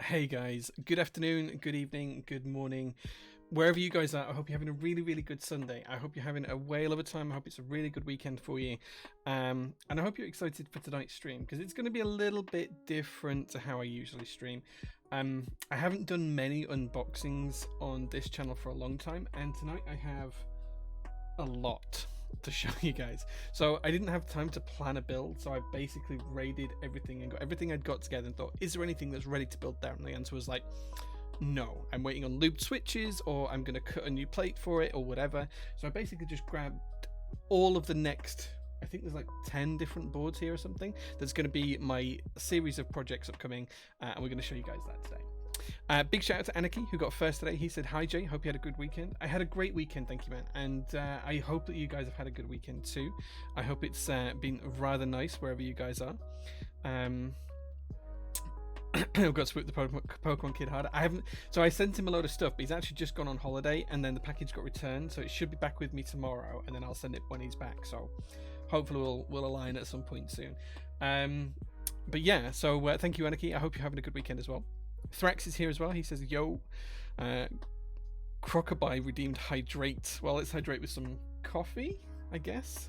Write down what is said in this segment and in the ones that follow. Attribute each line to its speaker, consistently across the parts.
Speaker 1: Hey guys, good afternoon, good evening, good morning, wherever you guys are. I hope you're having a really good Sunday. I hope you're having a whale of a time. I hope it's a really good weekend for you. And I hope you're excited for tonight's stream because it's going to be a little bit different to how I usually stream. I haven't done many unboxings on this channel for a long time, and tonight I have a lot to show you guys. So I didn't have time to plan a build, so I basically raided everything and got everything I'd got together and thought, is there anything that's ready to build down? And the answer was like, no. I'm waiting on looped switches, or I'm going to cut a new plate for it, or whatever. So I basically just grabbed all of the next, I think there's like 10 different boards here or something. That's going to be my series of projects upcoming, and we're going to show you guys that today. Big shout out to Anarchy, who got first today. He said, hi Jay, hope you had a good weekend. I had a great weekend, thank you, man. And I hope that you guys have had a good weekend too. I hope it's been rather nice wherever you guys are. I've got to swoop the Pokemon kid harder. So I sent him a load of stuff, but he's actually just gone on holiday, and then the package got returned, so it should be back with me tomorrow, and then I'll send it when he's back. So hopefully we'll align at some point soon. But yeah, so thank you, Anarchy. I hope you're having a good weekend as well. Thrax is here as well. He says, yo, Crocobie redeemed hydrate. Well, let's hydrate with some coffee, I guess.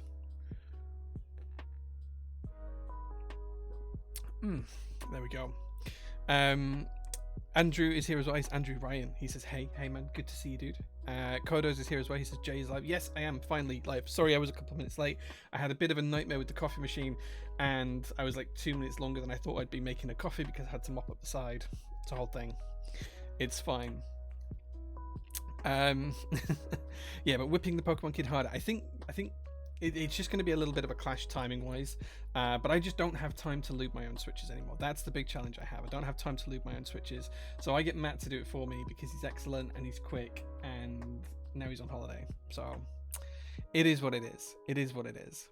Speaker 1: There we go. Andrew is here as well. He's Andrew Ryan. He says, hey man, good to see you, dude. Kodos is here as well. He says, Jay is live. Yes, I am finally live. Sorry, I was a couple of minutes late. I had a bit of a nightmare with the coffee machine, and I was like 2 minutes longer than I thought I'd be making a coffee because I had to mop up the side. It's a whole thing. It's fine. Yeah, but whipping the Pokemon kid harder. I think it's just going to be a little bit of a clash timing wise, but I just don't have time to loop my own switches anymore. That's the big challenge I have. I don't have time to loop my own switches, so I get Matt to do it for me because he's excellent and he's quick, and now he's on holiday, so it is what it is. It is what it is.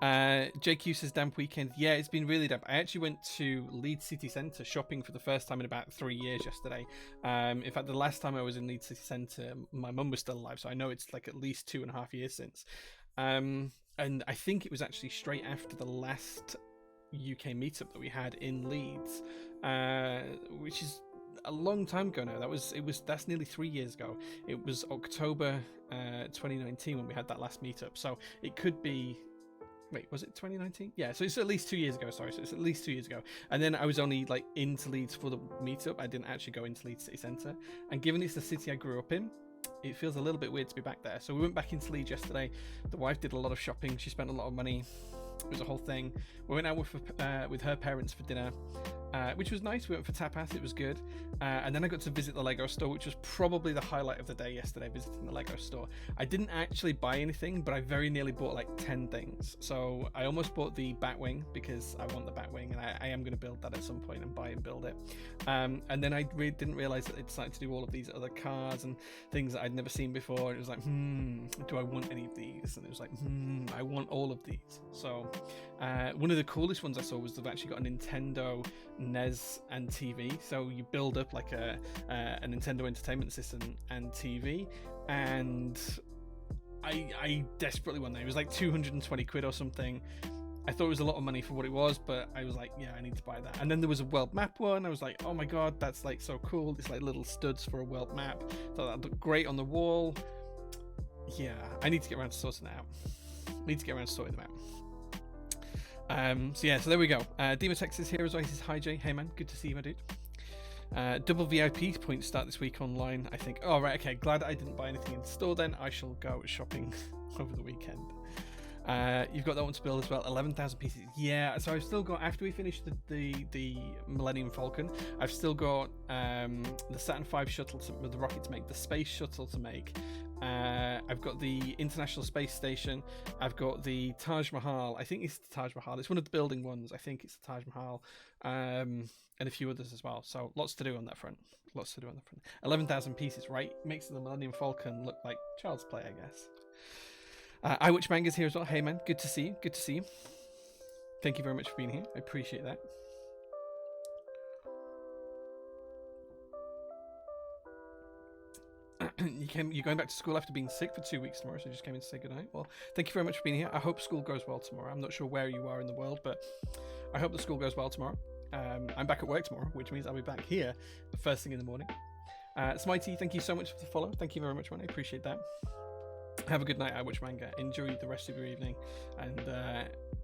Speaker 1: JQ says damp weekend. Yeah, it's been really damp. I actually went to Leeds City Centre shopping for the first time in about 3 years yesterday. In fact, the last time I was in Leeds City Centre, my mum was still alive, so I know it's like at least 2.5 years since. And I think it was actually straight after the last UK meetup that we had in Leeds, which is a long time ago now. That's nearly 3 years ago. It was October 2019 when we had that last meetup, so it could be, wait, was it 2019? Yeah, so it's at least 2 years ago. Sorry, so it's at least 2 years ago. And then I was only like into Leeds for the meetup. I didn't actually go into Leeds City Centre, and given it's the city I grew up in, it feels a little bit weird to be back there. So we went back into Leeds yesterday. The wife did a lot of shopping. She spent a lot of money. It was a whole thing. We went out with her parents for dinner, which was nice. We went for tapas. It was good. And then I got to visit the Lego store, which was probably the highlight of the day yesterday, visiting the Lego store. I didn't actually buy anything, but I very nearly bought like 10 things. So I almost bought the Batwing because I want the Batwing, and I am going to build that at some point and buy and build it. And then I didn't realize that they decided to do all of these other cars and things that I'd never seen before. It was like, do I want any of these? And it was like, I want all of these. So one of the coolest ones I saw was they've actually got a Nintendo NES and TV. So you build up like a Nintendo Entertainment System and TV, and I desperately want that. It was like 220 quid or something. I thought it was a lot of money for what it was, but I was like, yeah, I need to buy that. And then there was a world map one. I was like, oh my god, that's like so cool. It's like little studs for a world map. Thought that looked great on the wall. Yeah, I need to get around to sorting that out. So yeah, so there we go. Demotex is here as well. He says, hi Jay, hey man, good to see you, my dude. Double VIP points start this week online, I think. Oh right, okay, glad I didn't buy anything in store then. I shall go shopping over the weekend. You've got that one to build as well, 11,000 pieces. Yeah, so I've still got, after we finish the Millennium Falcon, I've still got the Saturn V shuttle with the rocket to make, the space shuttle to make. I've got the International Space Station. I've got the Taj Mahal. I think it's the Taj Mahal. It's one of the building ones. I think it's the Taj Mahal, and a few others as well. So lots to do on that front. 11,000 pieces, right? Makes the Millennium Falcon look like child's play, I guess. iWatch Manga's here as well. Hey man, good to see you. Good to see you. Thank you very much for being here. I appreciate that. You're going back to school after being sick for 2 weeks tomorrow, so you just came in to say goodnight. Well, thank you very much for being here. I hope school goes well tomorrow. I'm not sure where you are in the world, but I hope the school goes well tomorrow. I'm back at work tomorrow, which means I'll be back here first thing in the morning. Smitey, thank you so much for the follow. Thank you very much, man. I appreciate that. Have a good night. I watch manga. Enjoy the rest of your evening, and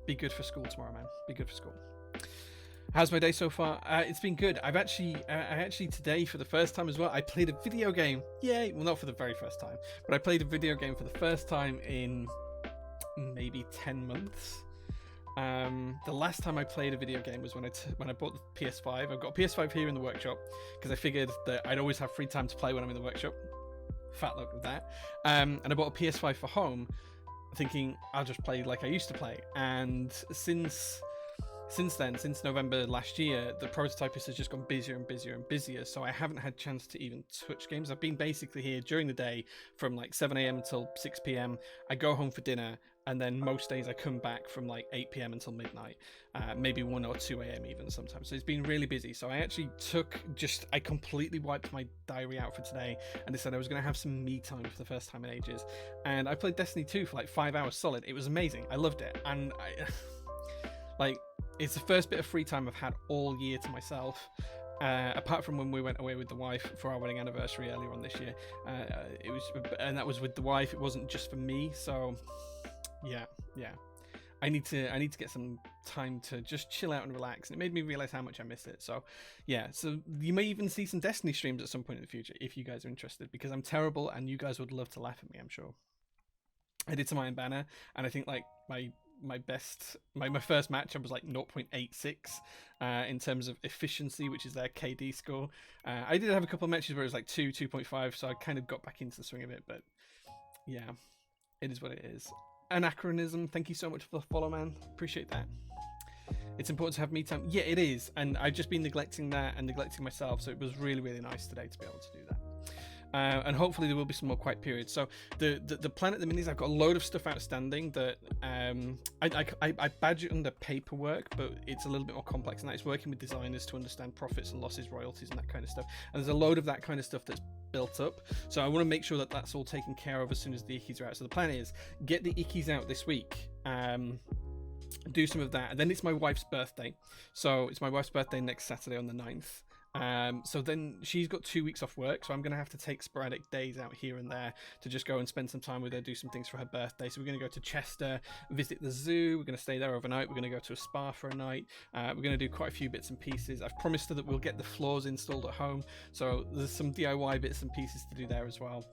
Speaker 1: be good for school tomorrow, man. Be good for school. How's my day so far? It's been good. I actually today, for the first time as well, I played a video game. Yay! Well, not for the very first time, but I played a video game for the first time in maybe 10 months. The last time I played a video game was when I bought the PS5. I've got a PS5 here in the workshop because I figured that I'd always have free time to play when I'm in the workshop. Fat luck with that. And I bought a PS5 for home, thinking I'll just play like I used to play. And since then, since November last year, the prototypist has just gone busier and busier and busier, so I haven't had a chance to even touch games. I've been basically here during the day from like 7 a.m. until 6 p.m. I go home for dinner, and then most days I come back from like 8 p.m. until midnight, maybe 1 or 2 a.m. even sometimes. So it's been really busy. So I actually I completely wiped my diary out for today and decided I was going to have some me time for the first time in ages. And I played Destiny 2 for like 5 hours solid. It was amazing. I loved it. And it's the first bit of free time I've had all year to myself, apart from when we went away with the wife for our wedding anniversary earlier on this year. And that was with the wife. It wasn't just for me. So, yeah. I need to get some time to just chill out and relax. And it made me realize how much I miss it. So, yeah. So you may even see some Destiny streams at some point in the future if you guys are interested, because I'm terrible and you guys would love to laugh at me, I'm sure. I did some Iron Banner, and I think like my first match I was like 0.86 in terms of efficiency, which is their KD score. I did have a couple of matches where it was like 2.5, so I kind of got back into the swing of it. But yeah, it is what it is. Anachronism, thank you so much for the follow, man. Appreciate that. It's important to have me time. Yeah, it is, and I've just been neglecting that and neglecting myself, so it was really, really nice today to be able to do that. And hopefully there will be some more quiet periods. So the plan at the minute is I've got a load of stuff outstanding that I badge it under paperwork, but it's a little bit more complex, and that is working with designers to understand profits and losses, royalties, and that kind of stuff. And there's a load of that kind of stuff that's built up. So I want to make sure that that's all taken care of as soon as the ickies are out. So the plan is get the ickies out this week. Do some of that, and then it's my wife's birthday. So it's my wife's birthday next Saturday on the 9th. So then she's got 2 weeks off work, so I'm going to have to take sporadic days out here and there to just go and spend some time with her, do some things for her birthday. So we're going to go to Chester, visit the zoo, we're going to stay there overnight, we're going to go to a spa for a night, we're going to do quite a few bits and pieces. I've promised her that we'll get the floors installed at home, so there's some DIY bits and pieces to do there as well.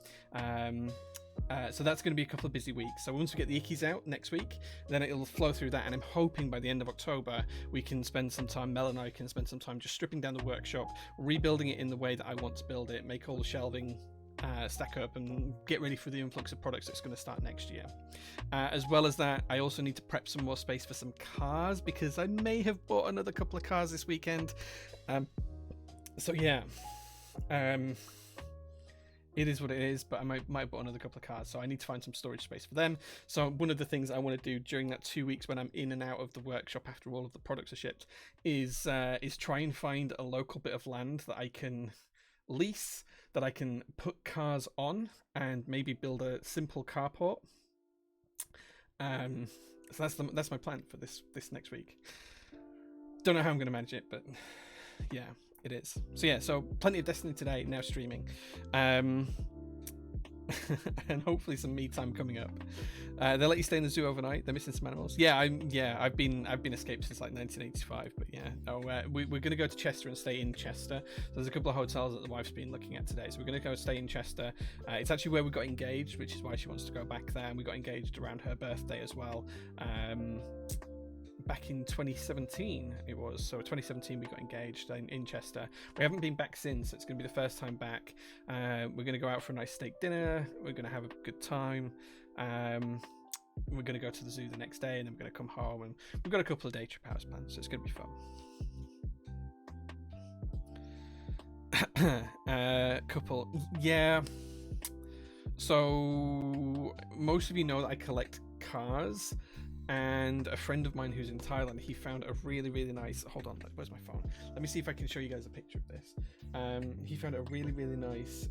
Speaker 1: So that's going to be a couple of busy weeks. So once we get the ickies out next week, then it'll flow through that, and I'm hoping by the end of October we can spend some time, Mel and I can spend some time just stripping down the workshop, rebuilding it in the way that I want to build it, make all the shelving stack up, and get ready for the influx of products that's going to start next year. As well as that, I also need to prep some more space for some cars, because I may have bought another couple of cars this weekend. So yeah, it is what it is, but I might have bought another couple of cars, so I need to find some storage space for them. So one of the things I want to do during that 2 weeks when I'm in and out of the workshop after all of the products are shipped is try and find a local bit of land that I can lease, that I can put cars on, and maybe build a simple carport. So that's my plan for this next week. Don't know how I'm going to manage it, but yeah. It is. So yeah, so plenty of Destiny today, now streaming. And hopefully some me time coming up. They let you stay in the zoo overnight. They're missing some animals. I've been escaped since like 1985, but yeah. We're going to go to Chester and stay in Chester. So there's a couple of hotels that the wife's been looking at today. So we're going to go stay in Chester. It's actually where we got engaged, which is why she wants to go back there. And we got engaged around her birthday as well. Back in 2017 it was. So 2017 we got engaged in Chester. We haven't been back since. It's going to be the first time back. We're going to go out for a nice steak dinner. We're going to have a good time. We're going to go to the zoo the next day, and then we're going to come home, and we've got a couple of day trip house plans, so it's going to be fun. Yeah. So most of you know that I collect cars. And a friend of mine who's in Thailand, he found a really, really nice... Hold on, where's my phone? Let me see if I can show you guys a picture of this. He found a really, really nice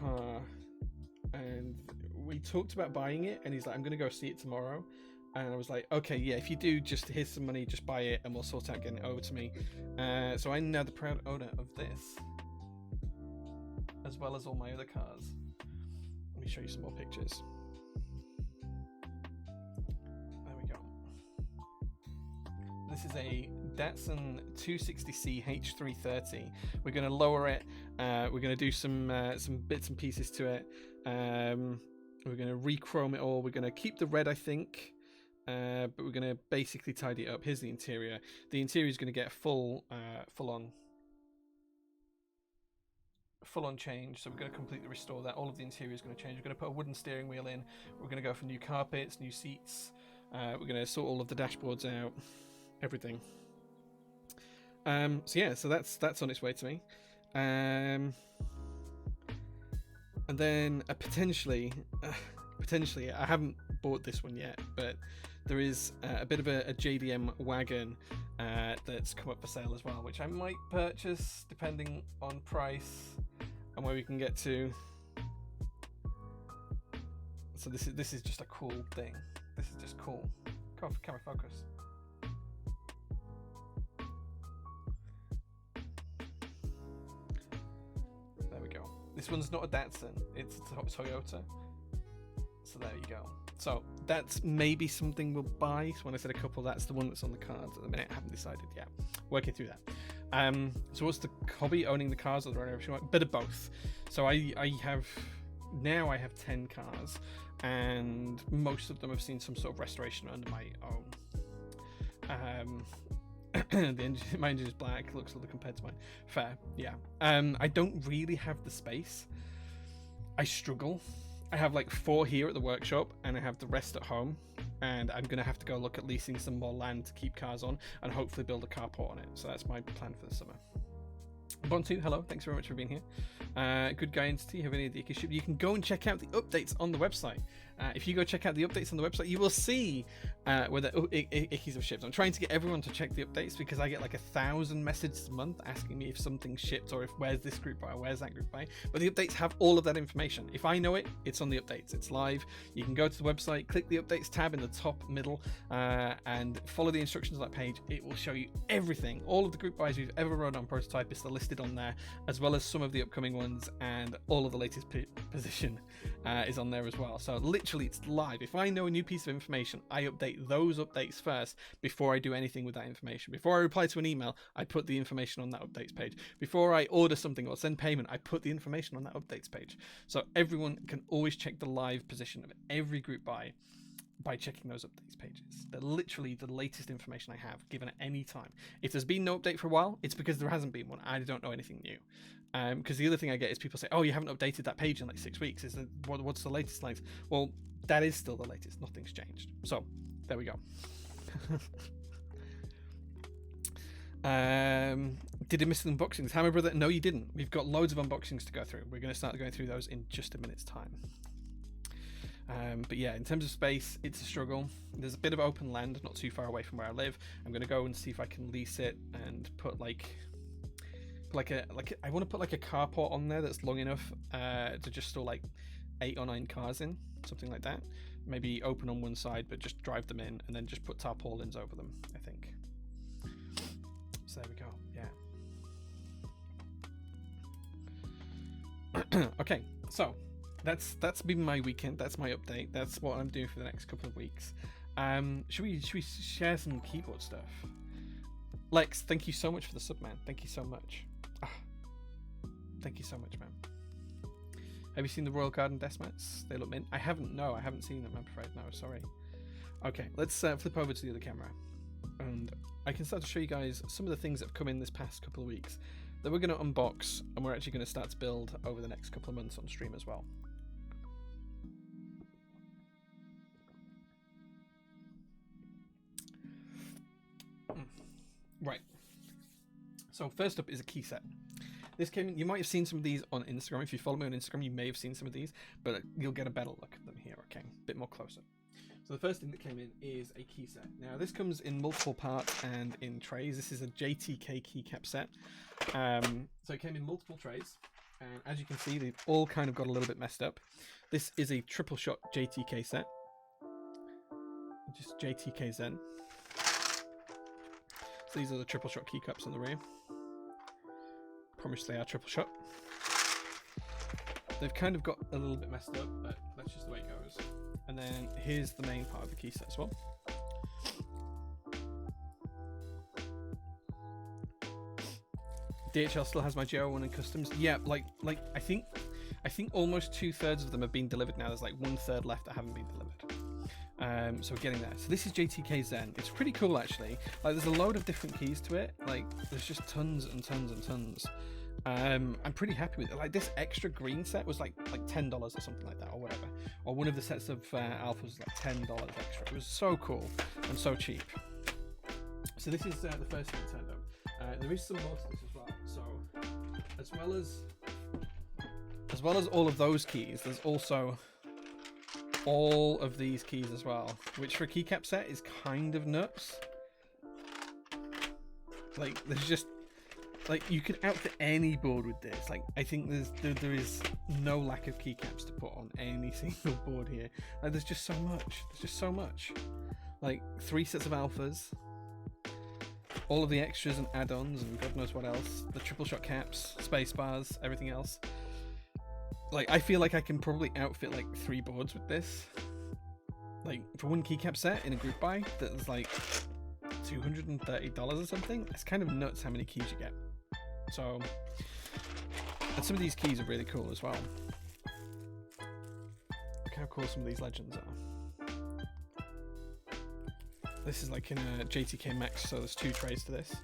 Speaker 1: car. And we talked about buying it, and he's like, I'm going to go see it tomorrow. And I was like, okay, yeah, if you do, just here's some money, just buy it, and we'll sort out getting it over to me. So I'm now the proud owner of this, as well as all my other cars. Let me show you some more pictures. There we go. This is a Datsun 260C H330. We're going to lower it. We're going to do some bits and pieces to it. We're going to re-chrome it all. We're going to keep the red, I think. But we're going to basically tidy it up. Here's the interior. The interior is going to get full on change. So we're going to completely restore that. All of the interior is going to change. We're going to put a wooden steering wheel in. We're going to go for new carpets, new seats. We're going to sort all of the dashboards out, everything. So yeah, so that's on its way to me. And then potentially, I haven't bought this one yet, but there is a bit of a JDM wagon that's come up for sale as well, which I might purchase depending on price and where we can get to. So this is just a cool thing. This is just cool. Come on, camera focus. There we go. This one's not a Datsun, it's a Toyota. So there you go. So that's maybe something we'll buy. So when I said a couple, that's the one that's on the cards at the minute. I haven't decided yet. Working through that. So what's the hobby? Owning the cars or the everything? Bit of both. So I have 10 cars, and most of them have seen some sort of restoration under my own. My engine is black, looks a little compared to mine. Fair, yeah. I don't really have the space. I struggle. I have like 4 here at the workshop, and I have the rest at home. And I'm gonna have to go look at leasing some more land to keep cars on, and hopefully build a carport on it. So that's my plan for the summer. Bontu, hello, thanks very much for being here. Good Guy Entity, have any of the Icky ship? You can go and check out the updates on the website. If you go check out the updates on the website, you will see where the Ickies have shipped. I'm trying to get everyone to check the updates because I get like 1,000 messages a month asking me if something's shipped or if where's this group by or where's that group by. But the updates have all of that information. If I know it, it's on the updates. It's live. You can go to the website, click the updates tab in the top middle, and follow the instructions on that page. It will show you everything. All of the group buys we've ever run on Prototypist are listed on there, as well as some of the upcoming ones, and all of the latest position is on there as well. So literally it's live. If I know a new piece of information, I update those updates first before I do anything with that information. Before I reply to an email, I put the information on that updates page. Before I order something or send payment, I put the information on that updates page. So everyone can always check the live position of every group by checking those updates pages. They're literally the latest information I have given at any time. If there's been no update for a while, it's because there hasn't been one. I don't know anything new. Because the other thing I get is people say, oh, you haven't updated that page in like 6 weeks. What's the latest? Well, that is still the latest. Nothing's changed. So there we go. Did I miss the unboxings? Hammer Brother? No, you didn't. We've got loads of unboxings to go through. We're going to start going through those in just a minute's time. But yeah, in terms of space, it's a struggle. There's a bit of open land not too far away from where I live. I'm going to go and see if I can lease it and put I want to put like a carport on there that's long enough to just store like 8 or 9 cars in, something like that. Maybe open on one side, but just drive them in and then just put tarpaulins over them, I think. So there we go, yeah. Okay, so that's been my weekend. That's my update. That's what I'm doing for the next couple of weeks. Should we share some keyboard stuff? Lex, thank you so much for the sub, man. Thank you so much. Thank you so much, man. Have you seen the Royal Garden desk mats? They look mint. I haven't. No, I haven't seen them. I'm afraid. No, sorry. Okay, let's flip over to the other camera, and I can start to show you guys some of the things that have come in this past couple of weeks that we're going to unbox, and we're actually going to start to build over the next couple of months on stream as well. Right. So first up is a key set. This came in, you might have seen some of these on Instagram. If you follow me on Instagram, you may have seen some of these, but you'll get a better look at them here, okay? A bit more closer. So the first thing that came in is a key set. Now this comes in multiple parts and in trays. This is a JTK keycap set. So it came in multiple trays, and as you can see, they've all kind of got a little bit messed up. This is a triple shot JTK set. just JTK Zen. So these are the triple shot keycaps on the rear. Promise they are triple shot. They've kind of got a little bit messed up, but that's just the way it goes. And then here's the main part of the key set as well. DHL still has my GR1 and customs. Yeah, like I think almost 2/3 of them have been delivered now. There's like 1/3 left that haven't been delivered. So we're getting there. So this is JTK Zen. It's pretty cool actually. Like there's a load of different keys to it. Like there's just tons and tons and tons. I'm pretty happy with it. Like this extra green set was like $10 or something like that, or whatever. Or one of the sets of alpha was like $10 extra. It was so cool and so cheap. So this is the first thing that turned up. There is some more to this as well. So as well as all of those keys, there's also all of these keys as well, which for a keycap set is kind of nuts. Like there's just like you could outfit any board with this. Like I think there is no lack of keycaps to put on any single board here. Like there's just so much. There's just so much. Like 3 sets of alphas, all of the extras and add-ons, and God knows what else. The triple shot caps, space bars, everything else. Like I feel like I can probably outfit like 3 boards with this. Like for one keycap set in a group buy, that's like $230 or something. It's kind of nuts how many keys you get. So, and some of these keys are really cool as well. Look how cool some of these legends are. This is like in a JTK Max, so there's 2 trays to this.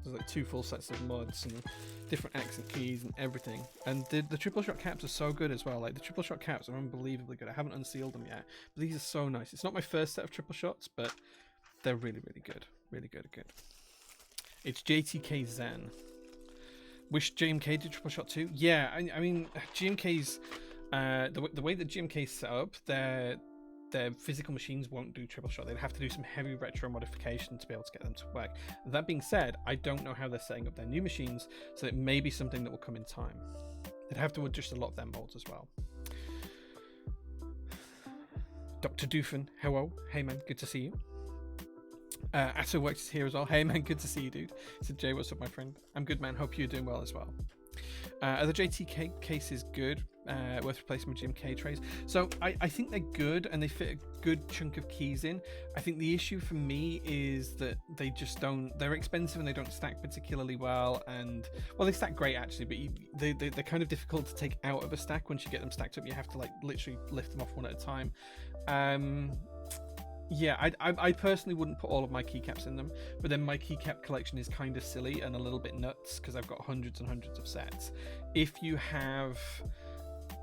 Speaker 1: There's like 2 full sets of mods and different accent keys and everything. And the triple shot caps are so good as well. Like the triple shot caps are unbelievably good. I haven't unsealed them yet, but these are so nice. It's not my first set of triple shots, but they're really, really good. Really good. It's JTK Zen. Wish GMK did triple shot too. Yeah, I mean GMK's the way that GMK's set up, their physical machines won't do triple shot. They'd have to do some heavy retro modification to be able to get them to work. That being said, I don't know how they're setting up their new machines, so it may be something that will come in time. They'd have to adjust a lot of their molds as well. Dr. Doofan, hello. Hey man, good to see you. Atto Works is here as well. Hey man, good to see you, dude. So Jay, what's up, my friend? I'm good, man. Hope you're doing well as well. Are the JTK cases good? Worth replacing with GMK trays? So I think they're good and they fit a good chunk of keys in. I think the issue for me is that they just don't, they're expensive and they don't stack particularly well. And well, they stack great actually, but they're kind of difficult to take out of a stack. Once you get them stacked up, you have to like literally lift them off one at a time. Yeah, I personally wouldn't put all of my keycaps in them, but then my keycap collection is kind of silly and a little bit nuts because I've got hundreds and hundreds of sets. If you have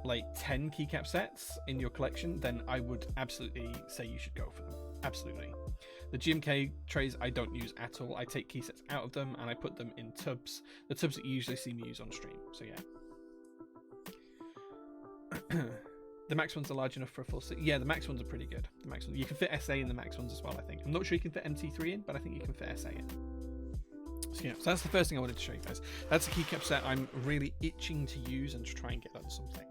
Speaker 1: like 10 keycap sets in your collection, then I would absolutely say you should go for them. Absolutely. The GMK trays I don't use at all. I take key sets out of them and I put them in tubs. The tubs that you usually see me use on stream. So yeah. The max ones are large enough for a full set. Yeah, the max ones are pretty good. The max ones, you can fit SA in the max ones as well, I think. I'm not sure you can fit MT3 in, but I think you can fit SA in. So yeah, so that's the first thing I wanted to show you guys. That's a keycap set I'm really itching to use and to try and get on something.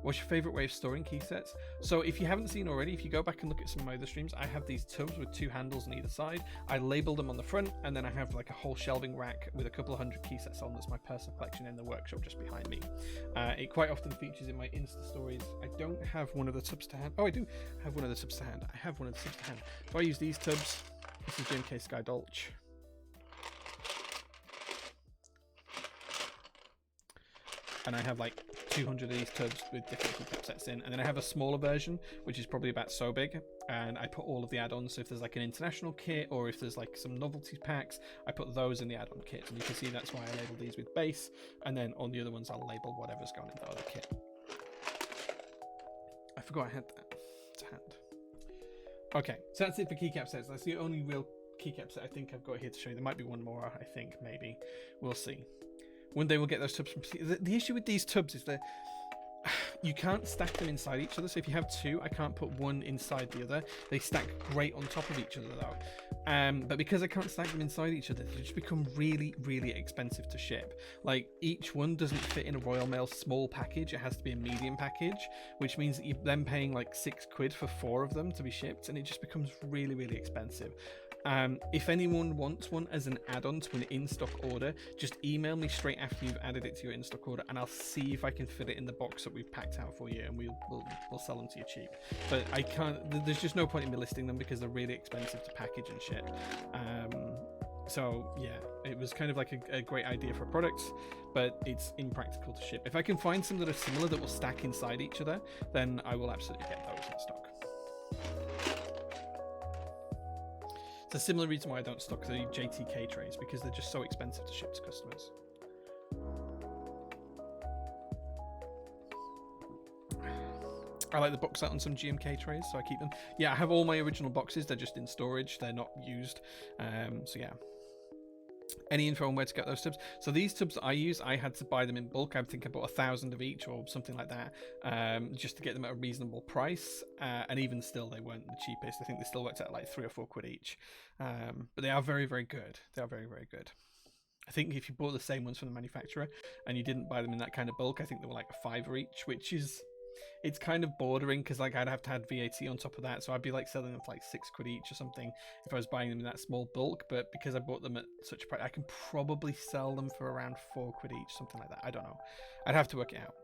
Speaker 1: What's your favorite way of storing key sets? So if you haven't seen already, if you go back and look at some of my other streams, I have these tubs with 2 handles on either side. I label them on the front, and then I have like a whole shelving rack with a couple of hundred key sets on. That's my personal collection in the workshop just behind me. It quite often features in my Insta stories. I don't have one of the tubs to hand. Oh, I do have one of the tubs to hand. I have one of the tubs to hand. So I use these tubs. This is GMK Sky Dolch. And I have like 200 of these tubs with different keycap sets in, and then I have a smaller version which is probably about so big, and I put all of the add-ons. So if there's like an international kit or if there's like some novelty packs, I put those in the add-on kit, and you can see that's why I label these with base, and then on the other ones I'll label whatever's going in the other kit. I forgot I had that to hand. Okay, so that's it for keycap sets. That's the only real keycap set I think I've got here to show you. There might be one more, I think, maybe. We'll see. One day we'll get those tubs from... The issue with these tubs is that you can't stack them inside each other. So if you have 2, I can't put one inside the other. They stack great on top of each other though. But because I can't stack them inside each other, they just become really, really expensive to ship. Like, each one doesn't fit in a Royal Mail small package. It has to be a medium package, which means that you're then paying like £6 for 4 of them to be shipped, and it just becomes really, really expensive. If anyone wants one as an add-on to an in-stock order, just email me straight after you've added it to your in-stock order, and I'll see if I can fit it in the box that we've packed out for you, and we'll sell them to you cheap. But I can't. There's just no point in me listing them because they're really expensive to package and ship. So yeah, it was kind of like a great idea for a product, but it's impractical to ship. If I can find some that are similar that will stack inside each other, then I will absolutely get those in stock. It's a similar reason why I don't stock the JTK trays, because they're just so expensive to ship to customers. I like the box art on some GMK trays, so I keep them. Yeah, I have all my original boxes. They're just in storage. They're not used. So yeah. Any info on where to get those tubs? So these tubs that I use, I had to buy them in bulk. I think I bought 1,000 of each or something like that, just to get them at a reasonable price. And even still, they weren't the cheapest. I think they still worked out like £3 or £4 each. But they are very, very good. They are very, very good. I think if you bought the same ones from the manufacturer and you didn't buy them in that kind of bulk, I think they were like £5 each, which is... It's kind of bordering, because like I'd have to add VAT on top of that, so I'd be like selling them for like £6 each or something if I was buying them in that small bulk. But because I bought them at such a price, I can probably sell them for around £4 each, something like that. I don't know. I'd have to work it out.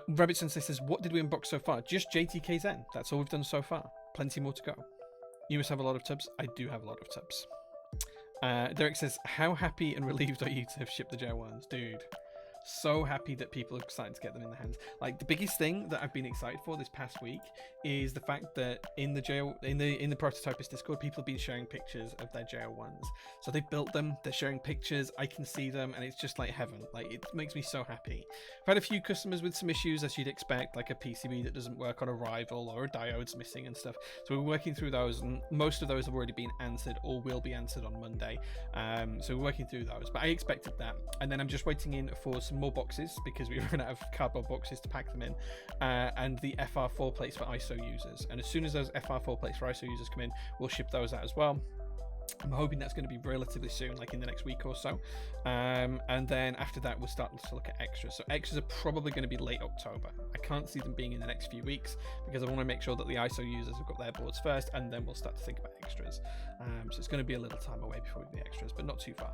Speaker 1: Rabbit Sensei says, what did we unbox so far? Just JTK Zen. That's all we've done so far. Plenty more to go. You must have a lot of tubs. I do have a lot of tubs. Derek says, how happy and relieved are you to have shipped the JL1s? Dude, so happy that people are excited to get them in their hands. Like, the biggest thing that I've been excited for this past week is the fact that in the prototypist Discord, people have been sharing pictures of their JL1s. So they built them, they're sharing pictures, I can see them, and it's just like heaven. Like, it makes me so happy. I've had a few customers with some issues, as you'd expect, like a PCB that doesn't work on a rival, or a diode's missing and stuff. So we're working through those, and most of those have already been answered or will be answered on Monday. So we're working through those, but I expected that. And then I'm just waiting in for some more boxes, because we ran out of cardboard boxes to pack them in, and the FR4 plates for ISO users. And as soon as those FR4 plates for ISO users come in, we'll ship those out as well. I'm hoping that's going to be relatively soon, like in the next week or so. And then after that, we'll start to look at extras. So extras are probably going to be late October. I can't see them being in the next few weeks, because I want to make sure that the ISO users have got their boards first, and then we'll start to think about extras. So it's going to be a little time away before we do the extras, but not too far.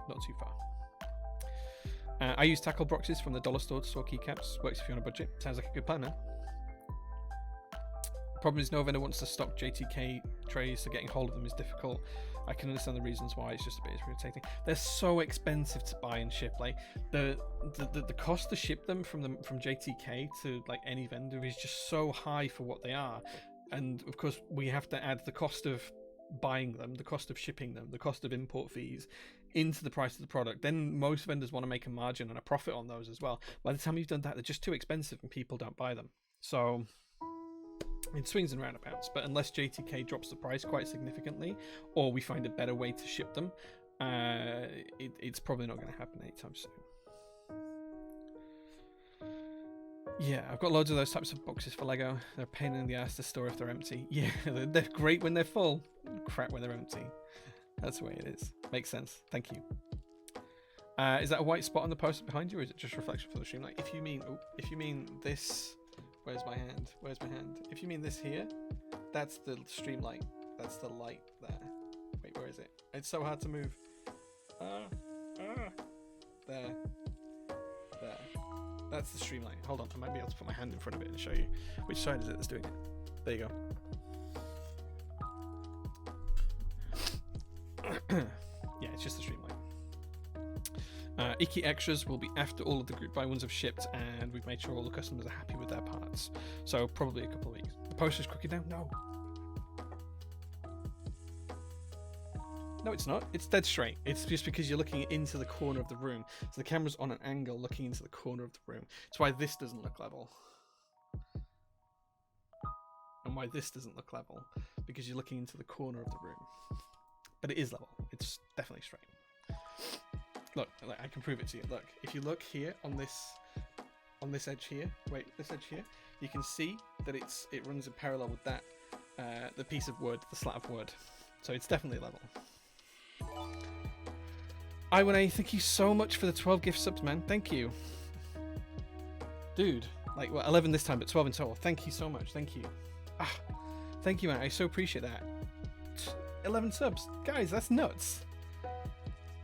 Speaker 1: Not too far. I use tackle boxes from the dollar store to store keycaps. Works if you're on a budget. Sounds like a good plan, man. Problem is, no vendor wants to stock JTK trays, so getting hold of them is difficult. I can understand the reasons why. It's just a bit irritating. They're so expensive to buy and ship. Like the cost to ship them from JTK to like any vendor is just so high for what they are. And of course, we have to add the cost of buying them, the cost of shipping them, the cost of import fees into the price of the product. Then most vendors want to make a margin and a profit on those as well. By the time you've done that, they're just too expensive and people don't buy them. So it swings and roundabouts. But unless JTK drops the price quite significantly, or we find a better way to ship them, it's probably not going to happen anytime soon. Yeah, I've got loads of those types of boxes for Lego. They're a pain in the ass to store if they're empty. Yeah, they're great when they're full. Crap when they're empty. That's the way it is. Makes sense. Thank you. Is that a white spot on the poster behind you, or is it just reflection from the streamlight? If you mean this, where's my hand? Where's my hand? If you mean this here, that's the streamlight. That's the light there. Wait, where is it? It's so hard to move. There. There. That's the streamlight. Hold on, I might be able to put my hand in front of it and show you which side is it that's doing it. There you go. Yeah, it's just the streamlight. Icky extras will be after all of the group buy ones have shipped, and we've made sure all the customers are happy with their parts. So probably a couple of weeks. The poster's crooked now? No. No, it's not. It's dead straight. It's just because you're looking into the corner of the room. So the camera's on an angle looking into the corner of the room. That's why this doesn't look level. And why this doesn't look level. Because you're looking into the corner of the room. But it is level. It's definitely straight. Look, I can prove it to you. Look, if you look here on this edge here, wait, this edge here, you can see that it runs in parallel with that, the piece of wood, the slat of wood. So it's definitely a level. Iwane, thank you so much for the 12 gift subs, man. Thank you. Dude, like, well, 11 this time, but 12 in total. Thank you so much. Thank you. Ah, thank you, man. I so appreciate that. 11 subs. Guys, that's nuts.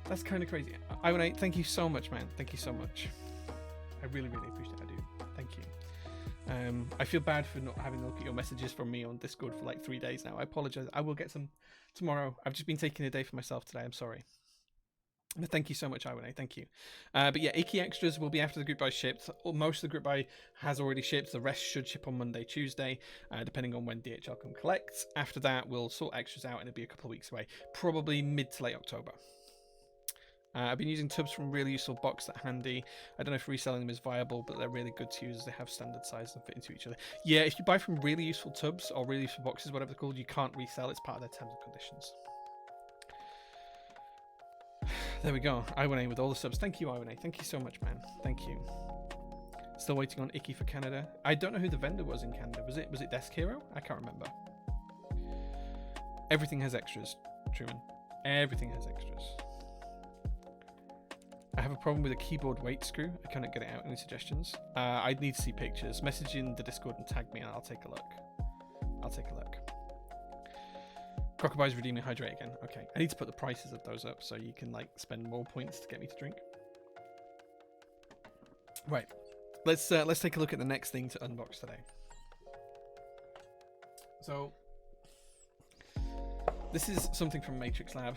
Speaker 1: That's kind of crazy. Iwane, thank you so much, man. Thank you so much. I really, really appreciate it, dude. Thank you. I feel bad for not having a look at your messages from me on Discord for like 3 days now. I apologize. I will get some tomorrow. I've just been taking a day for myself today. I'm sorry. But thank you so much, Iwane. Thank you. But yeah, Icky Extras will be after the group buy ships. Most of the group buy has already shipped. The rest should ship on Monday, Tuesday, depending on when DHL come collect. After that, we'll sort extras out and it'll be a couple of weeks away. Probably mid to late October. I've been using tubs from Really Useful Box that handy. I don't know if reselling them is viable, but they're really good to use as they have standard size and fit into each other. Yeah, if you buy from Really Useful Tubs or Really Useful Boxes, whatever they're called, you can't resell. It's part of their terms and conditions. There we go. Iwane with all the subs. Thank you, Iwane. Thank you so much, man. Thank you. Still waiting on Icky for Canada. I don't know who the vendor was in Canada. Was it Desk Hero? I can't remember. Everything has extras, Truman. Everything has extras. I have a problem with a keyboard weight screw. I cannot get it out. Any suggestions? I'd need to see pictures. Message in the Discord and tag me and I'll take a look. I'll take a look. Crocodile's redeeming hydrate again. Okay. I need to put the prices of those up so you can like spend more points to get me to drink. Right. Let's take a look at the next thing to unbox today. So this is something from Matrix Lab.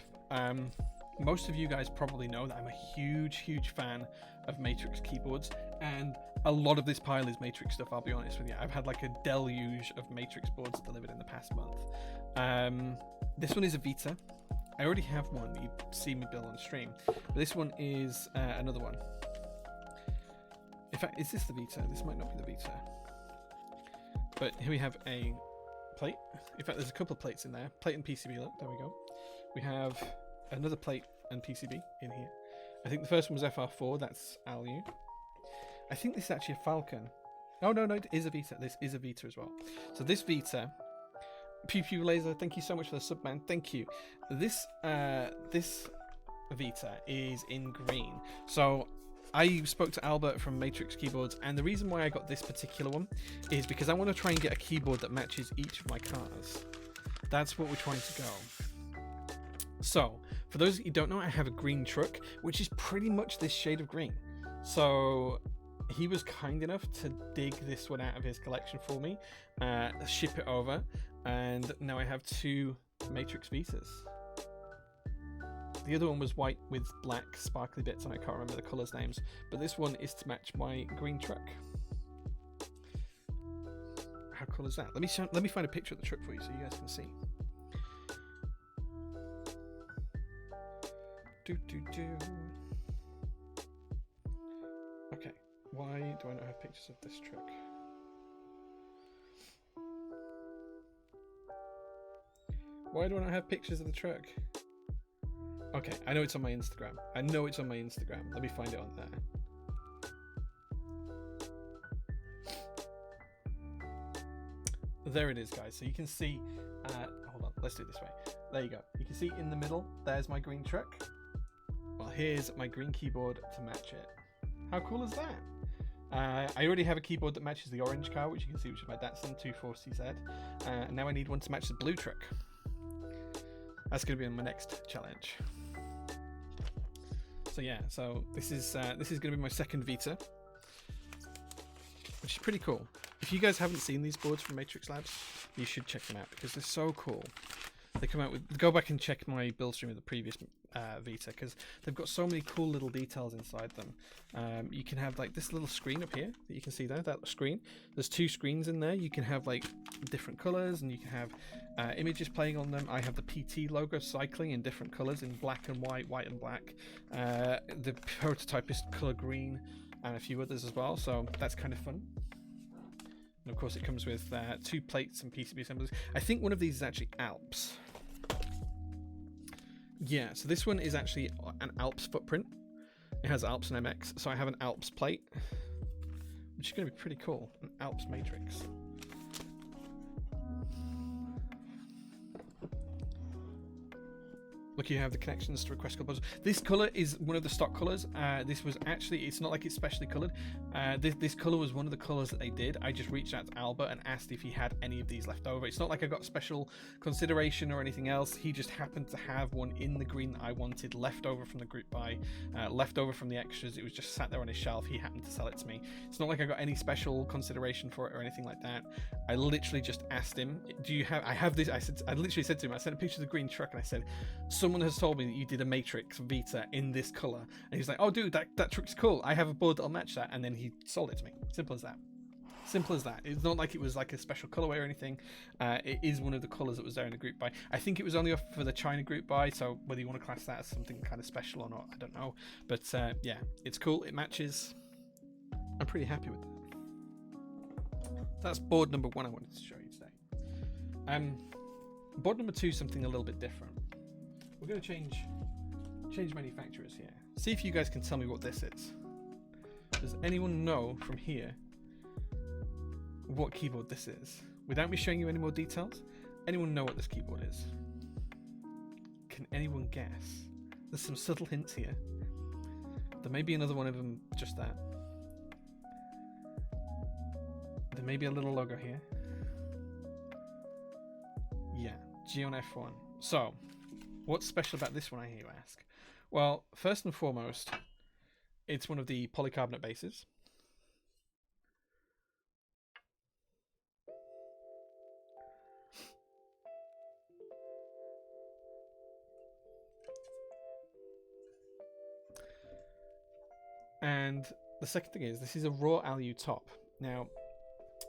Speaker 1: Most of you guys probably know that I'm a huge fan of Matrix keyboards, and a lot of this pile is Matrix stuff, I'll be honest with you. I've had like a deluge of Matrix boards delivered in the past month. This one is a Vita. I already have one that you've seen me build on stream, but this one is another one. In fact, is this the Vita? This might not be the Vita. But here we have a plate. In fact, there's a couple of plates in there. Plate and PCB, look, there we go. We have another plate and PCB in here. I think the first one was FR4, that's Alu. I think this is actually a Falcon. Oh, no, it is a Vita. This is a Vita as well. So this Vita, Pew Pew Laser, thank you so much for the sub, man. Thank you. This Vita is in green. So I spoke to Albert from Matrix Keyboards, and the reason why I got this particular one is because I want to try and get a keyboard that matches each of my cars. That's what we're trying to go. So, for those of you who don't know, I have a green truck, which is pretty much this shade of green. So, he was kind enough to dig this one out of his collection for me, ship it over, and now I have 2 Matrix Vitas. The other one was white with black sparkly bits, and I can't remember the colours names, but this one is to match my green truck. How cool is that? Let me find a picture of the truck for you so you guys can see. Okay, why do I not have pictures of this truck? Why do I not have pictures of the truck? Okay, I know it's on my Instagram. Let me find it on there. There it is, guys. So you can see, hold on, let's do it this way. There you go. You can see in the middle, there's my green truck. Well, here's my green keyboard to match it. How cool is that? I already have a keyboard that matches the orange car, which you can see, which is my Datsun 240Z. And now I need one to match the blue truck. That's going to be on my next challenge. So yeah, so this is going to be my second Vita, which is pretty cool. If you guys haven't seen these boards from Matrix Labs, you should check them out because they're so cool. They come out with, go back and check my build stream of the previous Vita because they've got so many cool little details inside them. You can have like this little screen up here that you can see there, that screen. There's 2 screens in there. You can have like different colors and you can have images playing on them. I have the PT logo cycling in different colors, in black and white, white and black. The prototype is color green and a few others as well. So that's kind of fun. And of course it comes with 2 plates and PCB assemblies. I think one of these is actually Alps. Yeah, so this one is actually an Alps footprint. It has Alps and MX, so I have an Alps plate, which is going to be pretty cool. An Alps Matrix. look, you have the connections to request color. This color is one of the stock colors. This was actually, it's not like it's specially colored. This color was one of the colors that they did. I just reached out to Albert and asked if he had any of these left over. It's not like I got special consideration or anything else. He just happened to have one in the green that I wanted, left over from the group buy, left over from the extras. It was just sat there on his shelf. He happened to sell it to me. It's not like I got any special consideration for it or anything like that. I literally just asked him, do you have, I have this, I literally said to him, I sent a picture of the green truck and I said, someone has told me that you did a Matrix Vita in this color. And he's like, oh dude, that truck's cool. I have a board that'll match that. And then he sold it to me. Simple as that. Simple as that. It's not like it was like a special colorway or anything. It is one of the colors that was there in the group buy. I think it was only for the China group buy, so whether you want to class that as something kind of special or not, I don't know. But yeah, it's cool. It matches. I'm pretty happy with that. That's board number 1 I wanted to show you today. Board number 2 is something a little bit different. We're going to change manufacturers here. See if you guys can tell me what this is. Does anyone know from here what keyboard this is? Without me showing you any more details, anyone know what this keyboard is? Can anyone guess? There's some subtle hints here. There may be another one of them just that. There may be a little logo here. Yeah, G on F1. So, what's special about this one, I hear you ask? Well, first and foremost, it's one of the polycarbonate bases. And the second thing is, this is a raw alu top. Now,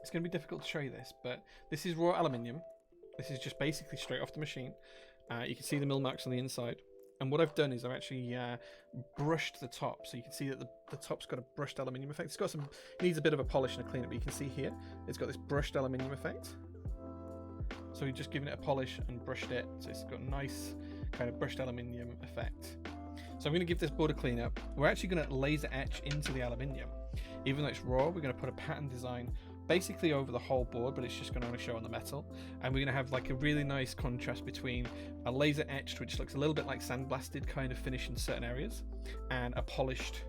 Speaker 1: it's going to be difficult to show you this, but this is raw aluminium. This is just basically straight off the machine. You can see the mill marks on the inside. And what I've done is I've actually brushed the top. So you can see that the top's got a brushed aluminium effect. It's got some, it needs a bit of a polish and a cleanup, but you can see here, it's got this brushed aluminium effect. So we've just given it a polish and brushed it. So it's got a nice kind of brushed aluminium effect. So I'm going to give this board a clean up. We're actually going to laser etch into the aluminium. Even though it's raw, we're going to put a pattern design basically over the whole board, but it's just going to only show on the metal. And we're going to have like a really nice contrast between a laser etched, which looks a little bit like sandblasted kind of finish in certain areas, and a polished,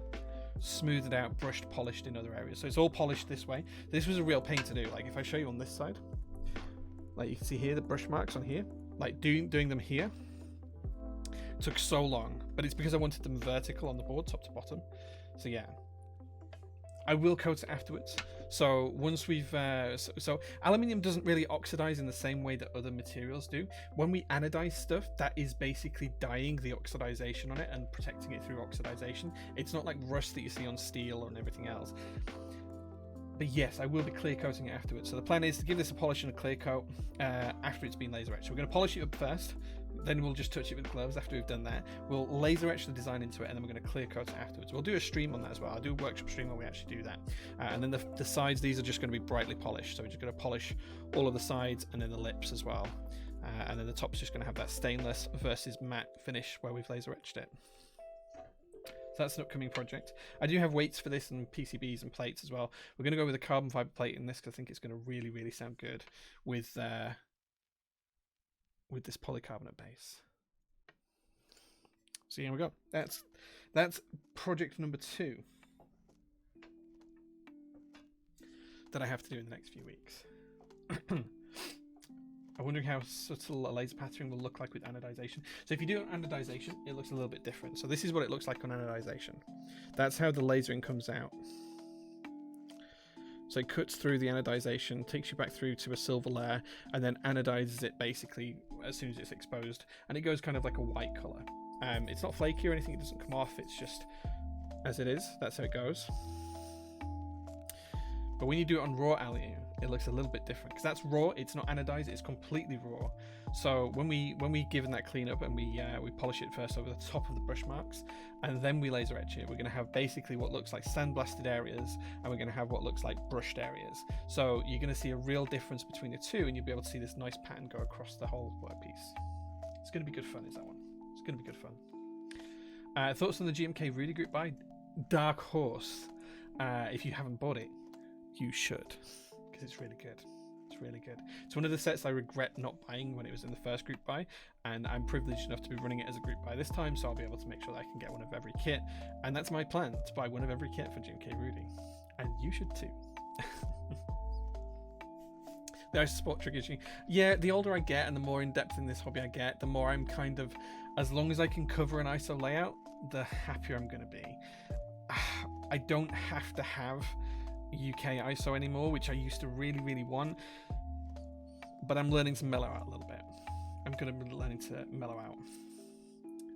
Speaker 1: smoothed out, brushed, polished in other areas. So it's all polished this way. This was a real pain to do. Like if I show you on this side, like you can see here, the brush marks on here, like doing them here, took so long, but it's because I wanted them vertical on the board, top to bottom. So yeah, I will coat it afterwards. So once we've so aluminium doesn't really oxidize in the same way that other materials do. When we anodize stuff, that is basically dyeing the oxidization on it and protecting it through oxidization. It's not like rust that you see on steel and everything else. But yes, I will be clear coating it afterwards. So the plan is to give this a polish and a clear coat after it's been laser etched. So we're going to polish it up first, then we'll just touch it with gloves after we've done that. We'll laser etch the design into it, and then we're going to clear coat it afterwards. We'll do a stream on that as well. I'll do a workshop stream where we actually do that. And then the sides, these are just going to be brightly polished. So we're just going to polish all of the sides and then the lips as well. And then the top's just going to have that stainless versus matte finish where we've laser etched it. So that's an upcoming project. I do have weights for this and PCBs and plates as well. We're going to go with a carbon fiber plate in this because I think it's going to really, really sound good with this polycarbonate base. So here we go. That's project number 2 that I have to do in the next few weeks. I'm wondering how subtle a laser patterning will look like with anodization. So if you do anodization, it looks a little bit different. So this is what it looks like on anodization. That's how the lasering comes out. So it cuts through the anodization, takes you back through to a silver layer, and then anodizes it basically as soon as it's exposed. And it goes kind of like a white color. It's not flaky or anything, it doesn't come off, it's just as it is. That's how it goes. But when you do it on raw aluminium, it looks a little bit different because that's raw. It's not anodized. It's completely raw. So when we give that cleanup and we polish it first over the top of the brush marks, and then we laser etch it, we're going to have basically what looks like sandblasted areas, and we're going to have what looks like brushed areas. So you're going to see a real difference between the two, and you'll be able to see this nice pattern go across the whole workpiece. It's going to be good fun, is that one? It's going to be good fun. Thoughts on the GMK Rudy Group buy? Dark horse. If you haven't bought it, you should, because it's really good. It's It's really good. It's one of the sets I regret not buying when it was in the first group buy, and I'm privileged enough to be running it as a group buy this time, so I'll be able to make sure that I can get one of every kit, and that's my plan, to buy one of every kit for GMK Rudy, and you should too. The ice spot triggers you. Yeah, the older I get and the more in depth in this hobby I get, the more I'm kind of, as long as I can cover an ISO layout, the happier I'm going to be. I don't have to have UK ISO anymore, which I used to really, really want, but I'm learning to mellow out a little bit. I'm going to be learning to mellow out.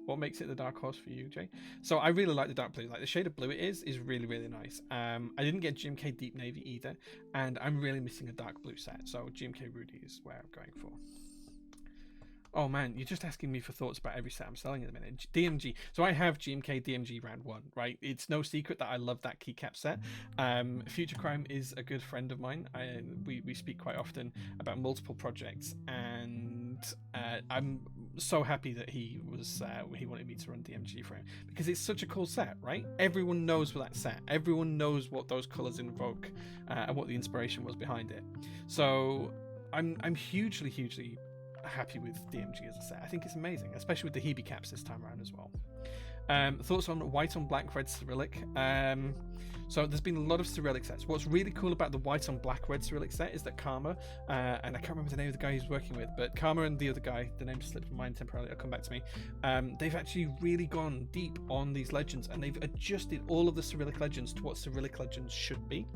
Speaker 1: What makes it the dark horse for you, Jay? So I really like the dark blue. Like the shade of blue it is really, really nice. I didn't get GMK Deep Navy either, and I'm really missing a dark blue set. So GMK Rudy is where I'm going for. Oh man, you're just asking me for thoughts about every set I'm selling at the minute. DMG. So I have GMK DMG round 1, right? It's no secret that I love that keycap set. Future Crime is a good friend of mine. We speak quite often about multiple projects, and I'm so happy that he wanted me to run DMG for him, because it's such a cool set, right? Everyone knows that set. Everyone knows what those colors invoke and what the inspiration was behind it. So I'm hugely happy with DMG as a set. I think it's amazing, especially with the Hebe caps this time around as well. Thoughts on white on black red Cyrillic? So there's been a lot of Cyrillic sets. What's really cool about the white on black red Cyrillic set is that Karma, and I can't remember the name of the guy he's working with, but Karma and the other guy, the name slipped my mind temporarily, it'll come back to me. They've actually really gone deep on these legends, and they've adjusted all of the Cyrillic legends to what Cyrillic legends should be.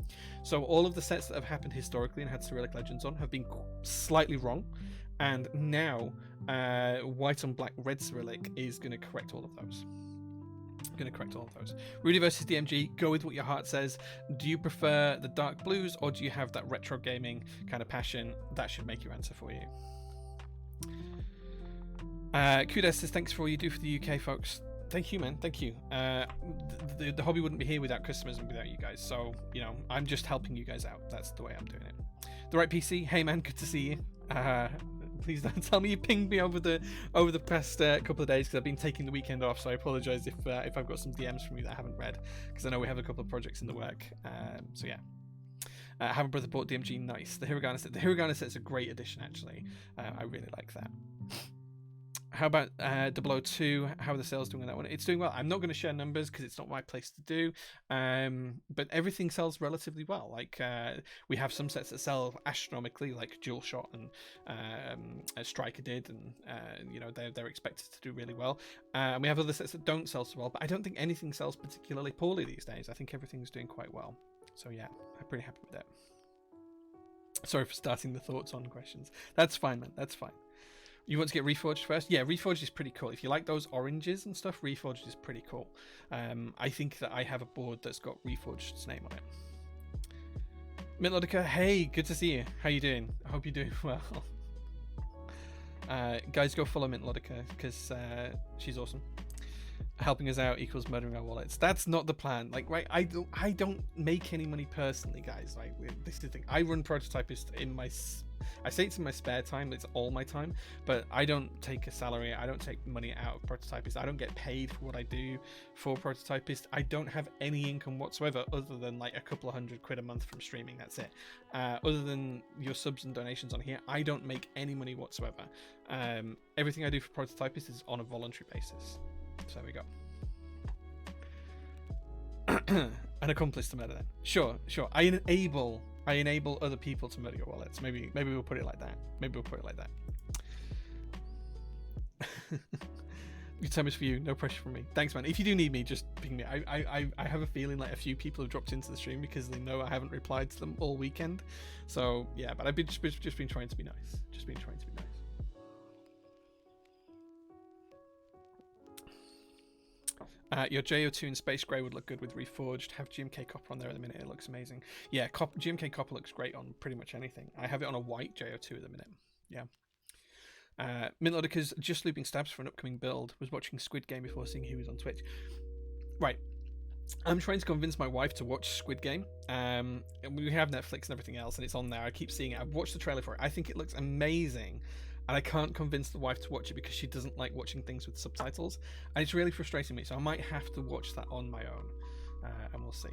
Speaker 1: So all of the sets that have happened historically and had Cyrillic legends on have been slightly wrong, and now white on black red Cyrillic is going to correct all of those. Rudy versus DMG, go with what your heart says. Do you prefer the dark blues, or do you have that retro gaming kind of passion? That should make your answer for you. Kudos says, thanks for all you do for the UK folks. Thank you, man. Thank you. The hobby wouldn't be here without customers and without you guys. So, you know, I'm just helping you guys out. That's the way I'm doing it. The Right PC, hey man, good to see you. Please don't tell me you pinged me over the past couple of days, because I've been taking the weekend off, so I apologize if I've got some DMs from you that I haven't read, because I know we have a couple of projects in the work. So yeah. Have a brother bought DMG, nice. The Hiragana set is a great addition actually. I really like that. How about 002? How are the sales doing on that one? It's doing well. I'm not going to share numbers because it's not my place to do. But everything sells relatively well. Like we have some sets that sell astronomically, like Dual Shot and Striker did, and you know, they're expected to do really well. And we have other sets that don't sell so well. But I don't think anything sells particularly poorly these days. I think everything's doing quite well. So yeah, I'm pretty happy with that. Sorry for starting the thoughts on questions. That's fine, man. That's fine. You want to get Reforged first? Yeah, Reforged is pretty cool. If you like those oranges and stuff, Reforged is pretty cool. I think that I have a board that's got Reforged's name on it. Mintlodica, hey, good to see you. How you doing? I hope you're doing well. Guys, go follow Mintlodica because she's awesome. Helping us out equals murdering our wallets. That's not the plan. Like, right? I don't make any money personally, guys. Like, this is the thing. I run Prototypist in my. I say it's in my spare time, it's all my time, but I don't take a salary, I don't take money out of Prototypist, I don't get paid for what I do for Prototypist, I don't have any income whatsoever other than like a couple of £100 a month from streaming, that's it. Other than your subs and donations on here, I don't make any money whatsoever. Everything I do for Prototypist is on a voluntary basis. So there we go. An accomplice to murder then. Sure. I enable other people to murder your wallets. Maybe we'll put it like that. Good time is for you. No pressure from me. Thanks, man. If you do need me, just ping me. I have a feeling like a few people have dropped into the stream because they know I haven't replied to them all weekend. So yeah, but I've just been trying to be nice. Your JO2 in Space Grey would look good with Reforged. Have GMK Copper on there at the minute. It looks amazing. Yeah, GMK Copper looks great on pretty much anything. I have it on a white JO2 at the minute. Yeah. Mintlodica's just looping stabs for an upcoming build. Was watching Squid Game before seeing he was on Twitch. Right. I'm trying to convince my wife to watch Squid Game. And we have Netflix and everything else, and it's on there. I keep seeing it. I've watched the trailer for it. I think it looks amazing. And I can't convince the wife to watch it because she doesn't like watching things with subtitles. And it's really frustrating me. So I might have to watch that on my own. And we'll see.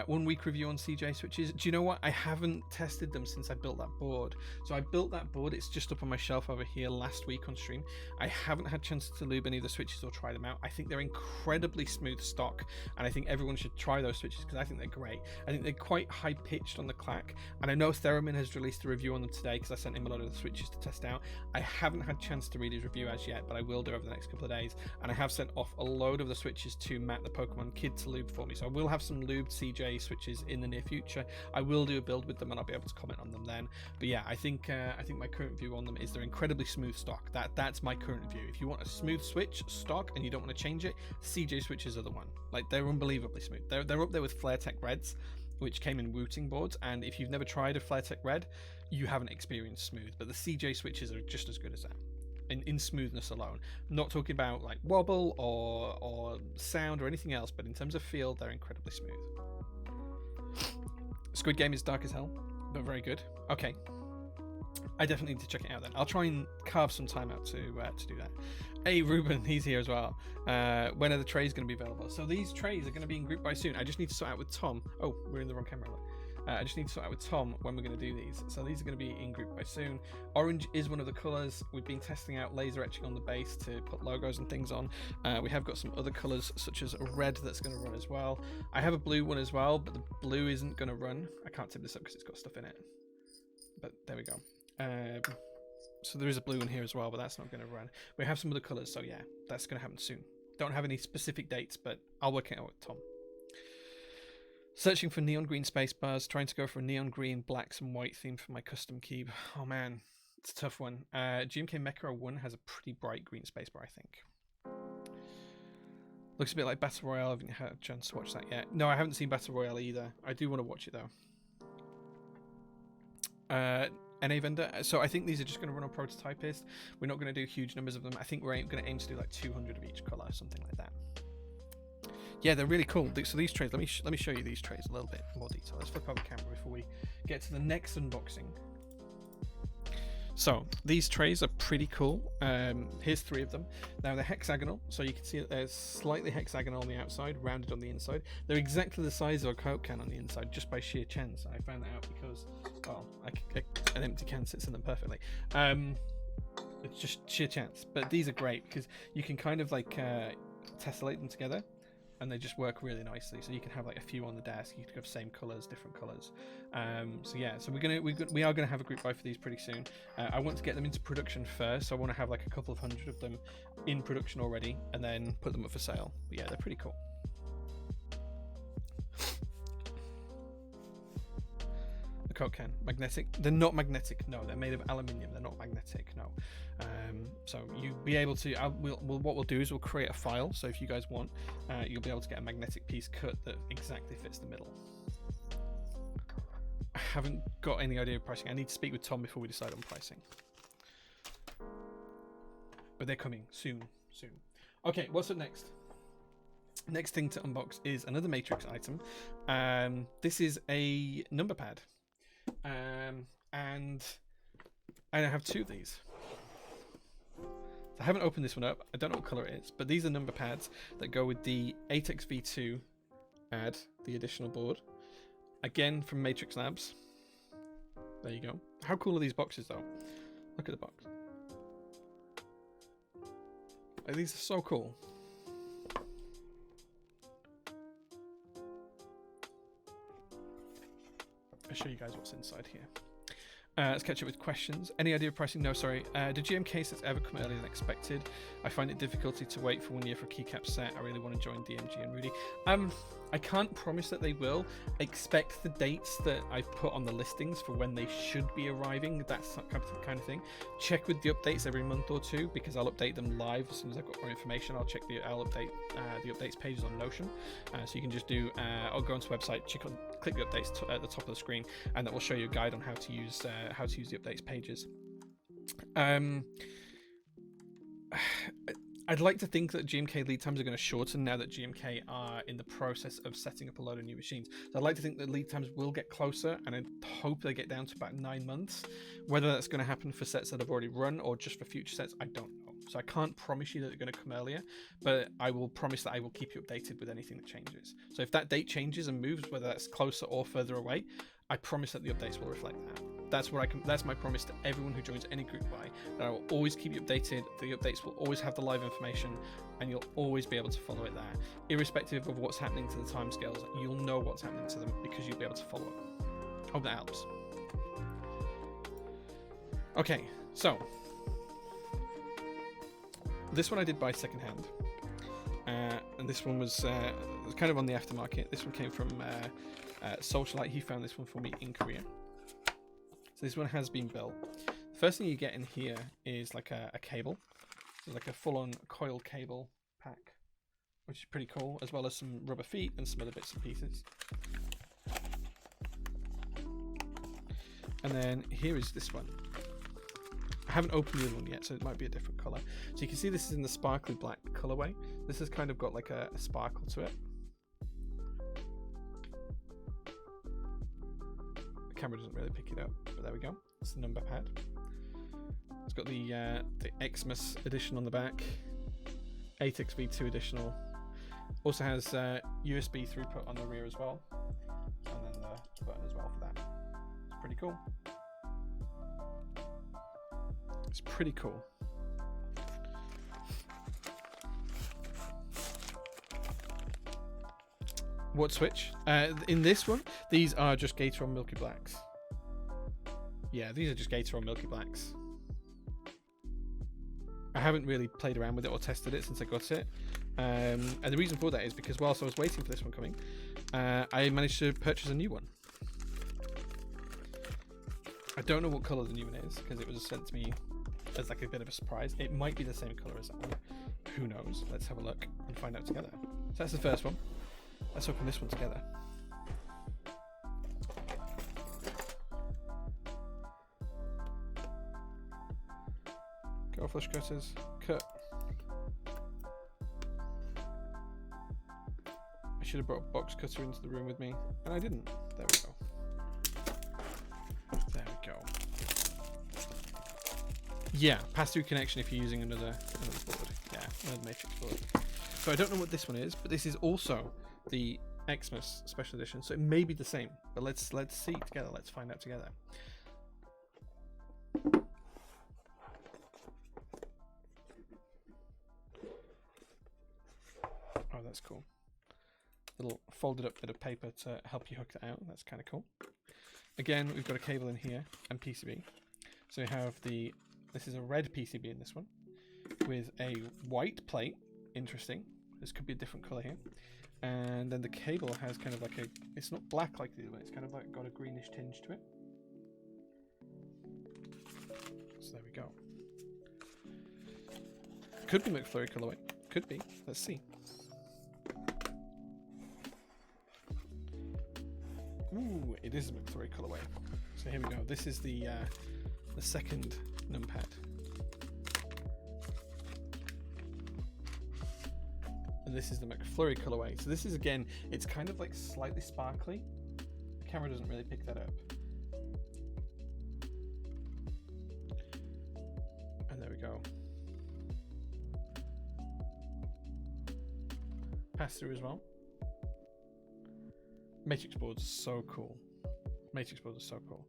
Speaker 1: 1 week review on CJ switches. Do you know what? I haven't tested them since I built that board. So I built that board. It's just up on my shelf over here last week on stream. I haven't had a chance to lube any of the switches or try them out. I think they're incredibly smooth stock, and I think everyone should try those switches because I think they're great. I think they're quite high pitched on the clack, and I know Theremin has released a review on them today because I sent him a lot of the switches to test out. I haven't had a chance to read his review as yet, but I will do over the next couple of days, and I have sent off a load of the switches to Matt the Pokemon Kid to lube for me. So I will have some lubed CJ switches in the near future. I will do a build with them and I'll be able to comment on them then. But yeah, I think my current view on them is they're incredibly smooth stock. That's my current view. If you want a smooth switch stock and you don't want to change it, CJ switches are the one. Like, they're unbelievably smooth. They're up there with FlareTech Reds, which came in Wooting boards, and if you've never tried a FlareTech Red, you haven't experienced smooth. But the CJ switches are just as good as that. In smoothness alone, not talking about like wobble or sound or anything else, but in terms of feel, they're incredibly smooth. Squid Game is dark as hell, but very good. Okay, I definitely need to check it out then. I'll try and carve some time out to do that. Hey Ruben, he's here as well. When are the trays going to be available? So these trays are going to be in group buy soon. I just need to sort out with Tom. Oh, we're in the wrong camera. I just need to sort out with Tom when we're going to do these. So these are going to be in group by soon. Orange is one of the colours. We've been testing out laser etching on the base to put logos and things on. We have got some other colours such as red that's going to run as well. I have a blue one as well, but the blue isn't going to run. I can't tip this up because it's got stuff in it. But there we go. So there is a blue one here as well, but that's not going to run. We have some other colours, so yeah, that's going to happen soon. Don't have any specific dates, but I'll work it out with Tom. Searching for neon green space bars, trying to go for a neon green, blacks and white theme for my custom keyb. Oh man, it's a tough one. GMK Mecha 1 has a pretty bright green space bar, I think. Looks a bit like Battle Royale. I haven't had a chance to watch that yet. No, I haven't seen Battle Royale either. I do want to watch it though. NA vendor. So I think these are just going to run on Prototypist. We're not going to do huge numbers of them. I think we're going to aim to do like 200 of each colour, something like that. Yeah, they're really cool. So these trays, let me show you these trays a little bit more detail. Let's flip over the camera before we get to the next unboxing. So these trays are pretty cool. Here's 3 of them. Now they're hexagonal, so you can see that they're slightly hexagonal on the outside, rounded on the inside. They're exactly the size of a Coke can on the inside, just by sheer chance. I found that out because, well, an empty can sits in them perfectly. It's just sheer chance. But these are great because you can kind of like tessellate them together, and they just work really nicely. So you can have like a few on the desk. You can have same colors, different colors. So yeah, so we are gonna have a group buy for these pretty soon. I want to get them into production first. So I want to have like a couple of hundred of them in production already, and then put them up for sale. But yeah, they're pretty cool. The Coke can magnetic. They're not magnetic. No, they're made of aluminium. They're not magnetic. No. So you'll be able to. What we'll do is we'll create a file. So if you guys want, you'll be able to get a magnetic piece cut that exactly fits the middle. I haven't got any idea of pricing. I need to speak with Tom before we decide on pricing. But they're coming soon. Okay, what's up next? Next thing to unbox is another Matrix item. This is a number pad. And I have 2 of these. I haven't opened this one up. I don't know what color it is, but these are number pads that go with the 8xV2 add, the additional board. Again, from Matrix Labs. There you go. How cool are these boxes, though? Look at the box. These are so cool. I'll show you guys what's inside here. Let's catch up with questions. Any idea of pricing? No, sorry. Do GMK sets ever come earlier than expected? I find it difficulty to wait for 1 year for a keycap set. I really want to join DMG and Rudy. I can't promise that they will. Expect the dates that I've put on the listings for when they should be arriving. That's that kind of thing. Check with the updates every month or 2 because I'll update them live as soon as I've got more information. I'll update the updates pages on Notion. So you can just do. I'll go onto the website, click the updates at the top of the screen, and that will show you a guide on how to use the updates pages. I'd like to think that GMK lead times are going to shorten now that GMK are in the process of setting up a load of new machines. So I'd like to think that lead times will get closer, and I hope they get down to about 9 months. Whether that's going to happen for sets that have already run or just for future sets, I don't know. So I can't promise you that they're going to come earlier, but I will promise that I will keep you updated with anything that changes. So if that date changes and moves, whether that's closer or further away, I promise that the updates will reflect that. That's my promise to everyone who joins any group buy, that I will always keep you updated. The updates will always have the live information, and you'll always be able to follow it there, irrespective of what's happening to the timescales. You'll know what's happening to them because you'll be able to follow it. Hope that helps. Okay, so this one I did buy secondhand, and this one was kind of on the aftermarket. This one came from Socialite. He found this one for me in Korea. So this one has been built. The first thing you get in here is like a cable, so like a full-on coil cable pack, which is pretty cool, as well as some rubber feet and some other bits and pieces. And then here is this one. I haven't opened the other one yet, so it might be a different color. So you can see this is in the sparkly black colorway. This has kind of got like a sparkle to it. The camera doesn't really pick it up, but there we go. It's the number pad. It's got the Xmas edition on the back, 8xv2 additional. Also has USB throughput on the rear as well, and then the button as well for that. It's pretty cool. It's pretty cool. What switch? In this one, these are just Gator Milky Blacks. Yeah, these are just Gator Milky Blacks. I haven't really played around with it or tested it since I got it. And the reason for that is because whilst I was waiting for this one coming, I managed to purchase a new one. I don't know what colour the new one is because it was sent to me as like a bit of a surprise. It might be the same colour as that one. Who knows? Let's have a look and find out together. So that's the first one. Let's open this one together. Go flush cutters, cut. I should have brought a box cutter into the room with me, and I didn't. There we go. There we go. Yeah, pass-through connection if you're using another board. Yeah, another matrix board. So I don't know what this one is, but this is also the Xmas special edition, so it may be the same. But let's see together. Let's find out together. Oh, that's cool. Little folded up bit of paper to help you hook that out. That's kind of cool. Again, we've got a cable in here and PCB. So we have this is a red PCB in this one with a white plate. Interesting. This could be a different color here. And then the cable has kind of like it's not black like the other one, it's kind of like got a greenish tinge to it. So there we go. Could be McFlurry colorway. Could be. Let's see. Ooh, it is a McFlurry colorway. So here we go. This is the second numpad. And this is the McFlurry colorway. So this is, again, it's kind of like slightly sparkly. The camera doesn't really pick that up. And there we go. Pass through as well. Matrix boards are so cool. Matrix boards are so cool.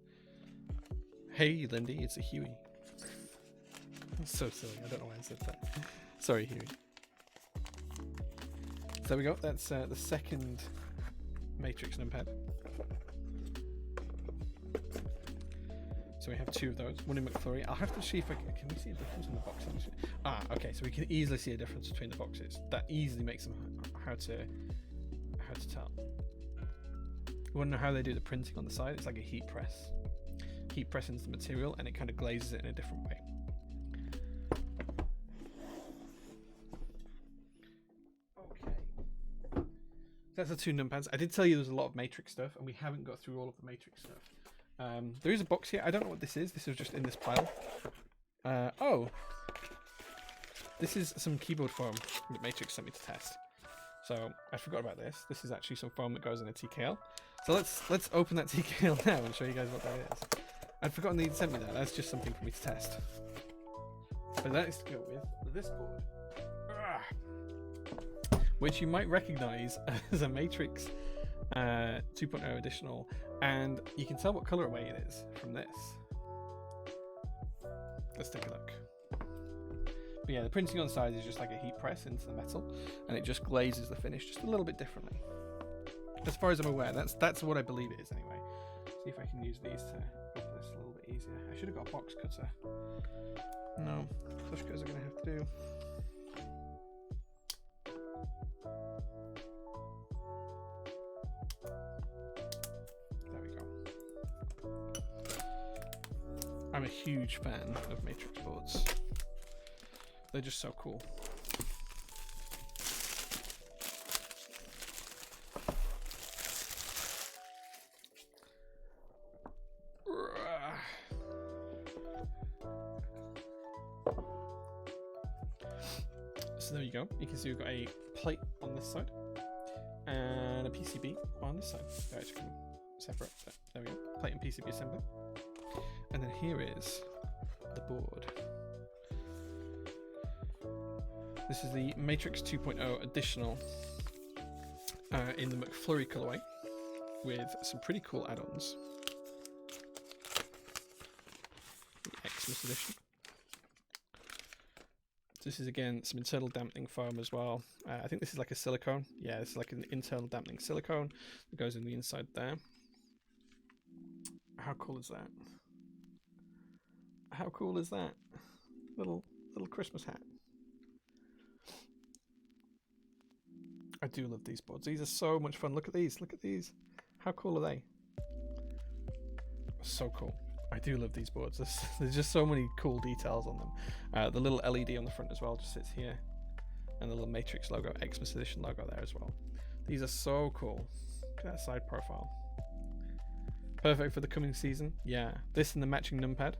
Speaker 1: Hey, Lindy, it's a Huey. That's so silly. I don't know why I said that. Sorry, Huey. So there we go. That's the second Matrix numpad. So we have two of those. One in McFlurry. I'll have to see if can we see a difference in the boxes? Ah, okay. So we can easily see a difference between the boxes. That easily makes them how to tell. You want to know how they do the printing on the side? It's like a heat press. Heat press into the material, and it kind of glazes it in a different way. Okay. That's the two numpads. I did tell you there's a lot of Matrix stuff, and we haven't got through all of the Matrix stuff. There is a box here. I don't know what this is. This was just in this pile. Oh. This is some keyboard foam that Matrix sent me to test. So I forgot about this. This is actually some foam that goes in a TKL. So let's open that TKL now and show you guys what that is. I'd forgotten they sent me that. That's just something for me to test. But that is to go with this board, which you might recognize as a Matrix 2.0 additional, and you can tell what colorway it is from this. Let's take a look. But yeah, the printing on the side is just like a heat press into the metal, and it just glazes the finish just a little bit differently. As far as I'm aware, that's what I believe it is anyway. See if I can use these to open this a little bit easier. I should have got a box cutter. No, flush cutters are going to have to do. There we go. I'm a huge fan of Matrix boards. They're just so cool. So there you go. You can see we've got a plate on this side and a PCB on this side. They're actually separate, but there we go. Plate and PCB assembly. And then here is the board. This is the Matrix 2.0 additional in the McFlurry colorway with some pretty cool add-ons. The Xmas edition. This is again some internal dampening foam as well. I think this is like a silicone. Yeah, this is like an internal dampening silicone that goes in the inside there. How cool is that? How cool is that? Little Christmas hat. I do love these boards. These are so much fun. Look at these. Look at these. How cool are they? So cool. I do love these boards. There's just so many cool details on them. The little LED on the front as well just sits here. And the little Matrix logo, Xmas Edition logo there as well. These are so cool. Look at that side profile. Perfect for the coming season. Yeah, this and the matching numpad.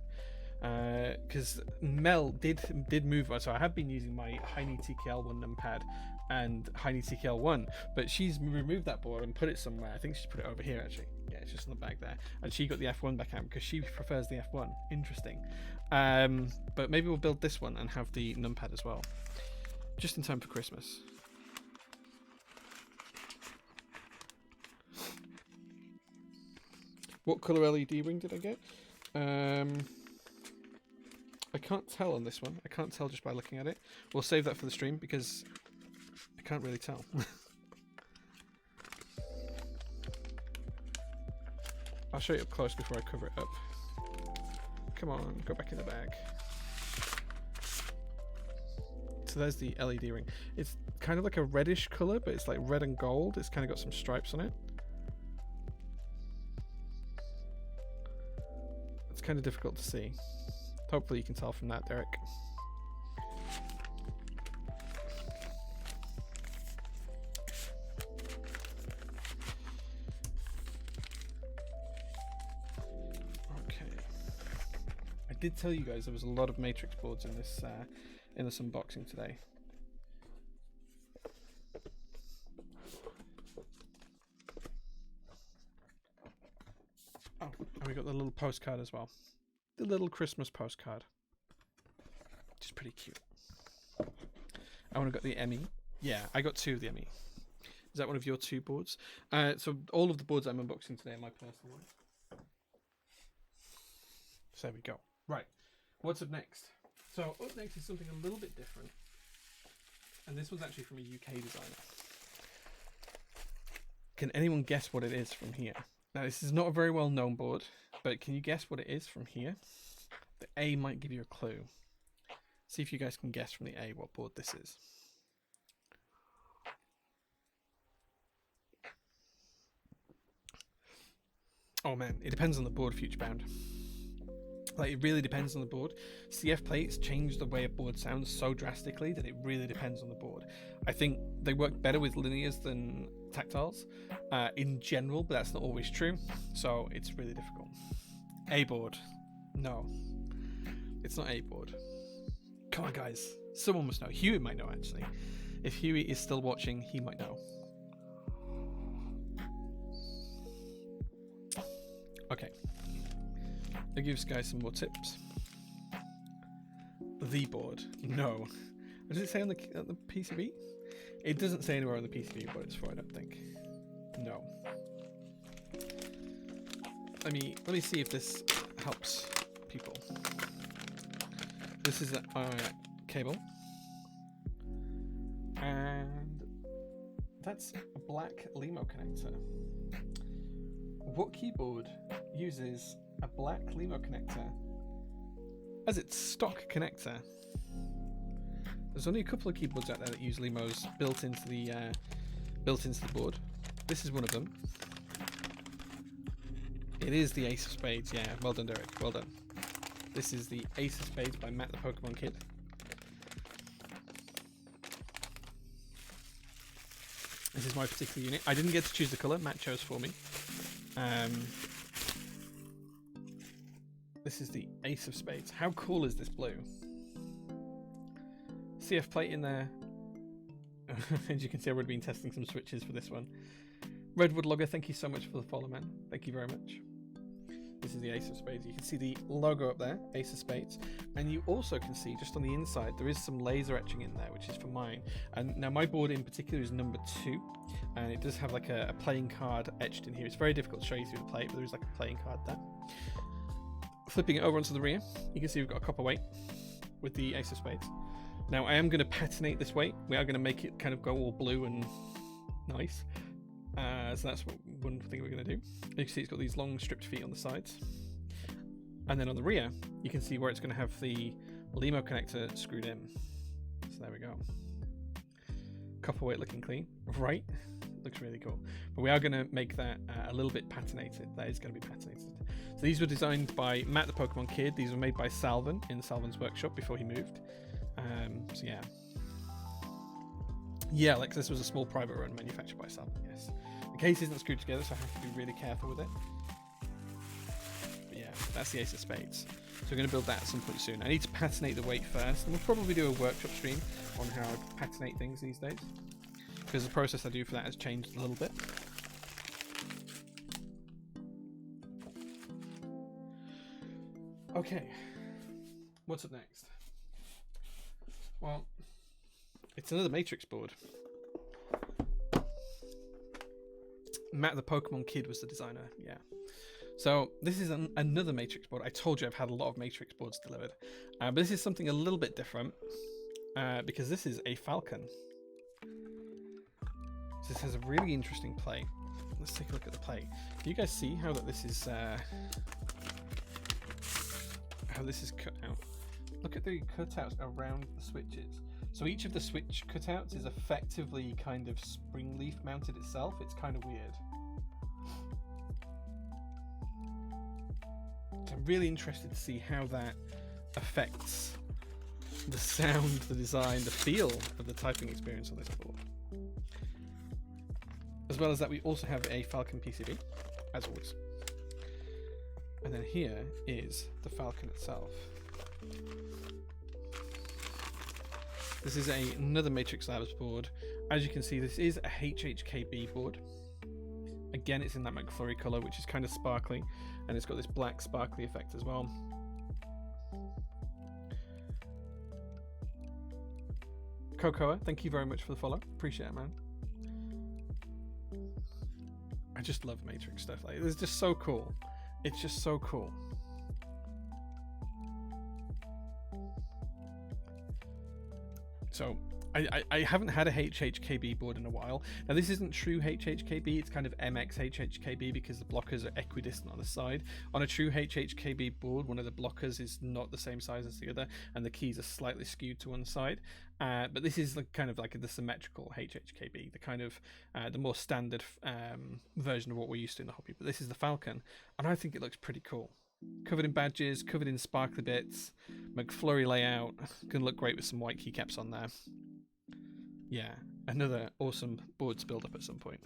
Speaker 1: Because Mel did move, so I have been using my Heine TKL1 numpad and Heine TKL1, but she's removed that board and put it somewhere. I think she's put it over here actually. Yeah, it's just in the back there, and she got the F1 back out because she prefers the F1. Interesting. But maybe we'll build this one and have the numpad as well, just in time for Christmas. What color LED ring did I get? I can't tell on this one. I can't tell just by looking at it. We'll save that for the stream because I can't really tell. I'll show you up close before I cover it up. Come on, go back in the bag. So there's the LED ring. It's kind of like a reddish color, but it's like red and gold. It's kind of got some stripes on it. It's kind of difficult to see. Hopefully you can tell from that, Derek. Okay. I did tell you guys there was a lot of Matrix boards in this unboxing today. Oh, and we got the little postcard as well. The little Christmas postcard, which is pretty cute. I want to got the Emmy. Yeah, I got 2 of the Emmy. Is that one of your 2 boards? So all of the boards I'm unboxing today are my personal ones. So there we go. Right, what's up next? So up next is something a little bit different, and this one's actually from a UK designer. Can anyone guess what it is from here? Now this is not a very well known board, but can you guess what it is from here? The A might give you a clue. See if you guys can guess from the A what board this is. Oh man, it depends on the board, Futurebound. Like, it really depends on the board. CF plates change the way a board sounds so drastically that it really depends on the board. I think they work better with linears than tactiles in general, but that's not always true. So it's really difficult. A board. No. It's not A board. Come on, guys. Someone must know. Huey might know, actually. If Huey is still watching, he might know. Okay. I'll give this guy some more tips. the board. No. Does it say on the PCB? It doesn't say anywhere on the PCB what it's for, I don't think. No. Let me see if this helps people. This is a cable. And that's a black LEMO connector. What keyboard uses a black LEMO connector as its stock connector? There's only a couple of keyboards out there that use LEMOs built into the board. This is one of them. It is the Ace of Spades. Yeah, well done, Derek. Well done. This is the Ace of Spades by Matt the Pokemon Kid. This is my particular unit. I didn't get to choose the colour. Matt chose for me. This is the Ace of Spades. How cool is this blue? CF plate in there. As you can see, I've already been testing some switches for this one. Redwood Logger, thank you so much for the follow, man. Thank you very much. This is the Ace of Spades. You can see the logo up there, Ace of Spades. And you also can see, just on the inside, there is some laser etching in there, which is for mine. And now my board in particular is number 2. And it does have like a playing card etched in here. It's very difficult to show you through the plate, but there is like a playing card there. Flipping it over onto the rear, you can see we've got a copper weight with the Ace of Spades. Now I am going to patinate this weight. We are going to make it kind of go all blue and nice. So that's one thing we're going to do. You can see it's got these long stripped feet on the sides. And then on the rear, you can see where it's going to have the LEMO connector screwed in. So there we go. Copper weight looking clean. Right? Looks really cool. But we are going to make that a little bit patinated. That is going to be patinated. So these were designed by Matt the Pokemon Kid. These were made by Salvin in Salvin's workshop before he moved. So yeah. Yeah, Alex, this was a small private run manufactured by Salvin, yes. The case isn't screwed together, so I have to be really careful with it. But yeah, that's the Ace of Spades. So we're going to build that at some point soon. I need to patinate the weight first, and we'll probably do a workshop stream on how I patinate things these days. Because the process I do for that has changed a little bit. Okay, what's up next? Well, it's another Matrix board. Matt the Pokemon Kid was the designer, yeah. So this is another Matrix board. I told you I've had a lot of Matrix boards delivered. But this is something a little bit different because this is a Falcon. So this has a really interesting plate. Let's take a look at the plate. Can you guys see how this is cut out? Look at the cutouts around the switches. So each of the switch cutouts is effectively kind of spring leaf mounted itself. It's kind of weird. So I'm really interested to see how that affects the sound, the design, the feel of the typing experience on this board. As well as that, we also have a Falcon Pcb, as always. And then here is the Falcon itself. This is another Matrix Labs board. As you can see, this is a HHKB board. Again, it's in that McFlurry color, which is kind of sparkly, and it's got this black sparkly effect as well. Cocoa, thank you very much for the follow. Appreciate it, man. I just love Matrix stuff. Like, it's just so cool. It's just so cool. So I haven't had a HHKB board in a while. Now this isn't true HHKB, it's kind of MX HHKB because the blockers are equidistant on the side. On a true HHKB board, one of the blockers is not the same size as the other, and the keys are slightly skewed to one side. But this is kind of like the symmetrical HHKB, the kind of the more standard version of what we're used to in the hobby. But this is the Falcon, and I think it looks pretty cool. Covered in badges, covered in sparkly bits, McFlurry layout. Gonna look great with some white keycaps on there. Yeah, another awesome board to build up at some point.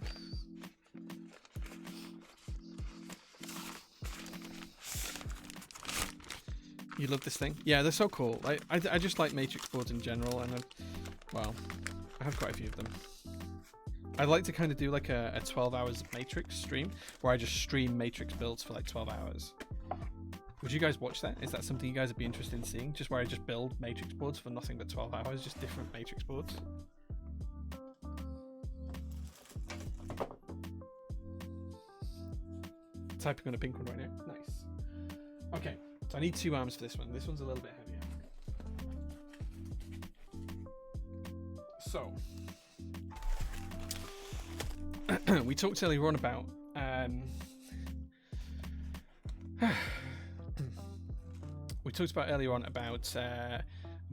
Speaker 1: You love this thing? Yeah, they're so cool. I just like Matrix boards in general, and I have quite a few of them. I'd like to kind of do like a 12 hours Matrix stream, where I just stream Matrix builds for like 12 hours. Would you guys watch that? Is that something you guys would be interested in seeing? Just where I just build matrix boards for nothing but 12 hours, just different matrix boards. Typing on a pink one right now. Nice. Okay, so I need 2 arms for this one. This one's a little bit heavier. So, we talked earlier on about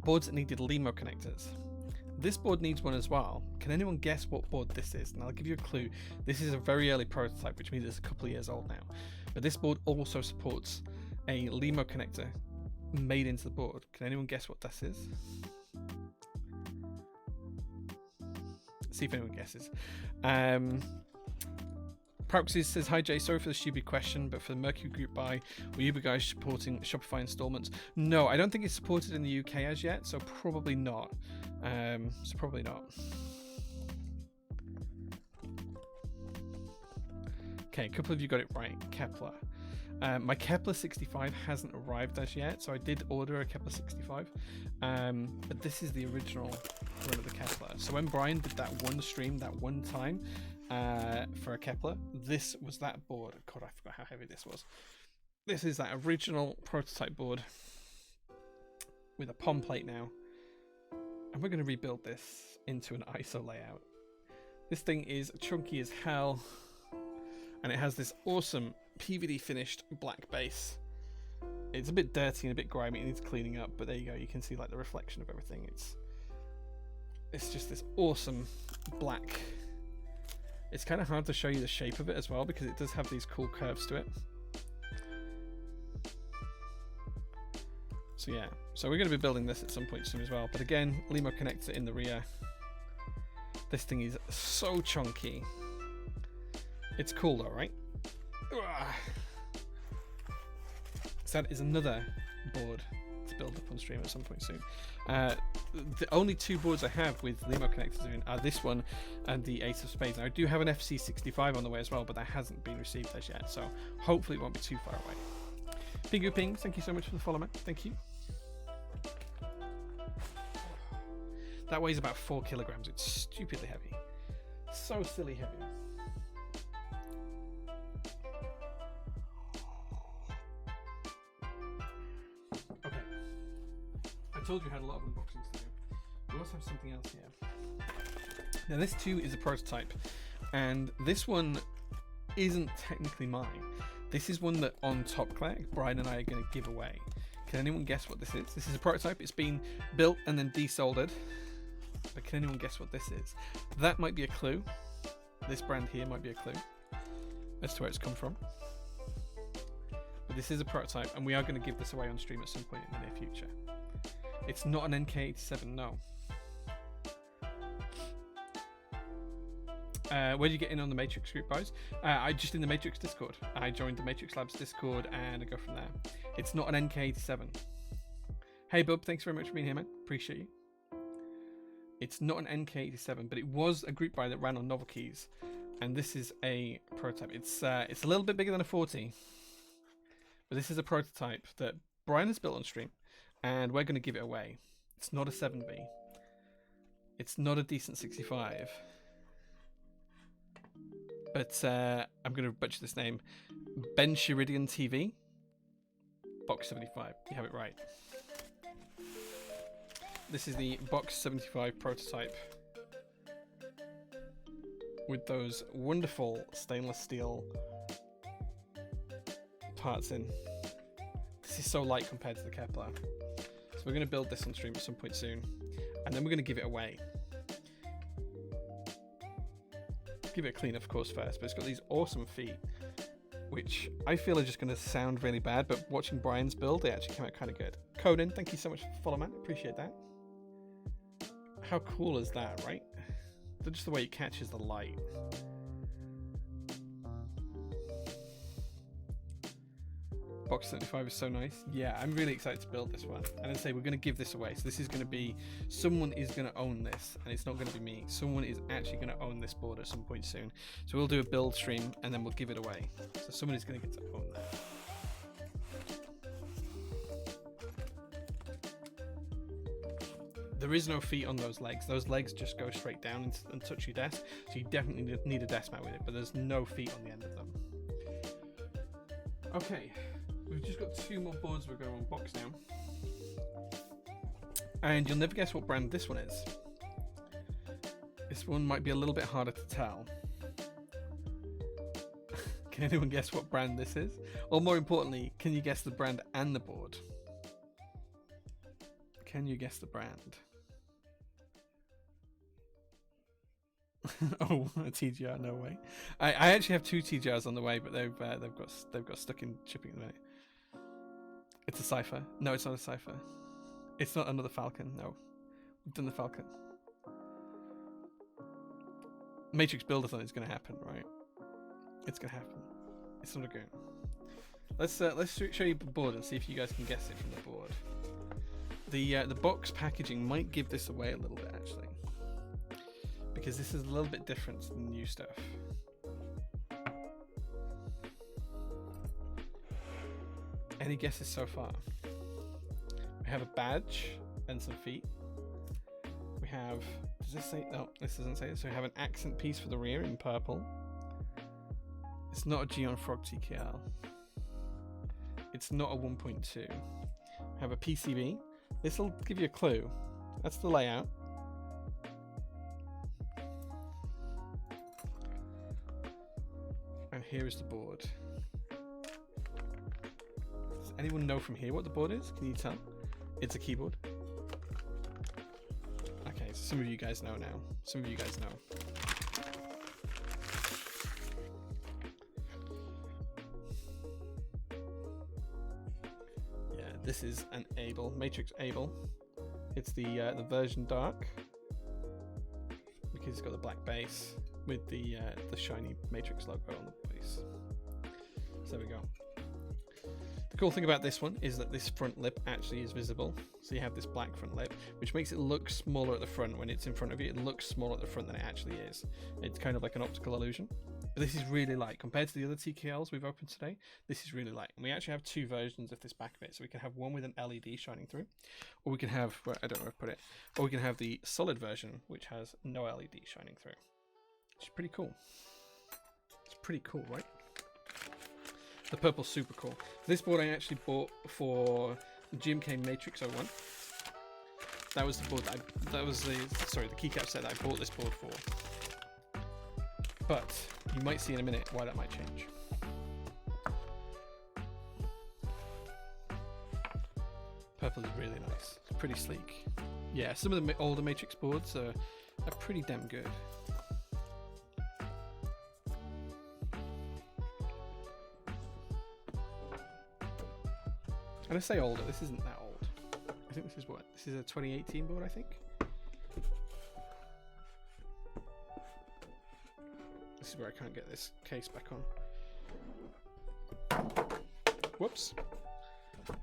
Speaker 1: boards that needed LEMO connectors. This board needs one as well. Can anyone guess what board this is? And I'll give you a clue. This is a very early prototype, which means it's a couple of years old now. But this board also supports a LEMO connector made into the board. Can anyone guess what this is? See if anyone guesses. Proxys says, hi Jay, sorry for the stupid question, but for the Mercury Group buy, were you guys supporting Shopify installments? No, I don't think it's supported in the UK as yet, so probably not. Okay, a couple of you got it right. Kepler. My Kepler 65 hasn't arrived as yet, so I did order a Kepler 65, but this is the original run of the Kepler. So when Brian did that one stream, that one time, for a Kepler, this was that board. God, I forgot how heavy this was. This is that original prototype board with a POM plate now, and we're going to rebuild this into an ISO layout. This thing is chunky as hell, and it has this awesome PVD finished black base. It's a bit dirty and a bit grimy, it needs cleaning up, but there you go, you can see like the reflection of everything. It's just this awesome black. It's kind of hard to show you the shape of it as well, because it does have these cool curves to it. So yeah, so we're going to be building this at some point soon as well. But again, LEMO connector in the rear. This thing is so chunky. It's cool though, right? So that is another board to build up on stream at some point soon. The only 2 boards I have with LEMO connectors in are this one and the Ace of Spades. Now I do have an FC65 on the way as well, but that hasn't been received as yet, so hopefully it won't be too far away. Pingu Ping, thank you so much for the follow, man. Thank you. That weighs about 4 kilograms. It's stupidly heavy. So silly heavy. Okay. I told you I had a lot of unboxings to do. We also have something else here. Now this too is a prototype, and this one isn't technically mine. This is one that on Top Click, Brian and I are going to give away. Can anyone guess what this is? This is a prototype. It's been built and then desoldered. But can anyone guess what this is? That might be a clue. This brand here might be a clue as to where it's come from. But this is a prototype, and we are going to give this away on stream at some point in the near future. It's not an NK87, no. Where do you get in on the Matrix group, guys? I just in the Matrix Discord. I joined the Matrix Labs Discord and I go from there. It's not an NK87. Hey Bub, thanks very much for being here, man. Appreciate you. It's not an NK87, but it was a group buy that ran on Novel Keys, and this is a prototype. It's a little bit bigger than a 40, but this is a prototype that Brian has built on stream, and we're going to give it away. It's not a 7B. It's not a decent 65. But I'm going to butcher this name. Ben Sheridan TV. Box 75. You have it right. This is the Box 75 prototype with those wonderful stainless steel parts in. This is so light compared to the Kepler. So we're going to build this on stream at some point soon, and then we're going to give it away. Give it a clean, of course, first, but it's got these awesome feet, which I feel are just going to sound really bad, but watching Brian's build, they actually came out kind of good. Conan, thank you so much for the follow, man. Appreciate that. How cool is that, right? Just the way it catches the light. Box 75 is so nice. Yeah, I'm really excited to build this one. And as I say, we're going to give this away. So this is going to be, someone is going to own this, and it's not going to be me. Someone is actually going to own this board at some point soon. So we'll do a build stream and then we'll give it away. So someone is going to get to own that. There is no feet on those legs. Those legs just go straight down and touch your desk. So you definitely need a desk mat with it, but there's no feet on the end of them. Okay, we've just got 2 more boards we're going to unbox now. And you'll never guess what brand this one is. This one might be a little bit harder to tell. Can anyone guess what brand this is? Or more importantly, can you guess the brand and the board? Can you guess the brand? Oh, a TGR, no way. I actually have 2 TGRs on the way, but they've got stuck in shipping at the minute. It's a Cypher. No, it's not a Cypher. It's not another Falcon. No, we've done the Falcon. Matrix Buildathon is going to happen, right? It's going to happen. It's not a game. Let's show you the board and see if you guys can guess it from the board. The box packaging might give this away a little bit actually, because this is a little bit different than the new stuff. Any guesses so far? We have a badge and some feet. We have, does this say, no, this doesn't say it. So we have an accent piece for the rear in purple. It's not a Geon Frog TKL. It's not a 1.2. We have a PCB. This will give you a clue. That's the layout. And here is the board. Does anyone know from here what the board is? Can you tell? It's a keyboard. Okay, so some of you guys know now. Some of you guys know. Yeah, this is an Able, Matrix Able. It's the version dark because it's got the black base with the shiny Matrix logo on the base. So there we go. The cool thing about this one is that this front lip actually is visible. So you have this black front lip, which makes it look smaller at the front. When it's in front of you, it looks smaller at the front than it actually is. It's kind of like an optical illusion. But this is really light. Compared to the other TKLs we've opened today, this is really light. And we actually have 2 versions of this back bit. So we can have one with an LED shining through, or we can have, well, I don't know where to put it, or we can have the solid version, which has no LED shining through. It's pretty cool. It's pretty cool, right? The purple's super cool. This board I actually bought for GMK Matrix 01. That was the board that was the keycap set that I bought this board for. But you might see in a minute why that might change. Purple is really nice. It's pretty sleek. Yeah, some of the older Matrix boards are pretty damn good. And I say older, this isn't that old. I think this is what? This is a 2018 board, I think. This is where I can't get this case back on. Whoops.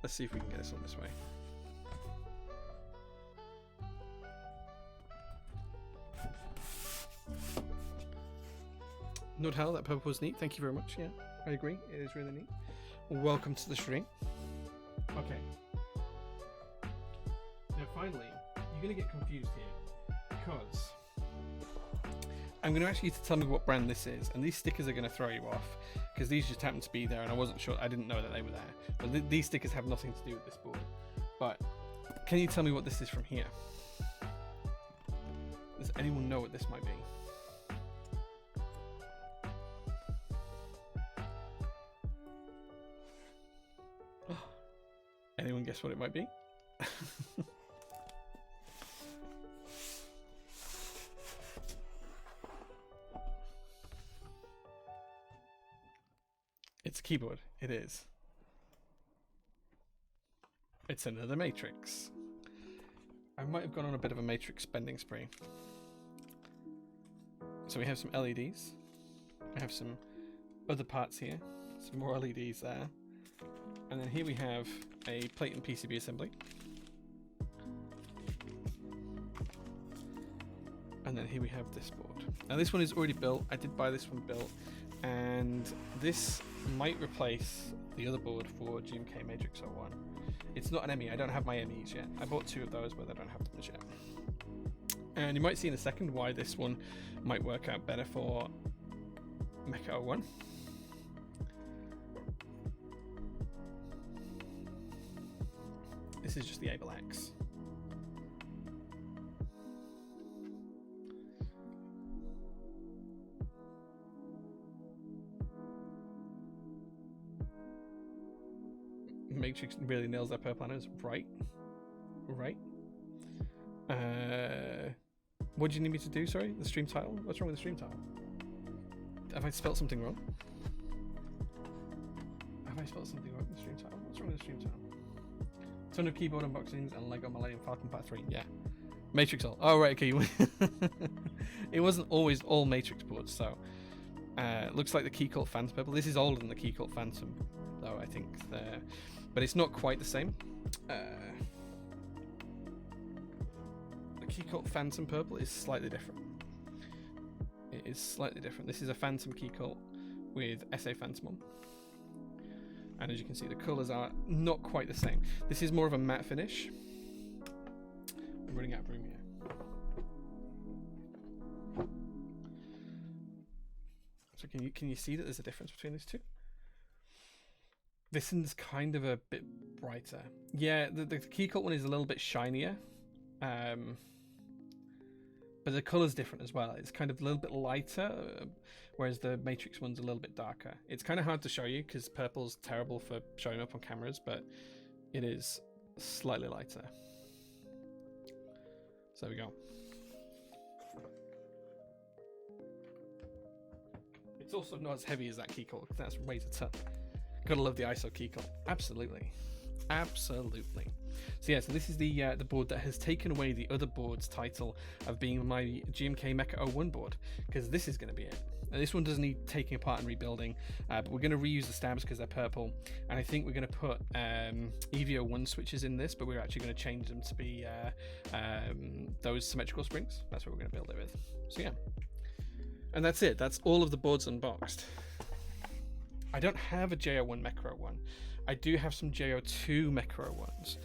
Speaker 1: Let's see if we can get this on this way. Nordhal, that purple was neat. Thank you very much. Yeah, I agree. It is really neat. Welcome to the stream. Okay. Now finally, you're going to get confused here because I'm going to ask you to tell me what brand this is, and these stickers are going to throw you off because these just happen to be there and I wasn't sure, I didn't know that they were there. But these stickers have nothing to do with this board. But can you tell me what this is from here? Does anyone know what this might be? Anyone guess what it might be? It's a keyboard. It is. It's another Matrix. I might have gone on a bit of a Matrix spending spree. So we have some LEDs. We have some other parts here. Some more LEDs there. And then here we have a plate and PCB assembly. And then here we have this board. Now this one is already built. I did buy this one built. And this might replace the other board for GMK Matrix 01. It's not an ME. I don't have my MEs yet. I bought 2 of those, but I don't have them as yet. And you might see in a second why this one might work out better for Mecha 01. This is just the Able X. Matrix really nails their purple planners, right? Right. What do you need me to do? Sorry, the stream title. What's wrong with the stream title? Have I spelled something wrong? Have I spelled something wrong with the stream title? What's wrong with the stream title? Ton of keyboard unboxings and Lego Millennium Falcon Part 3. Yeah. Matrix all. Oh, right, okay. It wasn't always all Matrix boards, so looks like the Key Cult Phantom purple. This is older than the Key Cult Phantom, though, I think. But it's not quite the same. The Key Cult Phantom purple is slightly different. It is slightly different. This is a Phantom Key Cult with SA Phantom on. And as you can see, the colours are not quite the same. This is more of a matte finish. I'm running out of room here. So can you see that there's a difference between these two? This one's kind of a bit brighter. Yeah, the Key Cult one is a little bit shinier. But the colour's different as well. It's kind of a little bit lighter, whereas the Matrix one's a little bit darker. It's kind of hard to show you because purple's terrible for showing up on cameras, but it is slightly lighter. So there we go. It's also not as heavy as that Key Cult, because that's weighs a ton. Gotta love the ISO Key Cult. Absolutely. Absolutely. So yeah, so this is the board that has taken away the other board's title of being my GMK Mecha 01 board, because this is going to be it. And this one doesn't need taking apart and rebuilding, but we're going to reuse the stabs because they're purple, and I think we're going to put EV01 switches in this, but we're actually going to change them to be those symmetrical springs. That's what we're going to build it with. So yeah, and that's it. That's all of the boards unboxed. I don't have a JO1 Mecha 01. I do have some JO2 Mecha 01s,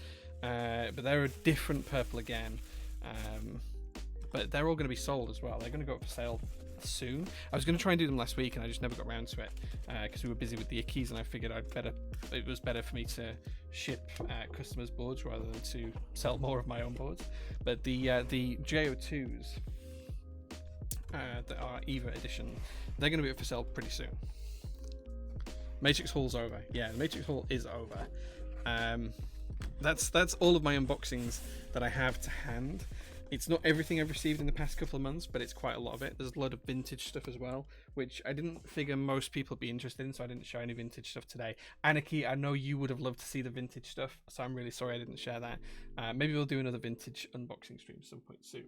Speaker 1: but they're a different purple again. But they're all going to be sold as well. They're going to go up for sale soon. I was going to try and do them last week, and I just never got around to it because we were busy with the Ickies, and I figured it was better for me to ship customers' boards rather than to sell more of my own boards. But the JO2s that are EVA edition, they're going to be up for sale pretty soon. Matrix haul's over. Yeah, the Matrix haul is over. That's all of my unboxings that I have to hand. It's not everything I've received in the past couple of months, but it's quite a lot of it. There's a lot of vintage stuff as well, which I didn't figure most people would be interested in, so I didn't show any vintage stuff today. Anarchy, I know you would have loved to see the vintage stuff, so I'm really sorry I didn't share that. Maybe we'll do another vintage unboxing stream at some point soon.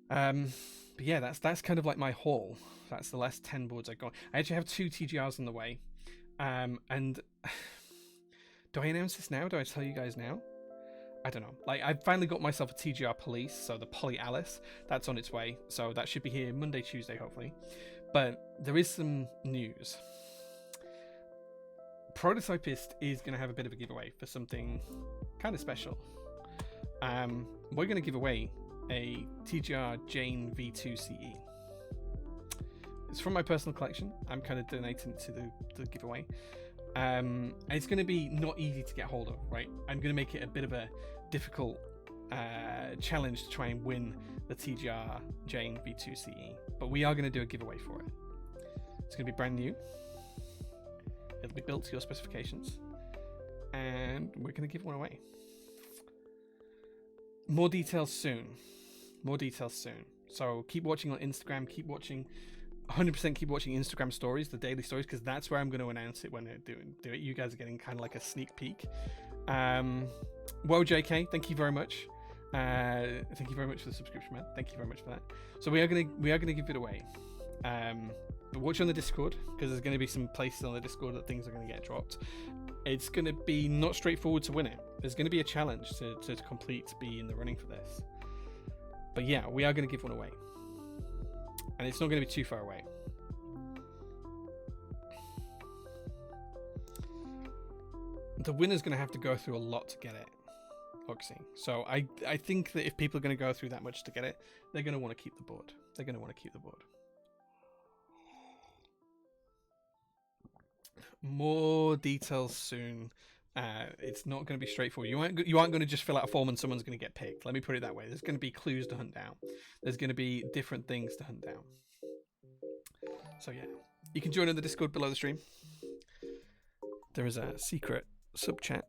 Speaker 1: But yeah, that's kind of like my haul. That's the last 10 boards I got. I actually have 2 TGRs on the way. And do I announce this now? Do I tell you guys now? I don't know. Like, I've finally got myself a TGR Police, so the Poly Alice. That's on its way. So that should be here Monday, Tuesday, hopefully. But there is some news. Prototypist is going to have a bit of a giveaway for something kind of special. We're going to give away a TGR Jane V2 CE. It's from my personal collection. I'm kind of donating it to the giveaway. It's going to be not easy to get hold of, right? I'm going to make it a bit of a difficult challenge to try and win the TGR Jane V2 CE. But we are going to do a giveaway for it. It's going to be brand new. It'll be built to your specifications. And we're going to give one away. More details soon. More details soon. So keep watching on Instagram. Keep watching. 100% keep watching Instagram stories, the daily stories, because that's where I'm going to announce it when I do it. You guys are getting kind of like a sneak peek. Whoa, JK, thank you very much. Thank you very much for the subscription, man. Thank you very much for that. So we are gonna give it away. But watch on the Discord, because there's going to be some places on the Discord that things are going to get dropped. It's going to be not straightforward to win it. There's going to be a challenge to complete to be in the running for this. But yeah, we are going to give one away. And it's not going to be too far away. the winner's going to have to go through a lot to get it, Oxy. So I think that if people are going to go through that much to get it, they're going to want to keep the board. They're going to want to keep the board. More details soon. It's not going to be straightforward. You aren't going to just fill out a form and someone's going to get picked. Let me put it that way. There's going to be clues to hunt down. There's going to be different things to hunt down. So yeah, you can join in the Discord below the stream. There is a secret sub chat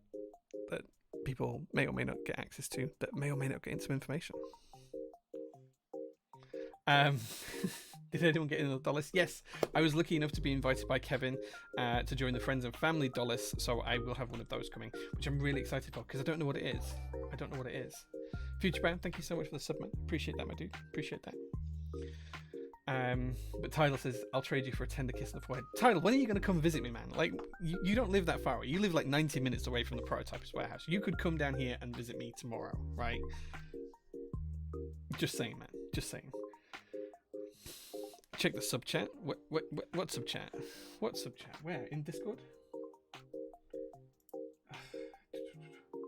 Speaker 1: that people may or may not get access to, that may or may not get into information. Did anyone get in the Dollis? Yes, I was lucky enough to be invited by Kevin to join the Friends and Family Dollis, so I will have one of those coming, which I'm really excited for because I don't know what it is. I don't know what it is. Futurebound, thank you so much for the sub, man. Appreciate that, my dude. Appreciate that. But Tidal says, I'll trade you for a tender kiss on the forehead. Tidal, when are you going to come visit me, man? Like, you don't live that far away. You live like 90 minutes away from the Prototypist warehouse. You could come down here and visit me tomorrow, right? Just saying, man. Just saying. Check the sub chat. What sub chat? What sub chat? Where? In Discord?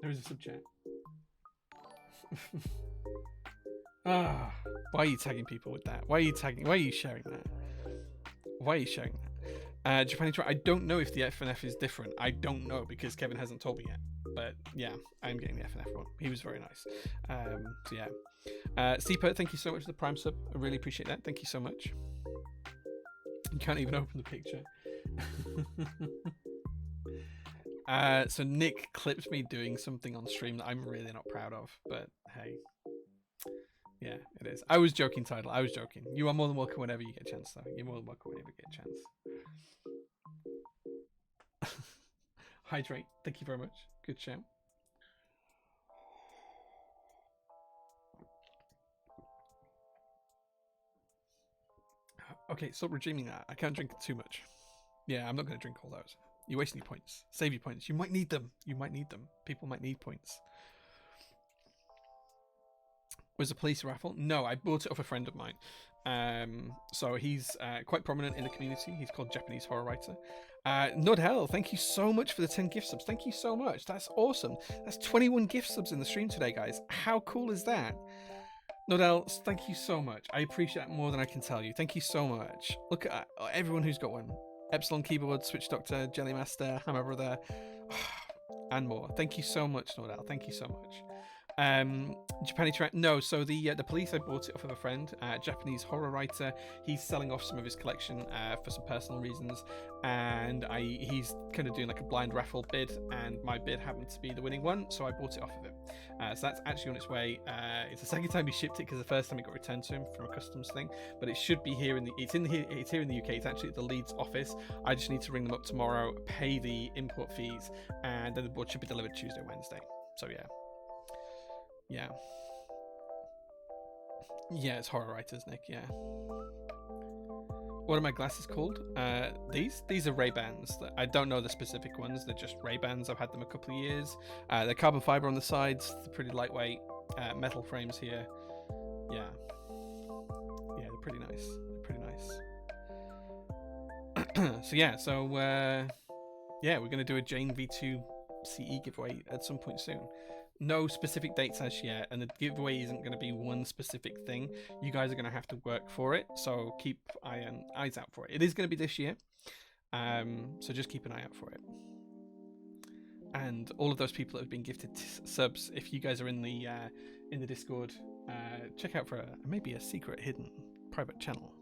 Speaker 1: There is a sub chat. Why are you tagging people with that? Why are you sharing that? Why are you sharing that? Japan Intro, I don't know if the FNF is different. I don't know because Kevin hasn't told me yet. But yeah, I'm getting the FNF one. He was very nice. So yeah. Seeper, thank you so much for the Prime sub. I really appreciate that. Thank you so much. You can't even open the picture. So Nick clipped me doing something on stream that I'm really not proud of. But hey. Yeah, it is. I was joking, Tidal. I was joking. You are more than welcome whenever you get a chance, though. You're more than welcome whenever you get a chance. Hydrate. Thank you very much. Good shout. Okay, stop redeeming that. I can't drink too much. Yeah, I'm not going to drink all those. You're wasting your points. Save your points. You might need them. You might need them. People might need points. Was a police raffle? No, I bought it off a friend of mine. So he's quite prominent in the community. He's called Japanese Horror Writer. Nodhell, thank you so much for the 10 gift subs. Thank you so much. That's awesome. That's 21 gift subs in the stream today, guys. How cool is that? Nodell, thank you so much. I appreciate that more than I can tell you. Thank you so much. Look at everyone who's got one. Epsilon Keyboard, Switch Doctor, Jelly Master, Hammer Brother, and more. Thank you so much, Nodell. Thank you so much. Japanese no, so the police, I bought it off of a friend, Japanese Horror Writer. He's selling off some of his collection for some personal reasons, and he's kind of doing like a blind raffle bid, and my bid happened to be the winning one, so I bought it off of him. So that's actually on its way. It's the second time he shipped it because the first time it got returned to him from a customs thing, but it should be here it's here in the UK. It's actually at the Leeds office. I just need to ring them up tomorrow, pay the import fees, and then the board should be delivered Tuesday, Wednesday. So yeah. Yeah. Yeah, it's Horror Writers, Nick, yeah. What are my glasses called? These are Ray-Bans. I don't know the specific ones. They're just Ray-Bans. I've had them a couple of years. They're carbon fiber on the sides. They're pretty lightweight. Metal frames here. Yeah. Yeah, they're pretty nice. They're pretty nice. Yeah, we're going to do a Jane V2 CE giveaway at some point soon. No specific dates as yet, and the giveaway isn't going to be one specific thing. You guys are going to have to work for it, so keep eyes out for it. It is going to be this year, so just keep an eye out for it. And all of those people that have been gifted subs, if you guys are in the Discord, check out for maybe a secret hidden private channel.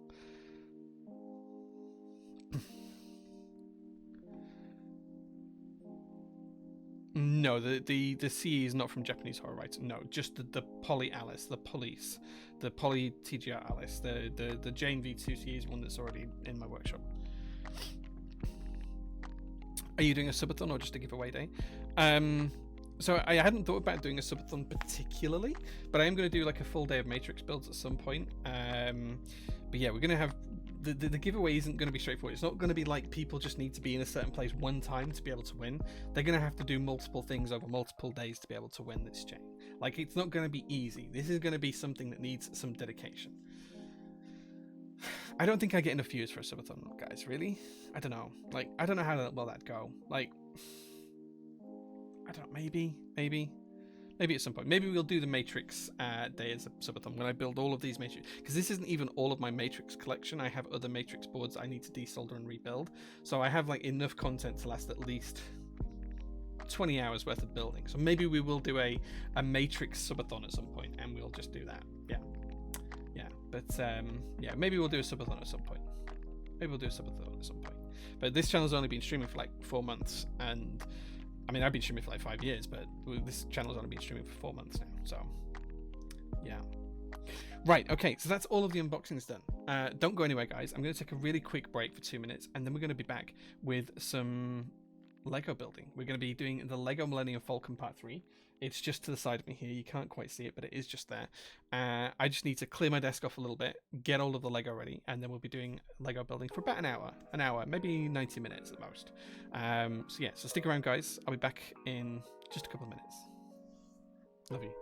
Speaker 1: No, the CE is not from Japanese Horror Writer. No, just the Poly Alice, the Police, the Poly TGR Alice, the Jane V2 CE is one that's already in my workshop. Are you doing a subathon or just a giveaway day? So I hadn't thought about doing a subathon particularly, but I am going to do like a full day of Matrix builds at some point. But yeah, we're going to have the giveaway isn't going to be straightforward. It's not going to be like people just need to be in a certain place one time to be able to win. They're going to have to do multiple things over multiple days to be able to win this chain. Like, it's not going to be easy. This is going to be something that needs some dedication. I don't think I get enough views for a subathon, guys, really. I don't know. Like, I don't know how well that'd go. Like, I don't know, maybe at some point. Maybe we'll do the Matrix day as a subathon when I build all of these Matrix, because this isn't even all of my Matrix collection. I have other Matrix boards I need to desolder and rebuild, so I have like enough content to last at least 20 hours worth of building. So maybe we will do a Matrix subathon at some point, and we'll just do that. But maybe we'll do a subathon at some point. But this channel's only been streaming for like 4 months, and I mean, I've been streaming for like 5 years, but this channel's only been streaming for 4 months now. So yeah. Right, okay, so that's all of the unboxings done. Don't go anywhere, guys. I'm going to take a really quick break for 2 minutes, and then we're going to be back with some Lego building. We're going to be doing the Lego Millennium Falcon Part 3. It's just to the side of me here. You can't quite see it, but it is just there. I just need to clear my desk off a little bit, get all of the Lego ready, and then we'll be doing Lego building for about an hour, maybe 90 minutes at most. So stick around, guys. I'll be back in just a couple of minutes. Love you.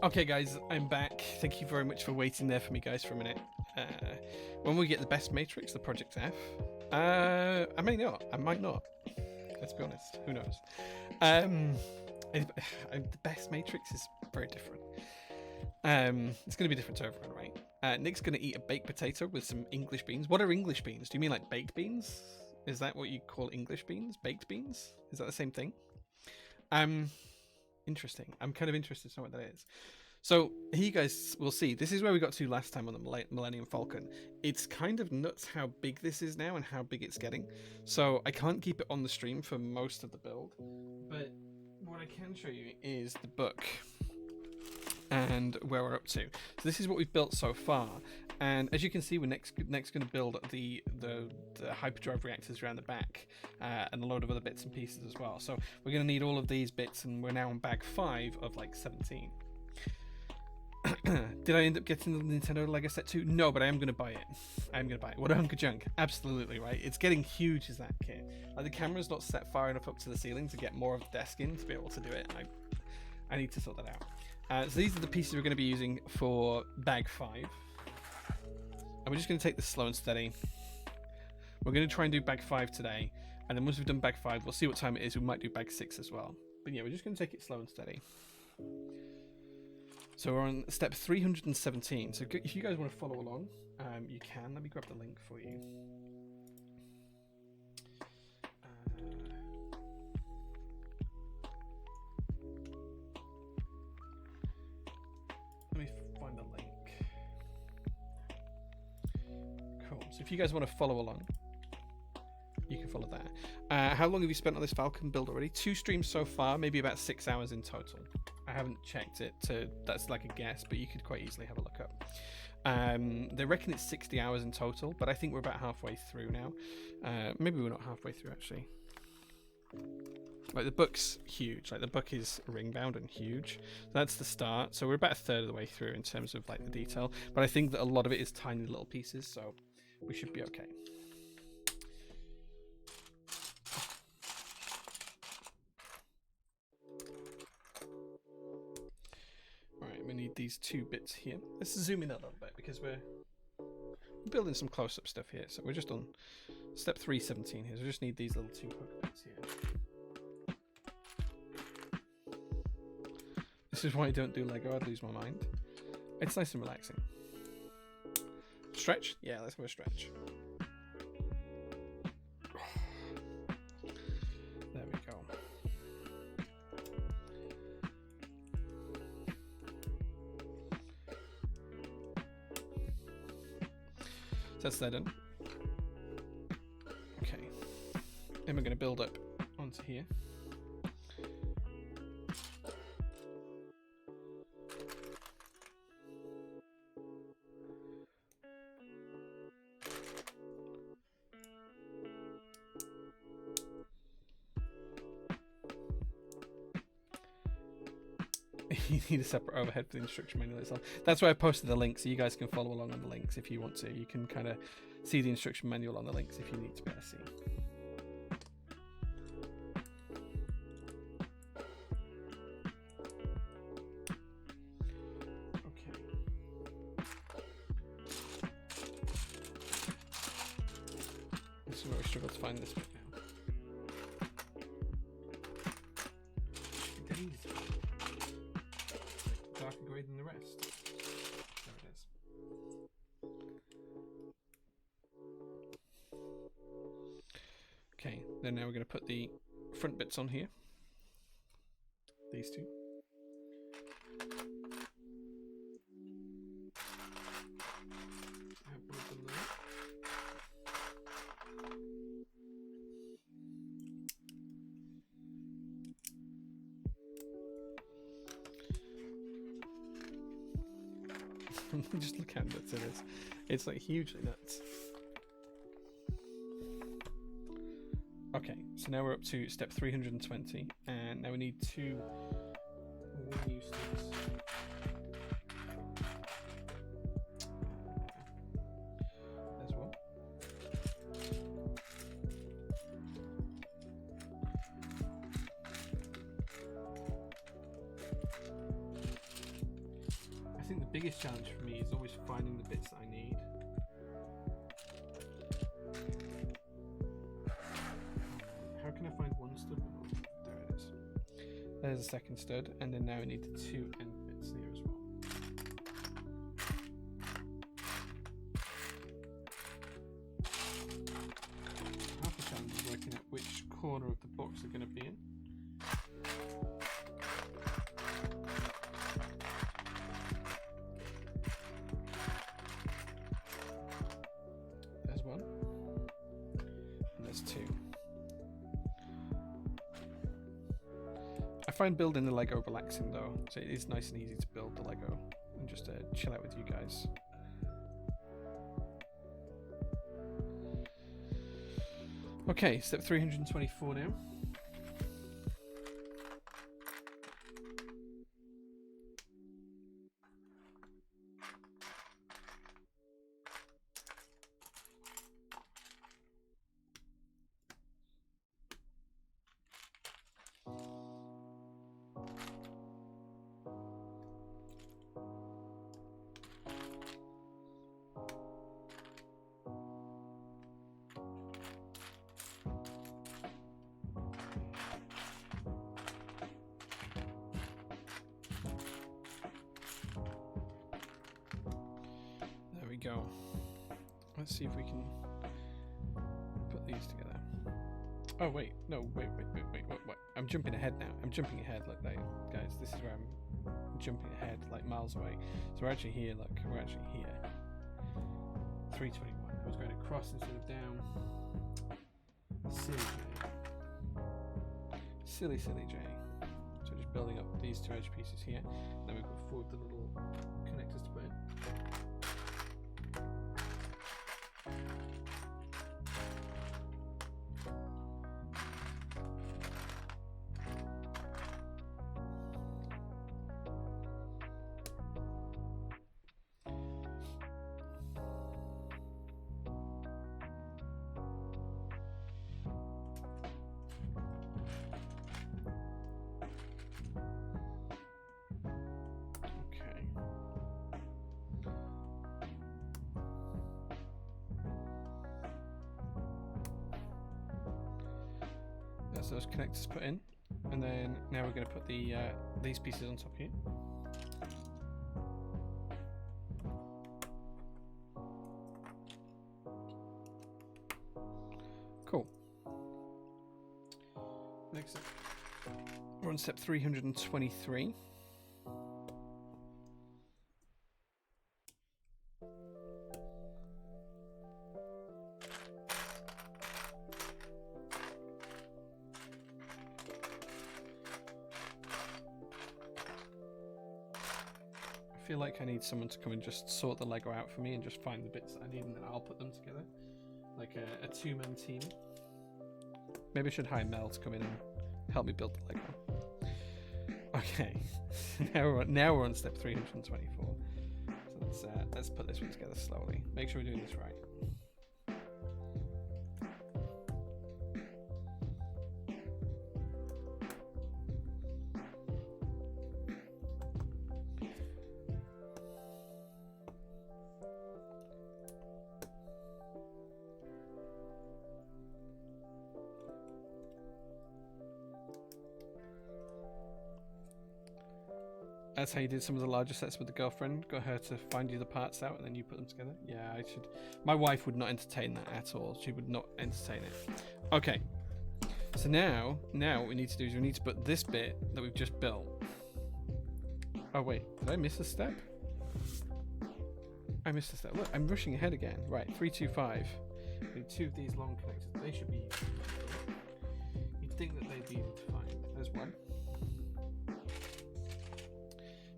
Speaker 1: Okay, guys, I'm back. Thank you very much for waiting there for me, guys, for a minute. When we get the best Matrix, the Project F, I may not. I might not. Let's be honest. Who knows? The best Matrix is very different. It's going to be different to everyone, right? Nick's going to eat a baked potato with some English beans. What are English beans? Do you mean like baked beans? Is that what you call English beans? Baked beans? Is that the same thing? Interesting. I'm kind of interested to know what that is. So here you guys will see, this is where we got to last time on the Millennium Falcon. It's kind of nuts how big this is now and how big it's getting. So I can't keep it on the stream for most of the build, but what I can show you is the book and where we're up to. So this is what we've built so far. And as you can see, we're next going to build the hyperdrive reactors around the back and a load of other bits and pieces as well. So we're going to need all of these bits, and we're now on bag 5 of like 17. Did I end up getting the Nintendo Lego set too? No, but I am going to buy it. I'm going to buy it. What a hunk of junk. Absolutely, right? It's getting huge as that kit. Like, the camera's not set far enough up to the ceiling to get more of the desk in to be able to do it. I need to sort that out. So these are the pieces we're going to be using for bag 5. And we're just going to take this slow and steady. We're going to try and do bag 5 today. And then once we've done bag 5, we'll see what time it is. We might do bag 6 as well. But yeah, we're just going to take it slow and steady. So we're on step 317. So if you guys want to follow along, you can. Let me grab the link for you. Let me find the link. Cool. So if you guys want to follow along, you can follow that. How long have you spent on this Falcon build already? 2 streams so far, maybe about 6 hours in total. I haven't checked it, that's like a guess, but you could quite easily have a look up. They reckon it's 60 hours in total, but I think we're about halfway through now. Maybe we're not halfway through, actually. Like, the book's huge. Like, the book is ring bound and huge. That's the start. So we're about a third of the way through in terms of like the detail, but I think that a lot of it is tiny little pieces, so we should be okay. We need these 2 bits here. Let's zoom in a little bit because we're building some close-up stuff here. So we're just on step 317 here. So we just need these little 2 hook bits here. This is why I don't do Lego. I'd lose my mind. It's nice and relaxing. Stretch? Yeah, let's have a stretch. There we go. That's that done. Okay. Then we're going to build up onto here. You need a separate overhead for the instruction manual itself. That's why I posted the link, so you guys can follow along on the links if you want to. You can kind of see the instruction manual on the links if you need to be able to see. Okay. This is where we struggle to find this bit now. Darker grey than the rest. There it is. Okay, then now we're going to put the front bits on here. These 2. Just look how nuts it is. It's like hugely nuts. Okay, so now we're up to step 320, and now we need 2 new sticks. There's one. I think the biggest challenge for me is always finding the bits that I need. How can I find one stud? Oh, there it is. There's a second stud, and then now we need the 2 end bits here as well. Half the challenge is working out which corner of the box they're going to be in. find building the Lego relaxing though, so it is nice and easy to build the Lego and just chill out with you guys. Okay, step 324 now. Go. Let's see if we can put these together. Oh wait, no, wait, what? I'm jumping ahead now. I'm jumping ahead, like that, guys. This is where I'm jumping ahead, like miles away. So we're actually here. Look, we're actually here. 321. I was going across instead of down. Silly Jay. Silly Jay. So just building up these two edge pieces here. Then we've got 4 of the little connectors to put in. So those connectors put in, and then now we're going to put the these pieces on top here. Cool. Next up, we're on step 323. I feel like I need someone to come and just sort the Lego out for me and just find the bits that I need, and then I'll put them together like a 2-man team. Maybe I should hire Mel to come in and help me build the Lego. Okay, now we're on step 324. So let's put this one together slowly. Make sure we're doing this right. That's how you did some of the larger sets with the girlfriend. Got her to find you the parts out and then you put them together. Yeah, I should. My wife would not entertain that at all. She would not entertain it. Okay. So now what we need to do is we need to put this bit that we've just built. Oh wait, did I miss a step? I missed a step. Look, I'm rushing ahead again. Right, 325. We need 2 of these long connectors. They should be. You'd think that they'd be easy to find. There's one.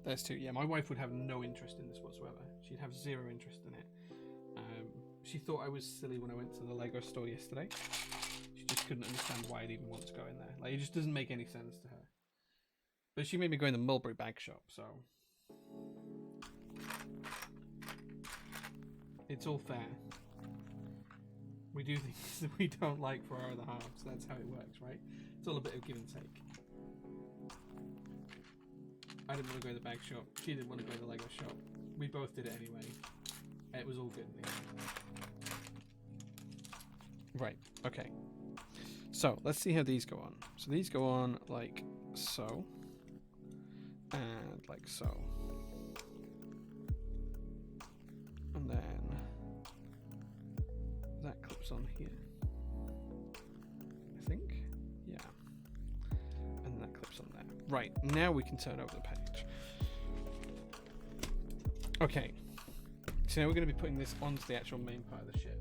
Speaker 1: There's 2. Yeah, my wife would have no interest in this whatsoever. She'd have 0 interest in it. She thought I was silly when I went to the Lego store yesterday. She just couldn't understand why I'd even want to go in there. Like, it just doesn't make any sense to her. But she made me go in the Mulberry bag shop, so it's all fair. We do things that we don't like for our other halves. That's how it works, right? It's all a bit of give and take. I didn't want to go to the bag shop. She didn't want to go to the Lego shop. We both did it anyway. It was all good in the end. Right, okay. So, let's see how these go on. So these go on like so. And like so. And then that clips on here. I think. Yeah. And that clips on there. Right, now we can turn over the page. Okay. So now we're going to be putting this onto the actual main part of the ship.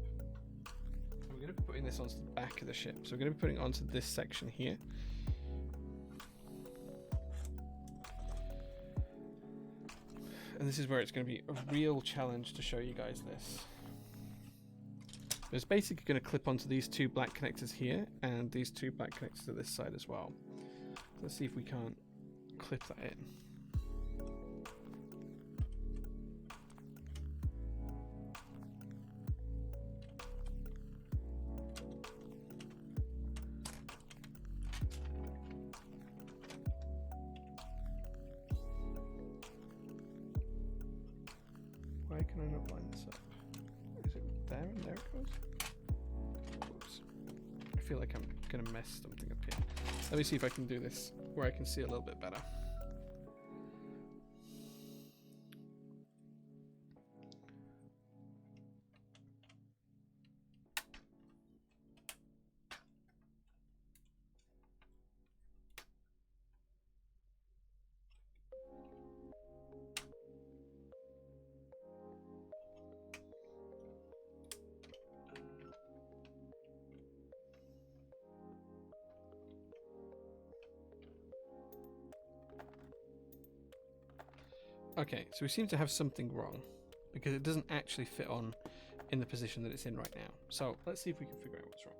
Speaker 1: And we're going to be putting this onto the back of the ship. So we're going to be putting it onto this section here. And this is where it's going to be a real challenge to show you guys this. It's basically going to clip onto these two black connectors here and these two black connectors to this side as well. Let's see if we can't clip that in. Why can I not line this up? Is it there and there it goes? Oops. I feel like I'm gonna mess something up here. Let me see if I can do this where I can see a little bit better. Okay, so we seem to have something wrong because it doesn't actually fit on in the position that it's in right now. So let's see if we can figure out what's wrong.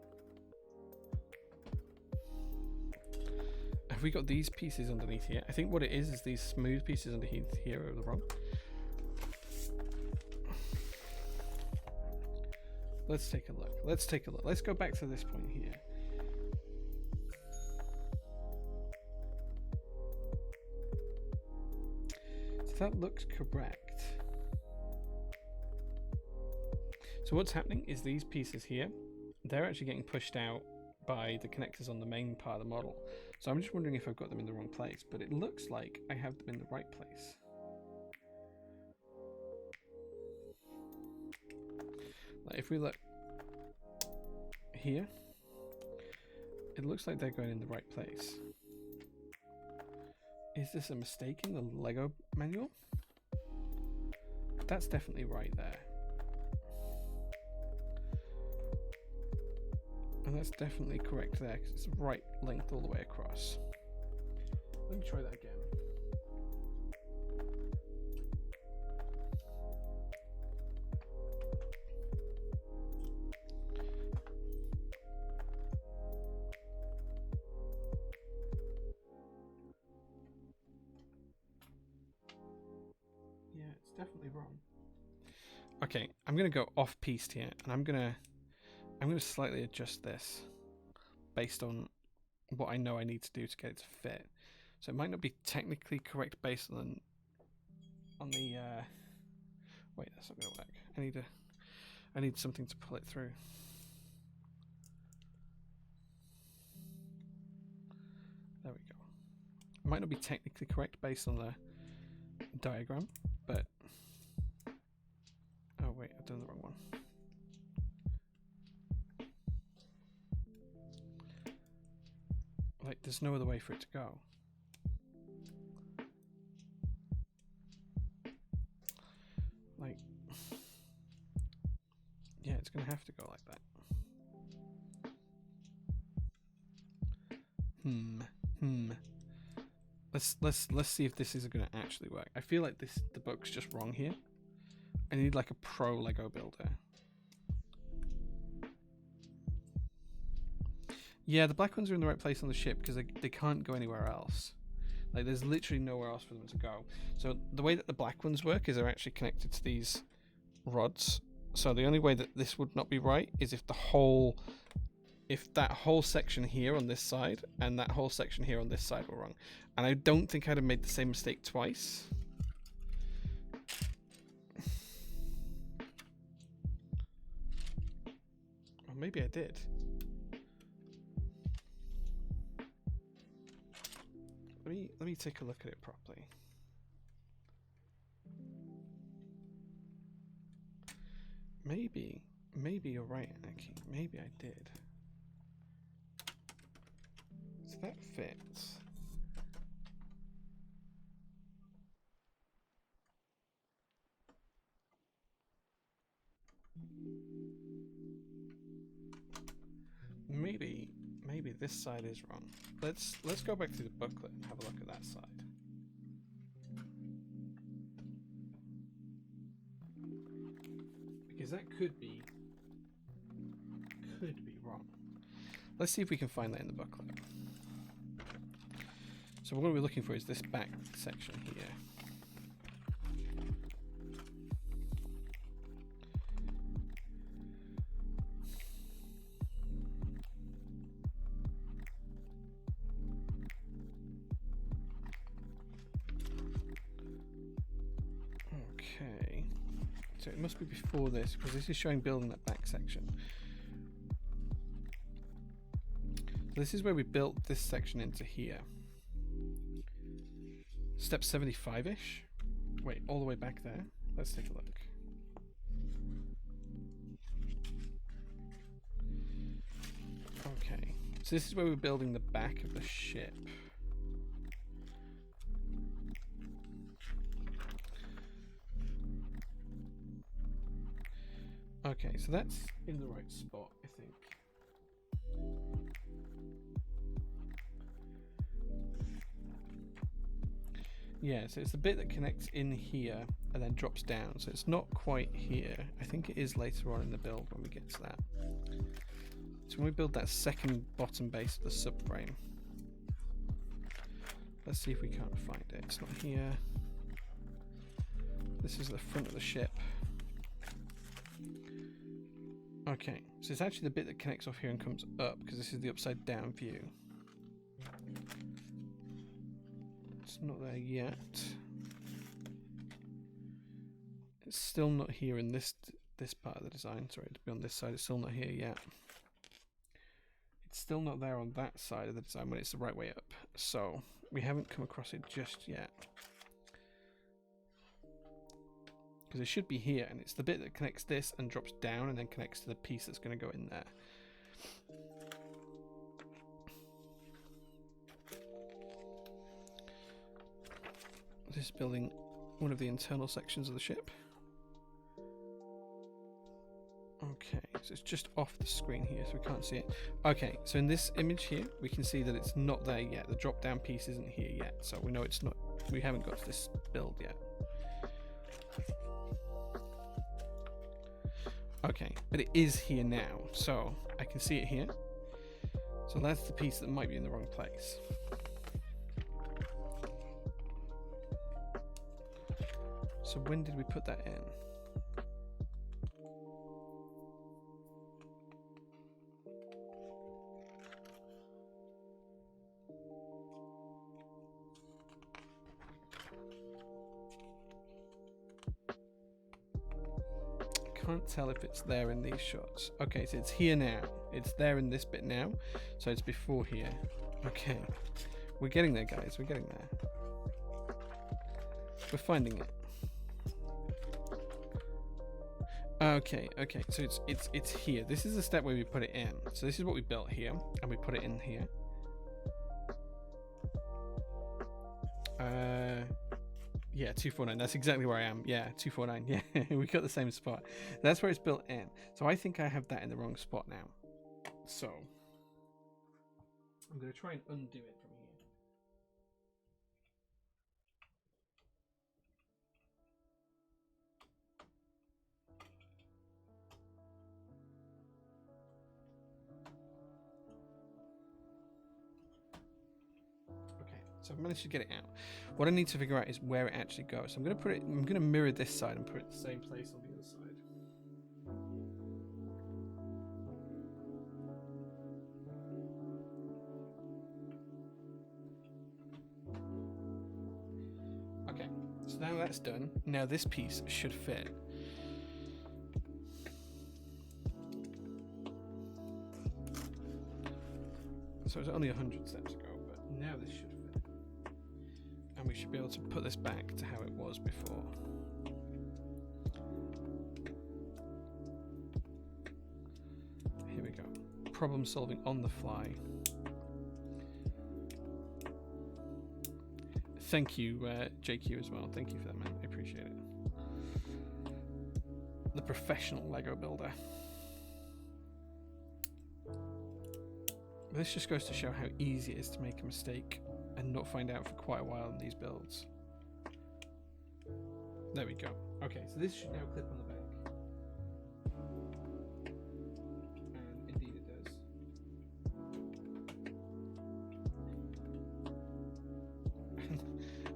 Speaker 1: Have we got these pieces underneath here? I think what it is these smooth pieces underneath here are the wrong. Let's take a look. Let's take a look. Let's go back to this point here. That looks correct. So what's happening is these pieces here, they're actually getting pushed out by the connectors on the main part of the model. So I'm just wondering if I've got them in the wrong place, but it looks like I have them in the right place. Like if we look here, it looks like they're going in the right place. Is this a mistake in the Lego manual? That's definitely right there. And that's definitely correct there because it's the right length all the way across. Let me try that again. Definitely wrong. Okay, I'm gonna go off piste here, and I'm gonna slightly adjust this based on what I know I need to do to get it to fit. So it might not be technically correct based on the wait, that's not gonna work. I need something to pull it through. There we go. It might not be technically correct based on the diagram, but oh wait, I've done the wrong one. Like, there's no other way for it to go. Like, yeah, it's gonna have to go like that. Let's see if this is gonna actually work. I feel like the book's just wrong here. I need like a pro Lego builder. Yeah, the black ones are in the right place on the ship because they can't go anywhere else. Like, there's literally nowhere else for them to go. So the way that the black ones work is they're actually connected to these rods. So the only way that this would not be right is if that whole section here on this side and that whole section here on this side were wrong. And I don't think I'd have made the same mistake twice. Or maybe I did. Let me take a look at it properly. Maybe you're right, Anarchy. Maybe I did. So that fits. Maybe this side is wrong. Let's go back to the booklet and have a look at that side. that could be wrong. Let's see if we can find that in the booklet. So what we're looking for is this back section here. Okay, so it must be before this, because this is showing building that back section. So this is where we built this section into here. Step 75-ish? Wait, all the way back there? Let's take a look. Okay, so this is where we're building the back of the ship. Okay, so that's in the right spot, I think. Yeah, so it's the bit that connects in here and then drops down, so it's not quite here. I think it is later on in the build when we get to that. So when we build that second bottom base of the subframe, let's see if we can't find it. It's not here. This is the front of the ship. Okay, so it's actually the bit that connects off here and comes up, because this is the upside down view. It's not there yet. It's still not here in this part of the design. Sorry, to be on this side, it's still not here yet. It's still not there on that side of the design when it's the right way up. So we haven't come across it just yet. Because it should be here, and it's the bit that connects this and drops down and then connects to the piece that's going to go in there. This is building one of the internal sections of the ship. Okay, so it's just off the screen here, so we can't see it. Okay, so in this image here, we can see that it's not there yet. The drop down piece isn't here yet, so we know it's not, we haven't got to this build yet. Okay, but it is here now, so I can see it here. So that's the piece that might be in the wrong place. So when did we put that in? Can't tell if it's there in these shots. Okay, so it's here now. It's there in this bit now. So it's before here. Okay. We're getting there, guys. We're getting there. We're finding it. Okay, okay. So it's here. This is the step where we put it in. So this is what we built here, and we put it in here. Yeah, 249. That's exactly where I am. Yeah, 249. Yeah, we got the same spot. That's where it's built in. So I think I have that in the wrong spot now. So I'm going to try and undo it from here. So I've managed to get it out. What I need to figure out is where it actually goes. So I'm going to put it, I'm going to mirror this side and put it the same place on the other side. Okay, so now that's done. Now this piece should fit. So it's only 100 steps ago, but now this should fit. And we should be able to put this back to how it was before. Here we go. Problem solving on the fly. Thank you, JQ as well. Thank you for that, man. I appreciate it. The professional Lego builder. This just goes to show how easy it is to make a mistake and not find out for quite a while in these builds. There we go. Okay, so this should now clip on the back.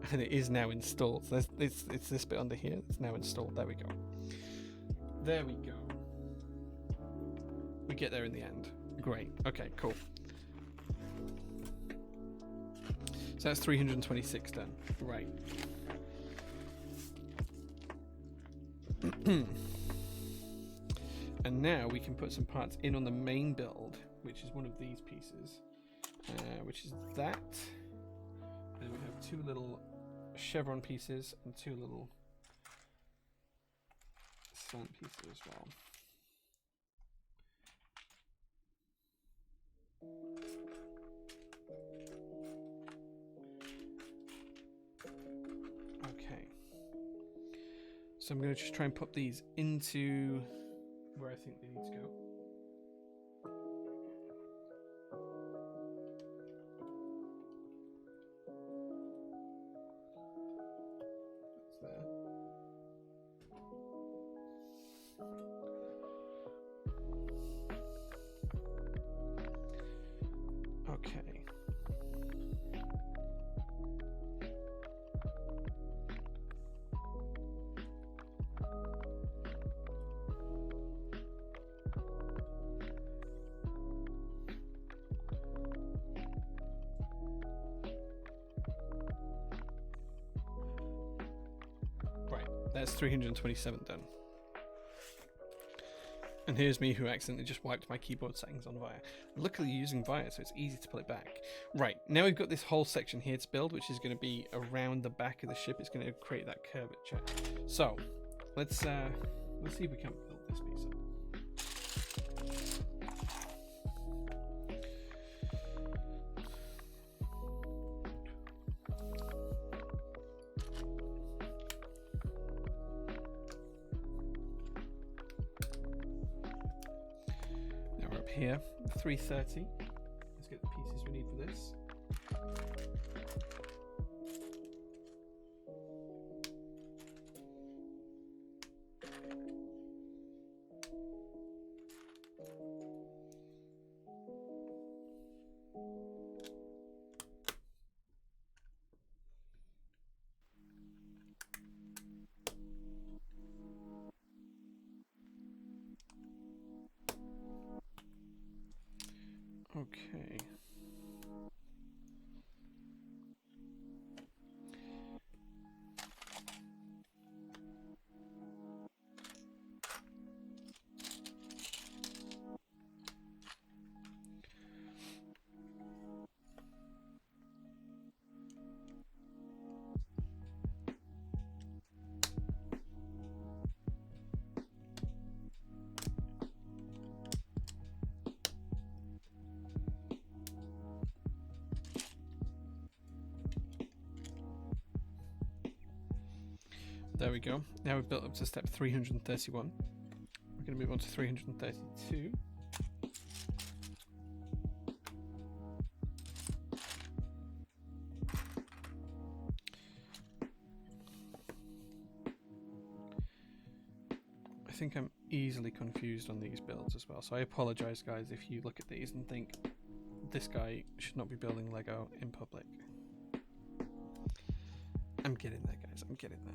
Speaker 1: And it is now installed. So it's this bit under here that's now installed. There we go. There we go. We get there in the end. Great. Okay, cool. So that's 326 done. Right. And now we can put some parts in on the main build, which is one of these pieces, which is that. And we have two little chevron pieces and two little slant pieces as well. Okay. So I'm going to just try and put these into where I think they need to go. Okay. Right, that's 327 done. And here's me who accidentally just wiped my keyboard settings on Via. Luckily using Via, so it's easy to pull it back. Right, now we've got this whole section here to build, which is going to be around the back of the ship. It's going to create that curvature. So let's see if we can build this piece up. Here, 330. Let's get the pieces we need for this. Okay. There we go. Now we've built up to step 331. We're going to move on to 332. I think I'm easily confused on these builds as well, so I apologize guys if you look at these and think this guy should not be building Lego in public. I'm getting there guys, I'm getting there.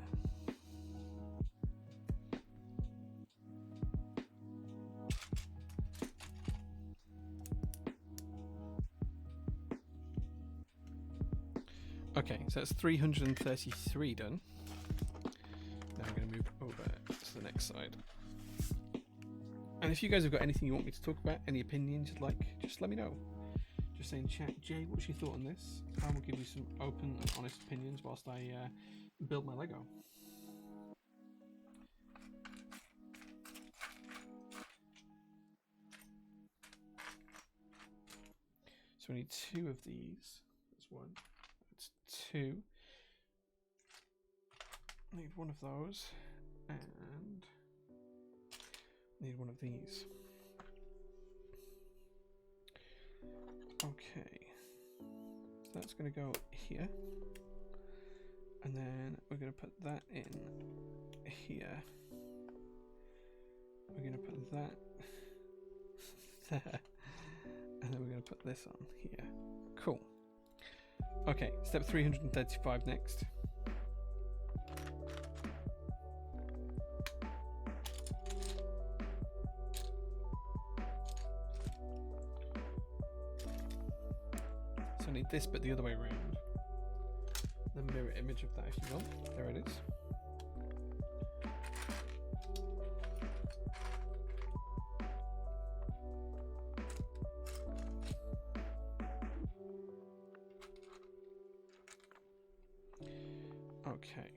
Speaker 1: Okay, so that's 333 done. Now I'm going to move over to the next side. And if you guys have got anything you want me to talk about, any opinions you'd like, just let me know. Just say in chat, Jay, what's your thought on this? I will give you some open and honest opinions whilst I build my Lego. So we need two of these. That's one. That's two. Need one of those. And need one of these. Okay. So that's going to go here. And then we're going to put that in here. We're going to put that there. And then we're going to put this on here. Cool. Okay, step 335 next. I need this, but the other way around. The mirror image of that, if you will. There it is. Okay.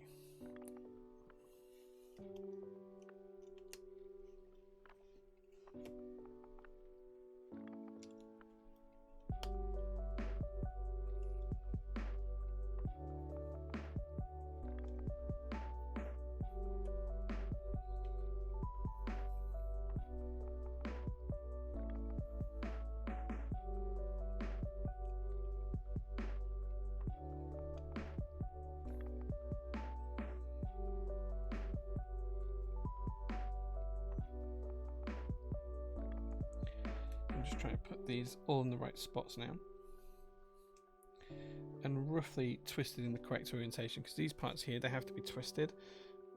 Speaker 1: Just trying to put these all in the right spots now and roughly twisted in the correct orientation, because these parts here, they have to be twisted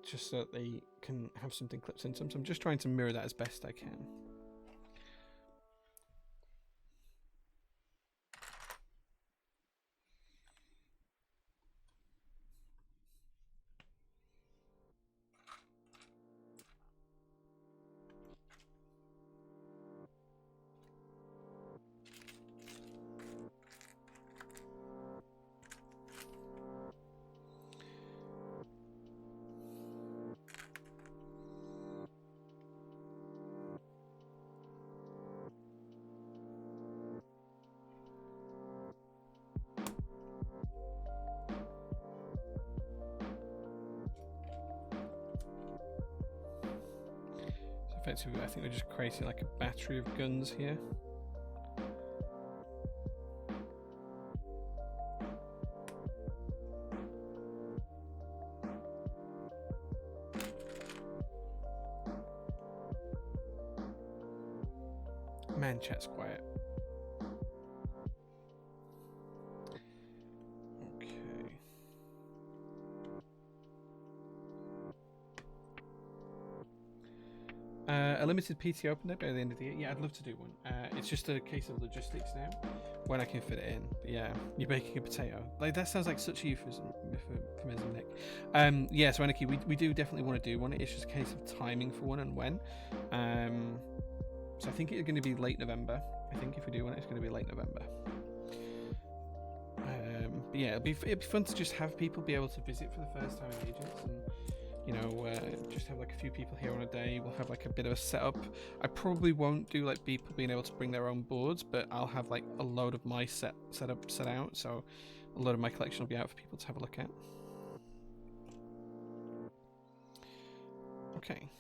Speaker 1: just so that they can have something clipped into them. So I'm just trying to mirror that as best I can. Effectively, I think we're just creating like a battery of guns here. Man, chat's quiet. A limited PT open day by the end of the year. Yeah, I'd love to do one. It's just a case of logistics now, when I can fit it in. But yeah, you're baking a potato. Like, that sounds like such a euphemism, Nick. Yeah, so Anarchy, we do definitely want to do one. It's just a case of timing for one and when. So I think it's going to be late November. I think if we do one, it's going to be late November. But yeah, it'd be fun to just have people be able to visit for the first time in ages, and you know, just have like a few people here on a day. We'll have like a bit of a setup. I probably won't do like people being able to bring their own boards, but I'll have like a load of my set out, so a lot of my collection will be out for people to have a look at. Okay.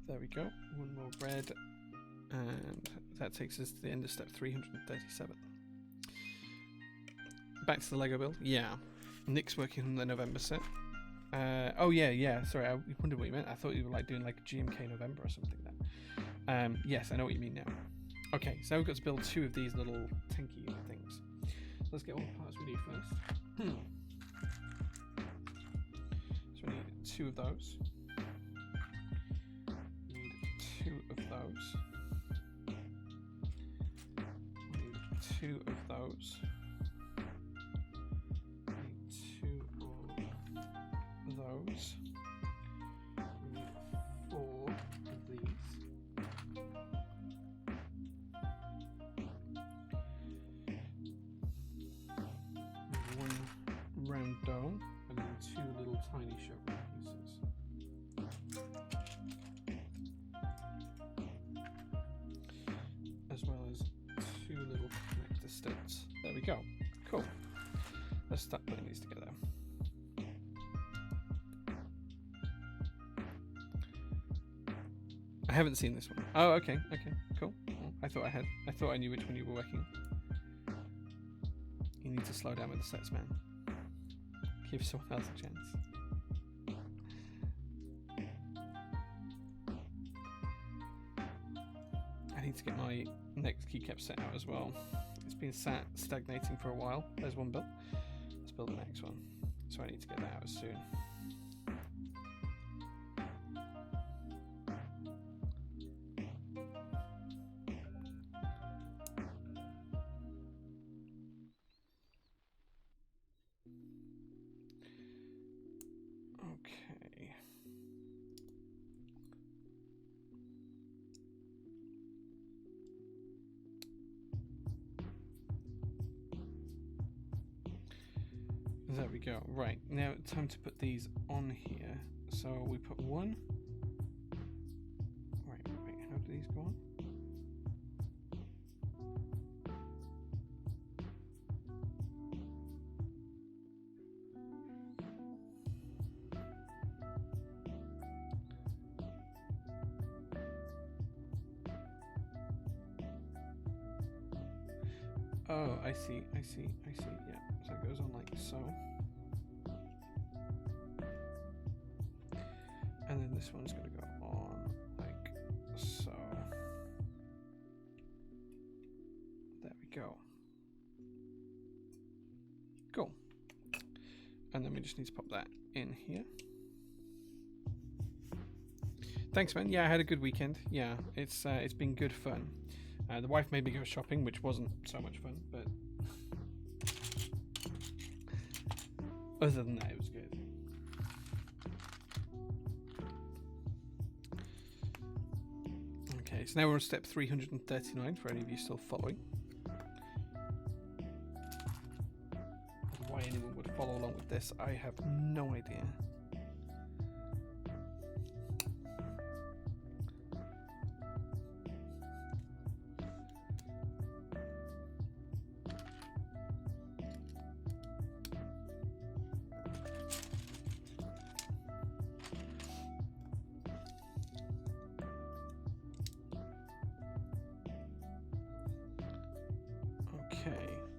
Speaker 1: There we go, one more red, and that takes us to the end of step 337. Back to the Lego build. Yeah, Nick's working on the November set. Oh yeah, sorry, I wondered what you meant. I thought you were like doing like GMK November or something then. Yes, I know what you mean now. Okay, so we've got to build two of these little tanky things. So let's get all the parts we need first. So we need two of those. Two of those. We need two of those. We need two of those. We need four of these. One round dome, and then two little tiny showroom pieces. As well as two little connector studs. There we go. Cool. Let's start putting these together. I haven't seen this one. Oh, okay, cool. I thought I knew which one you were working on. You need to slow down with the sets, man. Give someone else a chance. I need to get my next keycap set out as well. It's been stagnating for a while. There's one built. to build the next one. So I need to get that out soon. Okay. There we go. Right, now time to put these on here. So we put one. Right, wait, how do these go on? Oh, I see. Yeah, so it goes on like so. And then this one's going to go on like so. There we go. Cool. And then we just need to pop that in here. Thanks, man. Yeah, I had a good weekend. Yeah, it's been good fun. The wife made me go shopping, which wasn't so much fun, but other than that, it was good. Okay, so now we're on step 339 for any of you still following. Why anyone would follow along with this, I have no idea.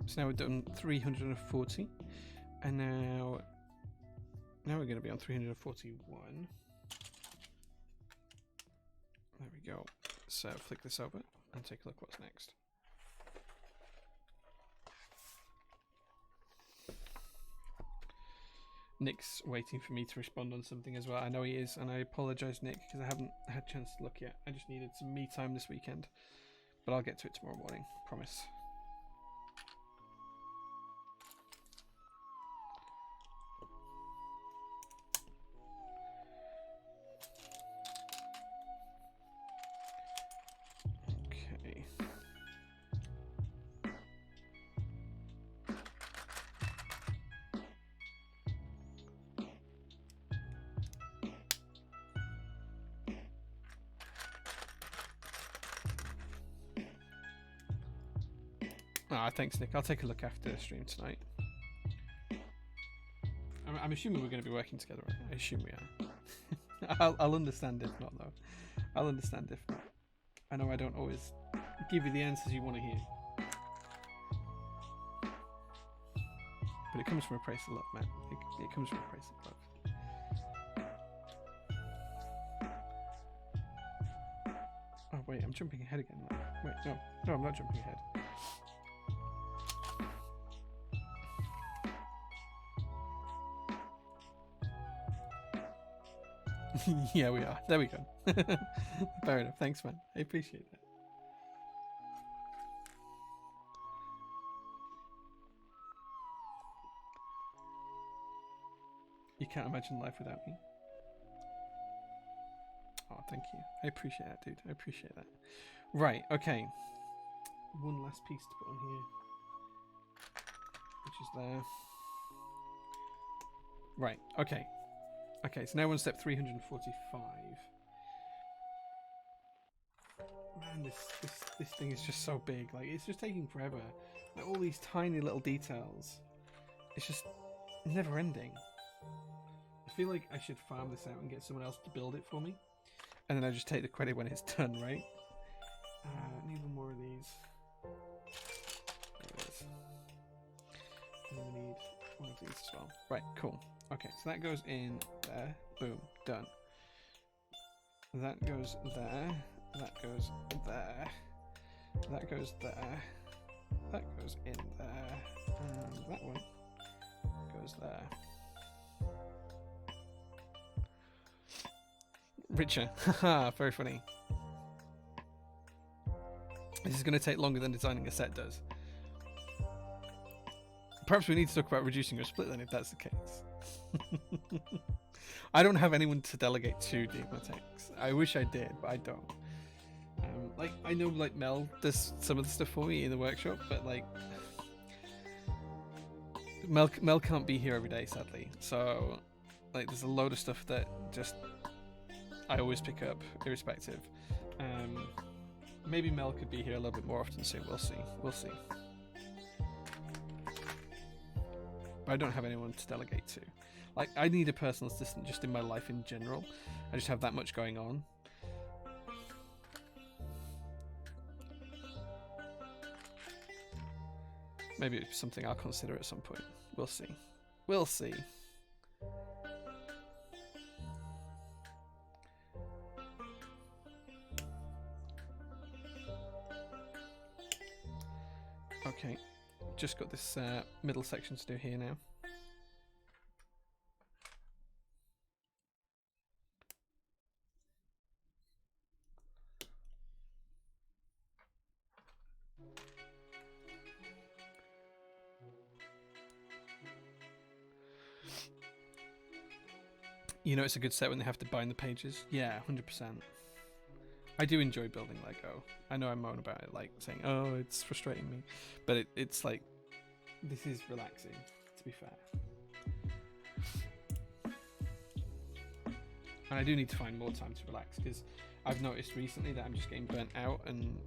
Speaker 1: So now we've done 340, and now we're going to be on 341. There we go. So flick this over and take a look what's next. Nick's waiting for me to respond on something as well. I know he is, and I apologise, Nick, because I haven't had a chance to look yet. I just needed some me time this weekend, but I'll get to it tomorrow morning, promise. Ah, thanks, Nick. I'll take a look after the stream tonight. I'm assuming we're going to be working together, right? I assume we are. I'll understand if not, though. I'll understand if not. I know I don't always give you the answers you want to hear. But it comes from a place of love, man. It comes from a place of love. Oh, wait, I'm jumping ahead again. Wait, no, I'm not jumping ahead. Yeah, we are. There we go. Fair enough. Thanks, man. I appreciate that. You can't imagine life without me. Oh, thank you. I appreciate that, dude. I appreciate that. Right, okay. One last piece to put on here, which is there. Right, okay. Okay, so now we're on step 345. Man, this thing is just so big. Like, it's just taking forever. Like, all these tiny little details. It's just never ending. I feel like I should farm this out and get someone else to build it for me. And then I just take the credit when it's done, right? I need one more of these. There it is. And then we need one of these as well. Right, cool. Okay, so that goes in there. Boom, done. That goes there. That goes there. That goes there. That goes in there. And that one goes there. Richer. Haha, very funny. This is going to take longer than designing a set does. Perhaps we need to talk about reducing your split then, if that's the case. I don't have anyone to delegate to Demotex. I wish I did, but I don't. Like, I know, like, Mel does some of the stuff for me in the workshop, but, like, Mel can't be here every day, sadly. So, like, there's a load of stuff that just I always pick up, irrespective. Maybe Mel could be here a little bit more often soon. We'll see. We'll see. But I don't have anyone to delegate to. Like, I need a personal assistant just in my life in general. I just have that much going on. Maybe it's something I'll consider at some point. We'll see. We'll see. Okay, just got this middle section to do here now. You know, it's a good set when they have to bind the pages. Yeah, 100%. I do enjoy building Lego. I know I moan about it, like saying, "Oh, it's frustrating me," but it's like, this is relaxing. To be fair, and I do need to find more time to relax because I've noticed recently that I'm just getting burnt out, and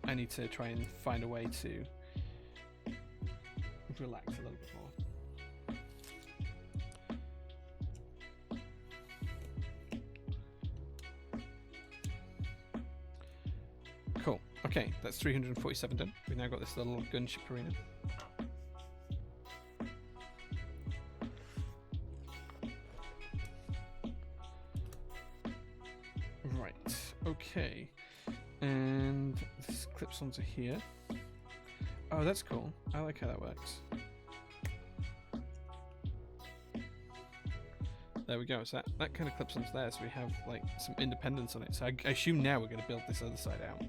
Speaker 1: I need to try and find a way to relax a little bit more. Cool. Okay, that's 347 done. We've now got this little gunship arena. Right. Okay. And this clips onto here. Oh, that's cool. I like how that works. There we go. So that kind of clips onto there, so we have like some independence on it. So I assume now we're going to build this other side out.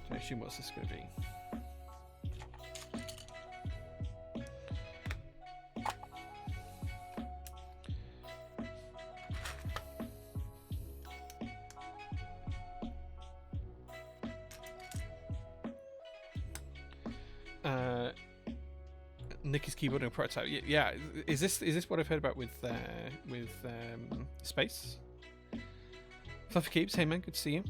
Speaker 1: So I assume what's this going to be? Nicky's keyboard and prototype. Yeah, is this what I've heard about with Spades? Fluffy Keeps, hey man, good to see you.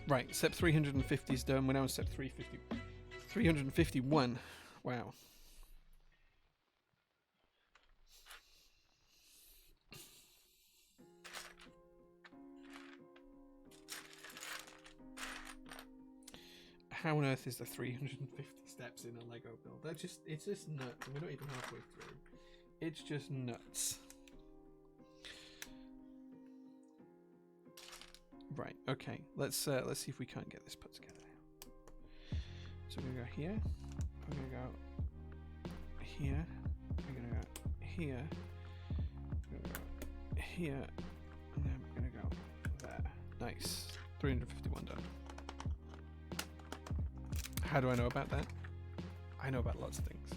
Speaker 1: Right, step 350 is done. We're now on step 351. Wow. How on earth is there 350 steps in a Lego build? It's just nuts. We're not even halfway through. It's just nuts. Right. Okay. Let's see if we can't get this put together now. So we're gonna go here. We're gonna go here. We're gonna go here. We're gonna go here, and then we're gonna go there. Nice. 351 done. How do I know about that? I know about lots of things.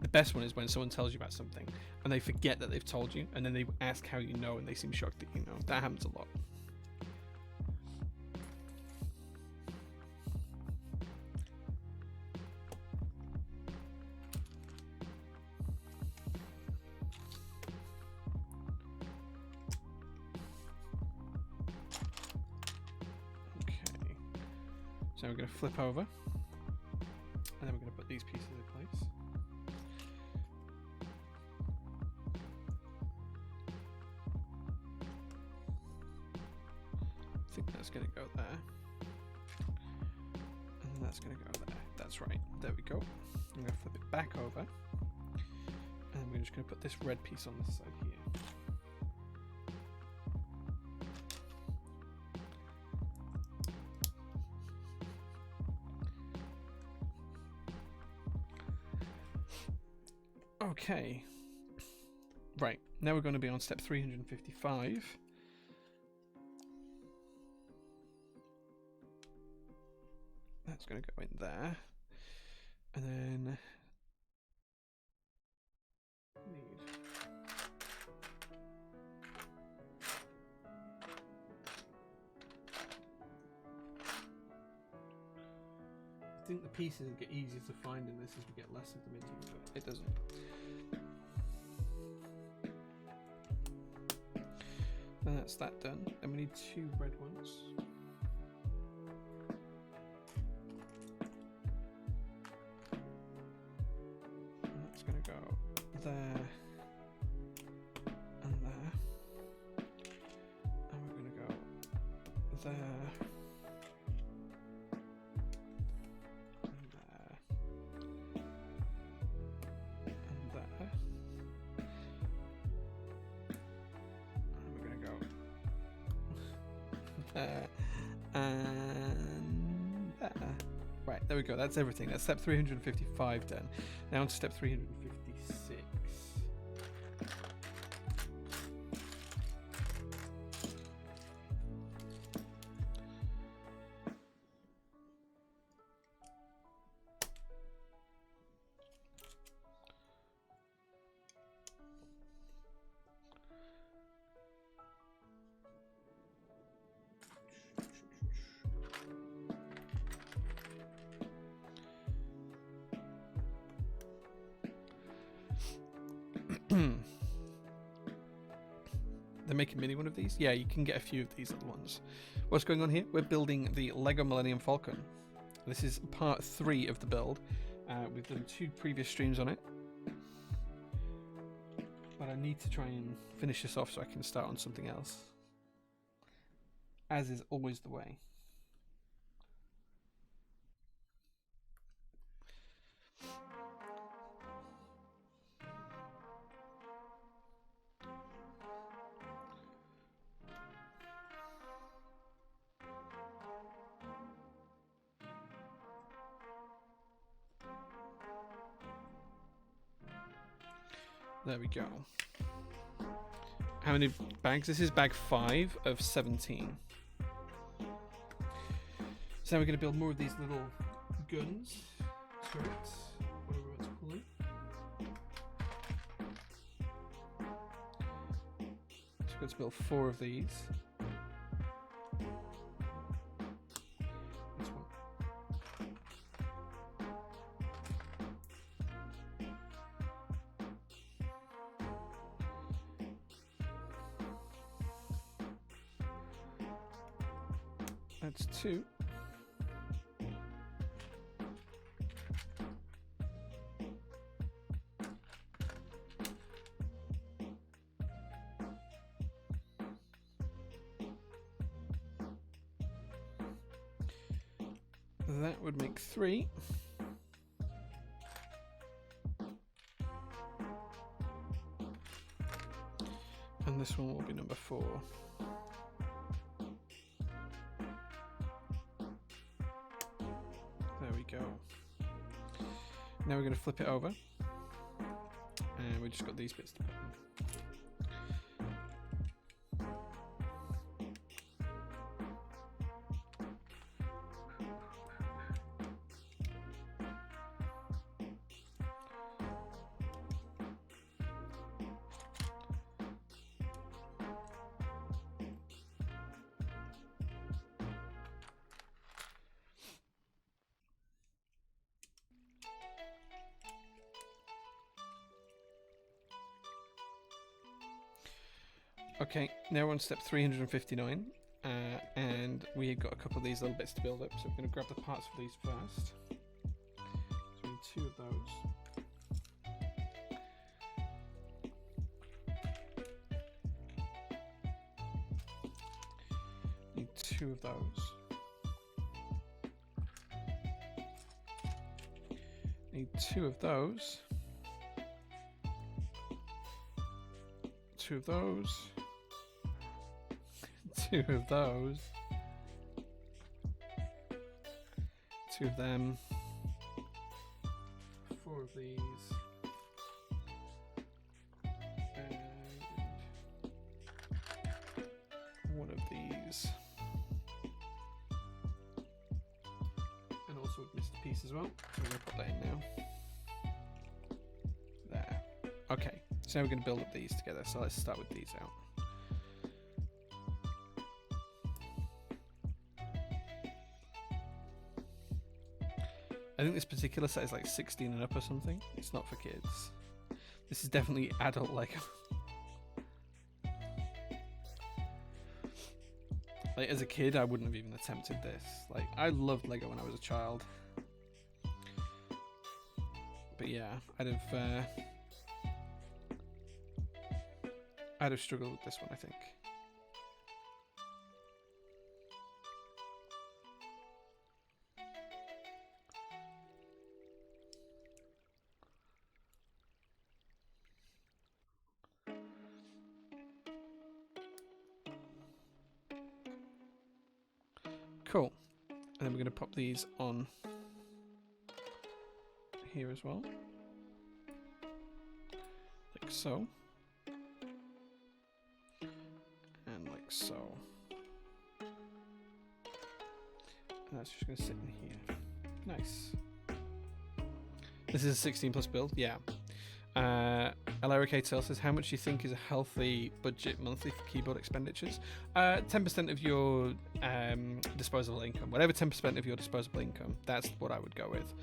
Speaker 1: The best one is when someone tells you about something and they forget that they've told you, and then they ask how you know, and they seem shocked that you know. That happens a lot. So we're going to flip over, and then we're going to put these pieces in place. I think that's going to go there, and then that's going to go there. That's right. There we go. I'm going to flip it back over, and we're just going to put this red piece on this side here. Okay. Right, now we're going to be on step 355. That's going to go in there. And then need I think the pieces get easier to find in this as we get less of them into it, but it doesn't. And that's that done. And we need 2 red ones. And that's going to go there and there. And we're going to go there. And there. Right, there we go. That's everything. That's step 355 done. Now on to step 356. They're making a mini one of these? Yeah, you can get a few of these little ones. What's going on here? We're building the Lego Millennium Falcon. This is part 3 of the build. We've done 2 previous streams on it. But I need to try and finish this off so I can start on something else. As is always the way. There we go. How many bags? This is bag 5 of 17. So now we're going to build more of these little guns, turrets, whatever we want to call them. So we're going to build 4 of these. This one. That's 2. That would make 3. And this one will be number 4. There we go. Now we're going to flip it over. And we just got these bits to put in. Okay, now we're on step 359, and we've got a couple of these little bits to build up, so we're going to grab the parts for these first. So we need 2 of those. Need 2 of those. Need 2 of those. 2 of those. 2 of those. 2 of them. 4 of these. one of these. And also we've missed a piece as well, so we're going to put that in now. There. Okay, so now we're going to build up these together, so let's start with these out. I think this particular set is like 16 and up or something. It's not for kids. This is definitely adult Lego. Like, as a kid, I wouldn't have even attempted this. Like, I loved Lego when I was a child. But yeah, I'd have struggled with this one, I think. Cool. And then we're going to pop these on here as well. Like so. And like so. And that's just going to sit in here. Nice. This is a 16 plus build? Yeah. Alaric Tail says, how much do you think is a healthy budget monthly for keyboard expenditures? 10% of your disposable income. Whatever 10% of your disposable income, that's what I would go with.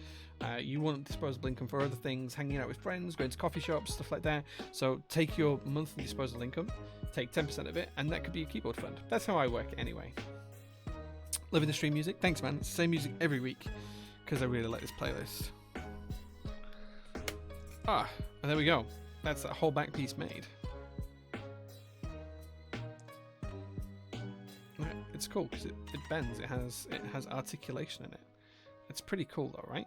Speaker 1: You want disposable income for other things, hanging out with friends, going to coffee shops, stuff like that. So take your monthly disposable income, take 10% of it, and that could be your keyboard fund. That's how I work it anyway. Loving the stream music. Thanks, man. It's the same music every week because I really like this playlist. Ah, and there we go. That's that whole back piece made. It's cool because it bends. It has articulation in it. It's pretty cool though, right?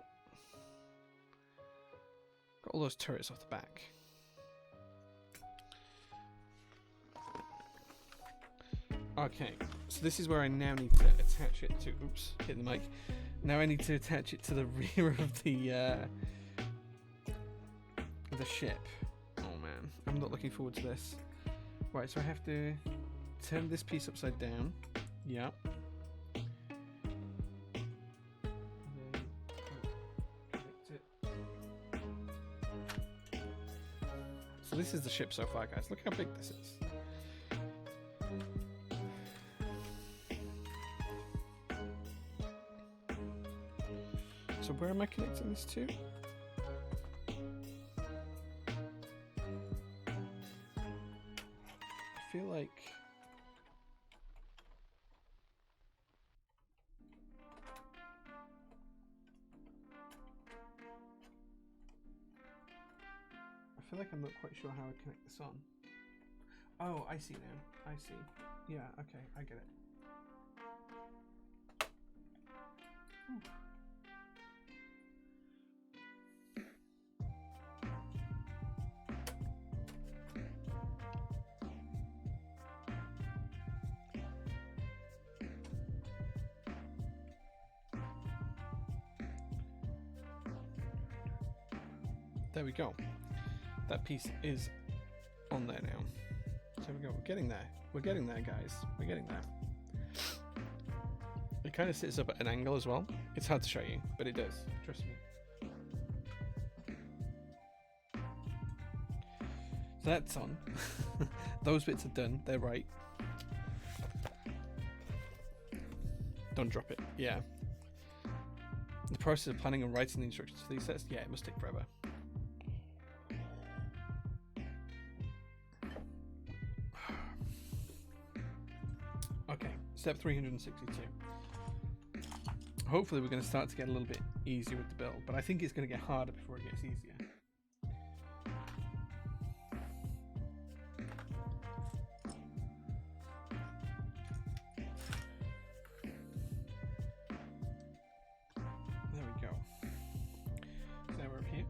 Speaker 1: Got all those turrets off the back. Okay, so this is where I now need to attach it to. Oops, hit the mic. Now I need to attach it to the rear of the ship. Oh man, I'm not looking forward to this. Right, so I have to turn this piece upside down. Yeah. So this is the ship so far, guys. Look how big this is. So where am I connecting this to? I feel like I'm not quite sure how I connect this on. Oh, I see now. I see. Yeah, okay, I get it. Ooh. There we go. That piece is on there now. So we go. We're getting there. We're getting there, guys. We're getting there. It kind of sits up at an angle as well. It's hard to show you, but it does. Trust me. So that's on. Those bits are done. They're right. Don't drop it. Yeah. The process of planning and writing the instructions for these sets, yeah, it must take forever. Okay, step 362. Hopefully we're going to start to get a little bit easier with the build, but I think it's going to get harder before it gets easier. There we go. So now we're up here.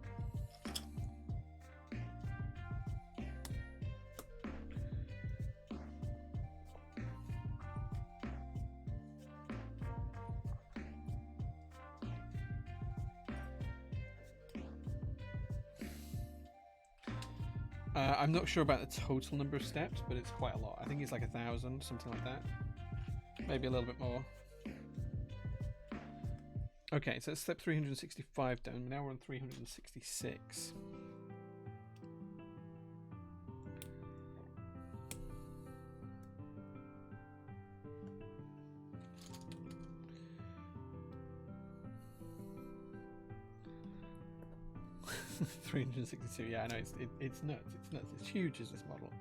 Speaker 1: I'm not sure about the total number of steps, but it's quite a lot. I think it's like 1,000, something like that. Maybe a little bit more. Okay, so that's step 365 done. Now we're on 366. $362. Yeah, I know it's nuts. It's nuts. It's huge, is this model.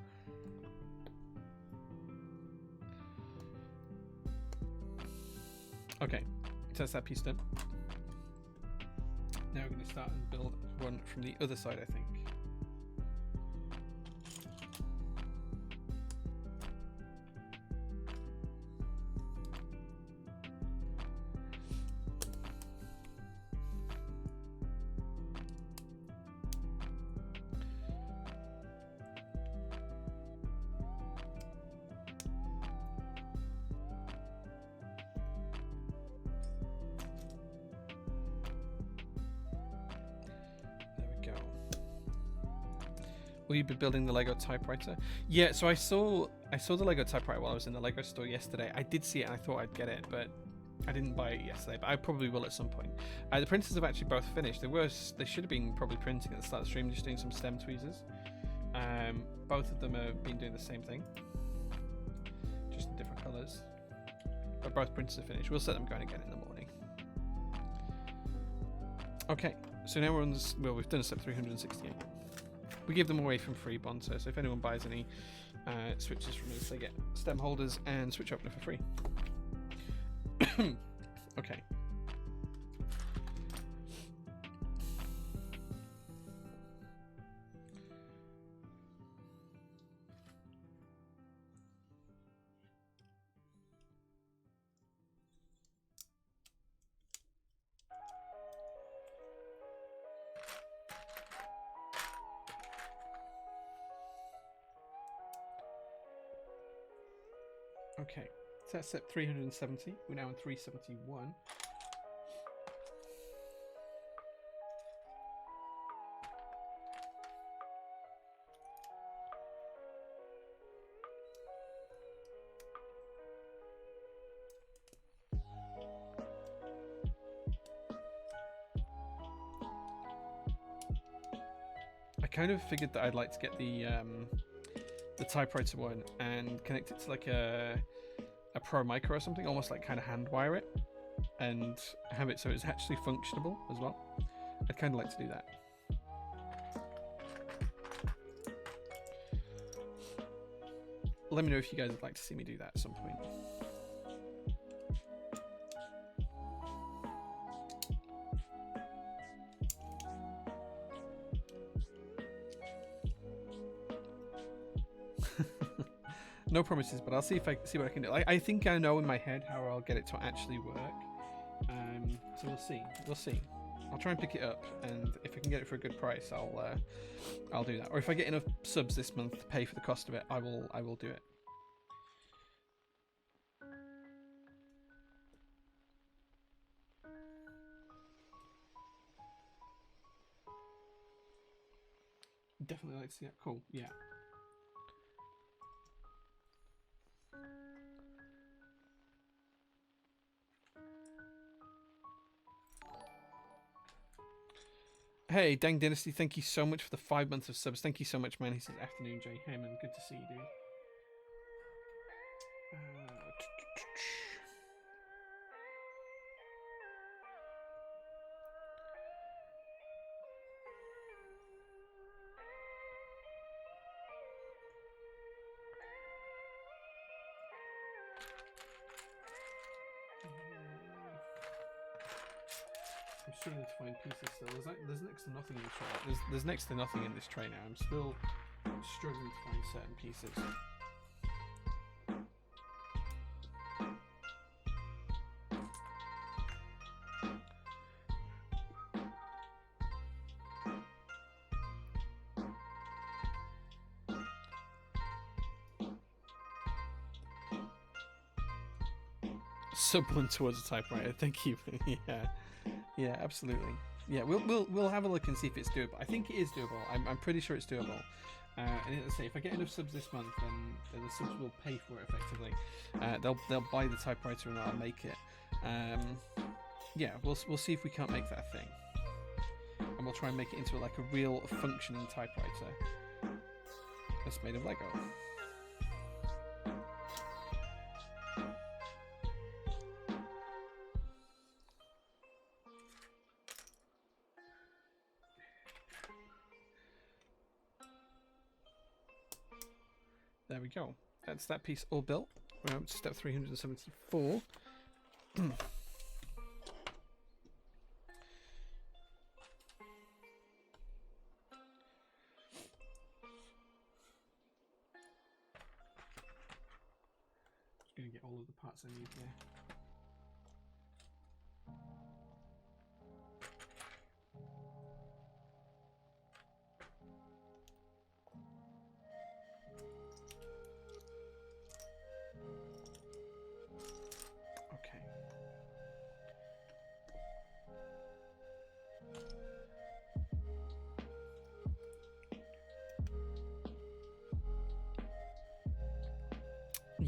Speaker 1: Okay, so that's that piece done. Now we're going to start and build one from the other side, I think. Will you be building the Lego typewriter? Yeah, so I saw the Lego typewriter while I was in the Lego store yesterday. I did see it and I thought I'd get it, but I didn't buy it yesterday, but I probably will at some point. The printers have actually both finished. They should have been probably printing at the start of the stream, just doing some stem tweezers. Both of them have been doing the same thing, just in different colours. But both printers are finished. We'll set them going again in the morning. Okay, so now we're on this. Well, we've done step 368. We give them away from free, Bonzo, so if anyone buys any switches from us, they get stem holders and switch opener for free. Okay. Okay, so that's at 370. We're now on 371. I kind of figured that I'd like to get the typewriter one and connect it to like a Pro Micro or something, almost like kind of hand wire it and have it so it's actually functionable as well. I'd kind of like to do that. Let me know if you guys would like to see me do that at some point. No promises, but I'll see what I can do. I think I know in my head how I'll get it to actually work. So we'll see. We'll see. I'll try and pick it up, and if I can get it for a good price, I'll do that. Or if I get enough subs this month to pay for the cost of it, I will do it. Definitely like to see that. Cool. Yeah. Hey, Dang Dynasty, thank you so much for the 5 months of subs. Thank you so much, man. He says, afternoon, Jay. Hey, man, good to see you, dude. I'm struggling to find pieces still. There's next to nothing in the tray. There's next to nothing in this tray now. I'm still struggling to find certain pieces. Sub one towards a typewriter. Thank you. Yeah, absolutely. Yeah, we'll have a look and see if it's doable. I think it is doable. I'm pretty sure it's doable. And let's say if I get enough subs this month, then the subs will pay for it effectively. They'll buy the typewriter and I'll make it. Yeah, we'll see if we can't make that a thing, and we'll try and make it into like a real functioning typewriter that's made of Lego. There we go. That's that piece all built. We're up to step 374. Just gonna get all of the parts I need here.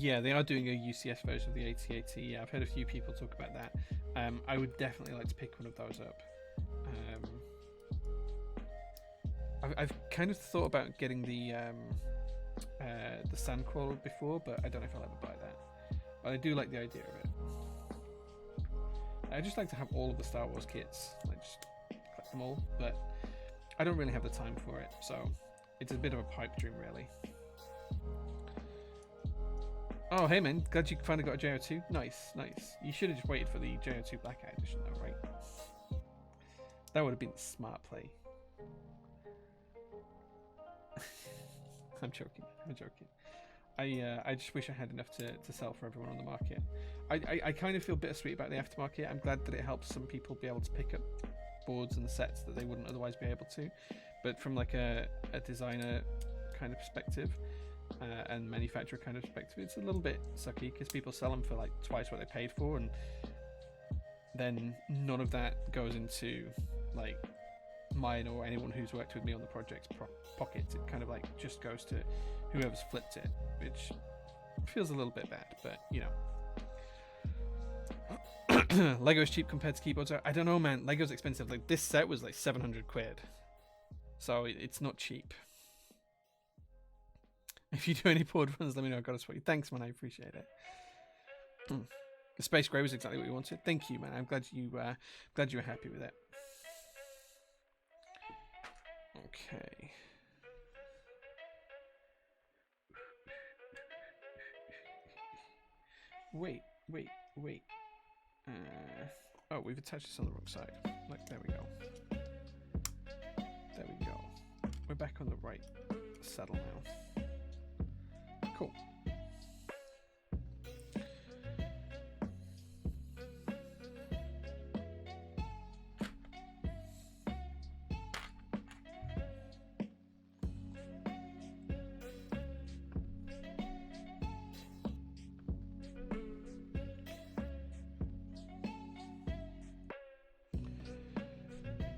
Speaker 1: Yeah, they are doing a UCS version of the AT-AT. Yeah, I've heard a few people talk about that. I would definitely like to pick one of those up. I've kind of thought about getting the Sandcrawler before, but I don't know if I'll ever buy that. But I do like the idea of it. I just like to have all of the Star Wars kits, like just collect them all. But I don't really have the time for it, so it's a bit of a pipe dream, really. Oh, hey man, glad you finally got a JO2. Nice, nice. You should have just waited for the JO2 Blackout Edition though, right? That would have been the smart play. I'm joking, I'm joking. I just wish I had enough to sell for everyone on the market. I kind of feel bittersweet about the aftermarket. I'm glad that it helps some people be able to pick up boards and sets that they wouldn't otherwise be able to. But from like a designer kind of perspective, and manufacturer kind of perspective, it's a little bit sucky because people sell them for like twice what they paid for, and then none of that goes into like mine or anyone who's worked with me on the project's pockets. It kind of like just goes to whoever's flipped it, which feels a little bit bad, but you know. Lego's cheap compared to keyboards. I don't know, man. Lego's expensive. Like this set was like 700 quid, so it's not cheap. If you do any board runs, let me know. I've got a sweaty. Thanks, man. I appreciate it. The Space Grey was exactly what you wanted. Thank you, man. I'm glad you were happy with it. Okay. Wait. Oh, we've attached this on the wrong side. Like, there we go. There we go. We're back on the right saddle now. Cool.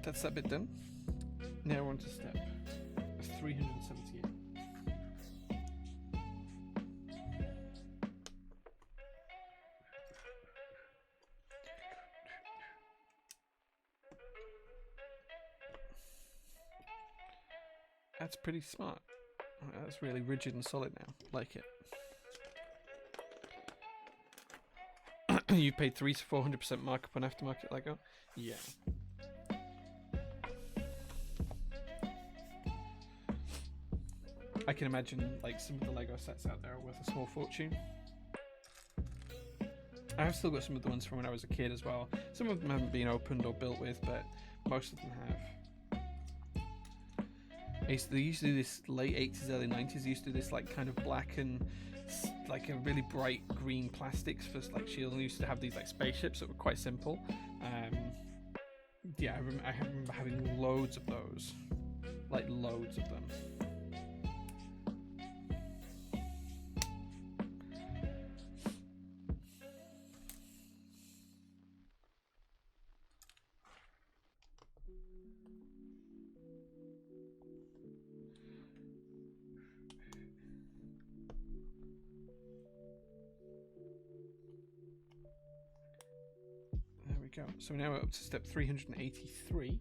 Speaker 1: That's that bit done. Now we're on to step 378. That's pretty smart. That's really rigid and solid now. Like it. You paid 300 to 400% markup on aftermarket Lego? Yeah. I can imagine like some of the Lego sets out there are worth a small fortune. I have still got some of the ones from when I was a kid as well. Some of them haven't been opened or built with, but most of them have. They used to do this late 80s, early 90s. They used to do this like kind of black and like a really bright green plastics for like shield, and used to have these like spaceships that were quite simple. Yeah, I remember having loads of those, like loads of them. we go. So now we're up to step 383.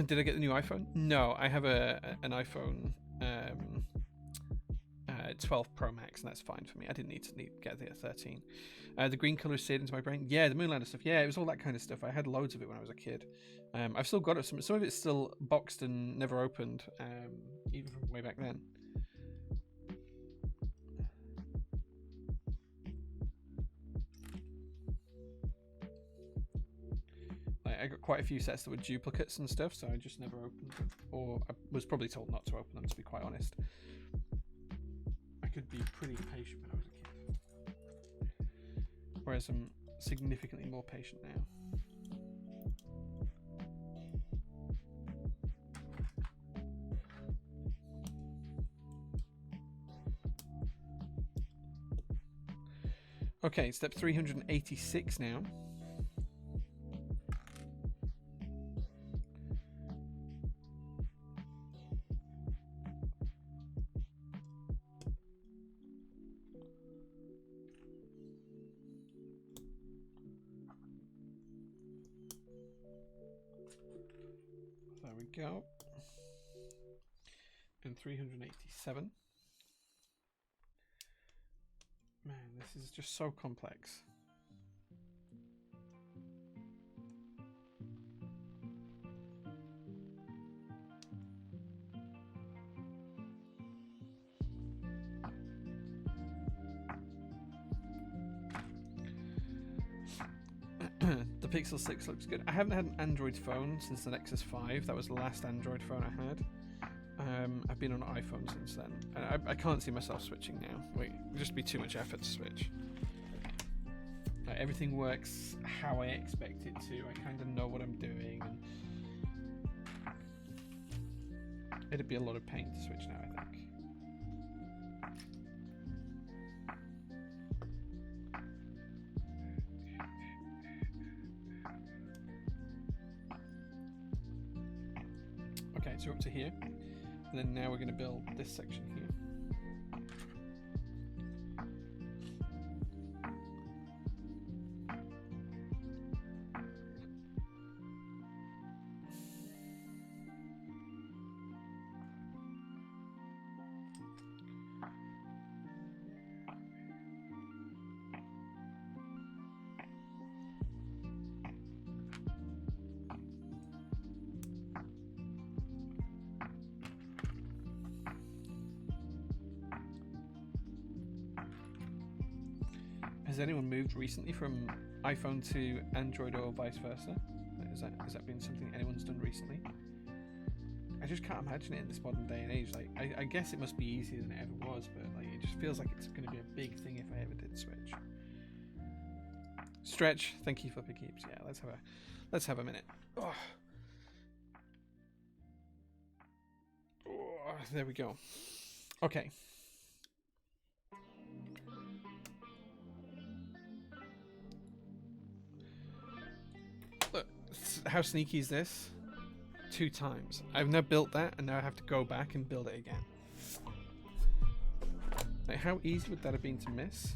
Speaker 1: Did I get the new iPhone? No, I have an iPhone 12 Pro Max, and that's fine for me. I didn't need to get the 13. The green color stayed into my brain. Yeah, the Moonlander stuff. Yeah, it was all that kind of stuff. I had loads of it when I was a kid. I've still got it. Some of it's still boxed and never opened, even from way back then. I got quite a few sets that were duplicates and stuff, so I just never opened them. Or I was probably told not to open them, to be quite honest. I could be pretty impatient when I was a kid. Whereas I'm significantly more patient now. Okay, step 386 now. There we go. And 387. Man, this is just so complex. The Pixel 6 looks good. I haven't had an Android phone since the Nexus 5. That was the last Android phone I had. I've been on an iPhone since then. I can't see myself switching now. Wait, it would just be too much effort to switch. Everything works how I expect it to. I kind of know what I'm doing. And it'd be a lot of pain to switch now, I think. Okay, so we're up to here. And then now we're going to build this section here. Has anyone moved recently from iPhone to Android or vice versa? Has that been something anyone's done recently? I just can't imagine it in this modern day and age. Like, I guess it must be easier than it ever was, but like, it just feels like it's going to be a big thing if I ever did switch. Stretch, thank you for the keeps. Yeah, let's have a minute. Oh. Oh, there we go. Okay. How sneaky is this? 2 times. I've now built that, and now I have to go back and build it again. Like, how easy would that have been to miss?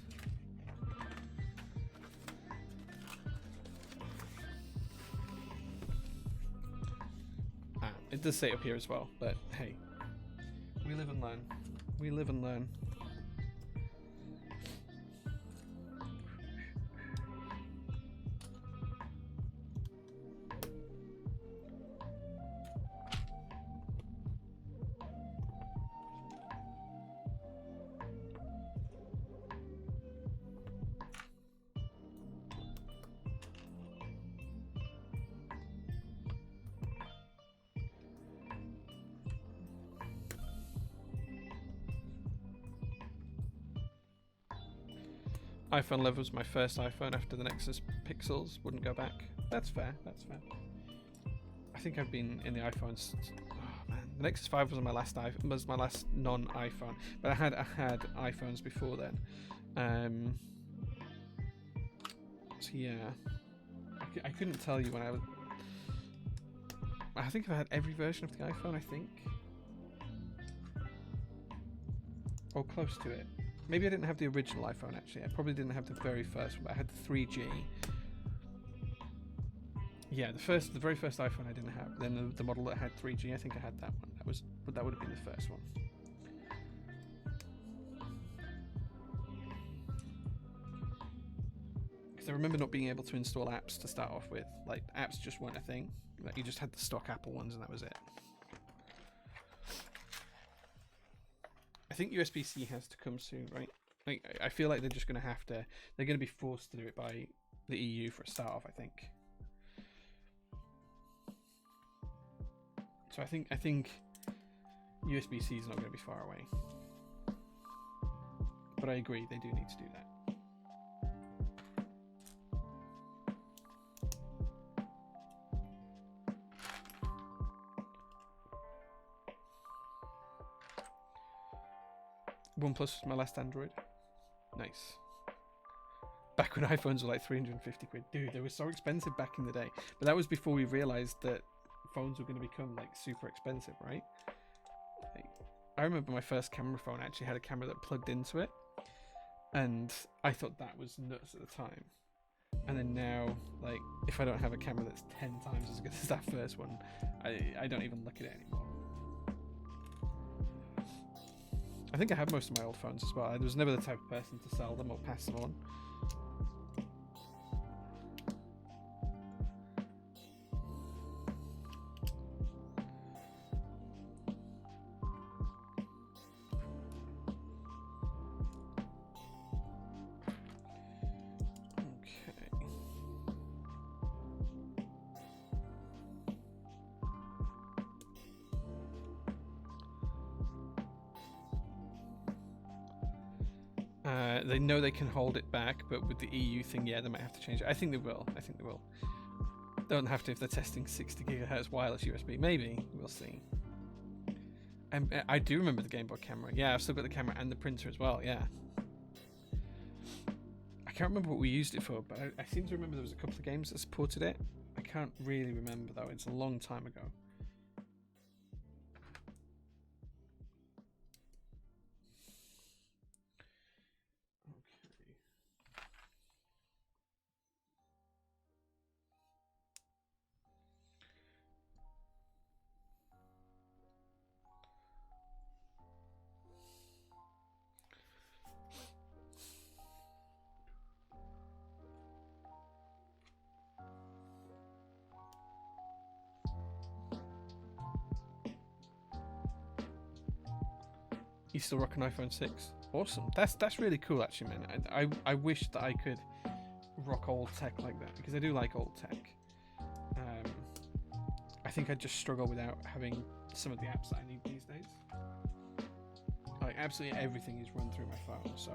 Speaker 1: It does say up here as well, but hey, we live and learn. We live and learn. iPhone 11 was my first iPhone after the Nexus Pixels. Wouldn't go back. That's fair. That's fair. I think I've been in the iPhones. Oh man, the Nexus 5 was my last non-iPhone, but I had iPhones before then. So yeah, I couldn't tell you when I was. I think I've had every version of the iPhone. I think, or close to it. Maybe I didn't have the original iPhone actually. I probably didn't have the very first one, but I had the 3G. Yeah, the very first iPhone I didn't have. Then the model that had 3G, I think I had that one. That would have been the first one. Because I remember not being able to install apps to start off with. Like apps just weren't a thing. Like you just had the stock Apple ones and that was it. I think USB-C has to come soon, right? Like, I feel like they're just going to have to. They're going to be forced to do it by the EU for a start off, I think. So I think USB-C is not going to be far away. But I agree, they do need to do that. OnePlus was my last Android. Nice. Back when iPhones were like 350 quid. Dude, they were so expensive back in the day. But that was before we realised that phones were going to become like super expensive, right? Like, I remember my first camera phone actually had a camera that plugged into it. And I thought that was nuts at the time. And then now, like, if I don't have a camera that's 10 times as good as that first one, I don't even look at it anymore. I think I have most of my old phones as well. I was never the type of person to sell them or pass them on. They know they can hold it back, but with the EU thing, yeah, they might have to change it. I think they will. They don't have to if they're testing 60 gigahertz wireless USB. Maybe. We'll see. I do remember the Game Boy camera. Yeah, I've still got the camera and the printer as well, yeah. I can't remember what we used it for, but I seem to remember there was a couple of games that supported it. I can't really remember, though. It's a long time ago. You still rock an iPhone 6? Awesome. That's really cool, actually, man. I wish that I could rock old tech like that, because I do like old tech. I think I'd just struggle without having some of the apps that I need these days. Like, absolutely everything is run through my phone, so...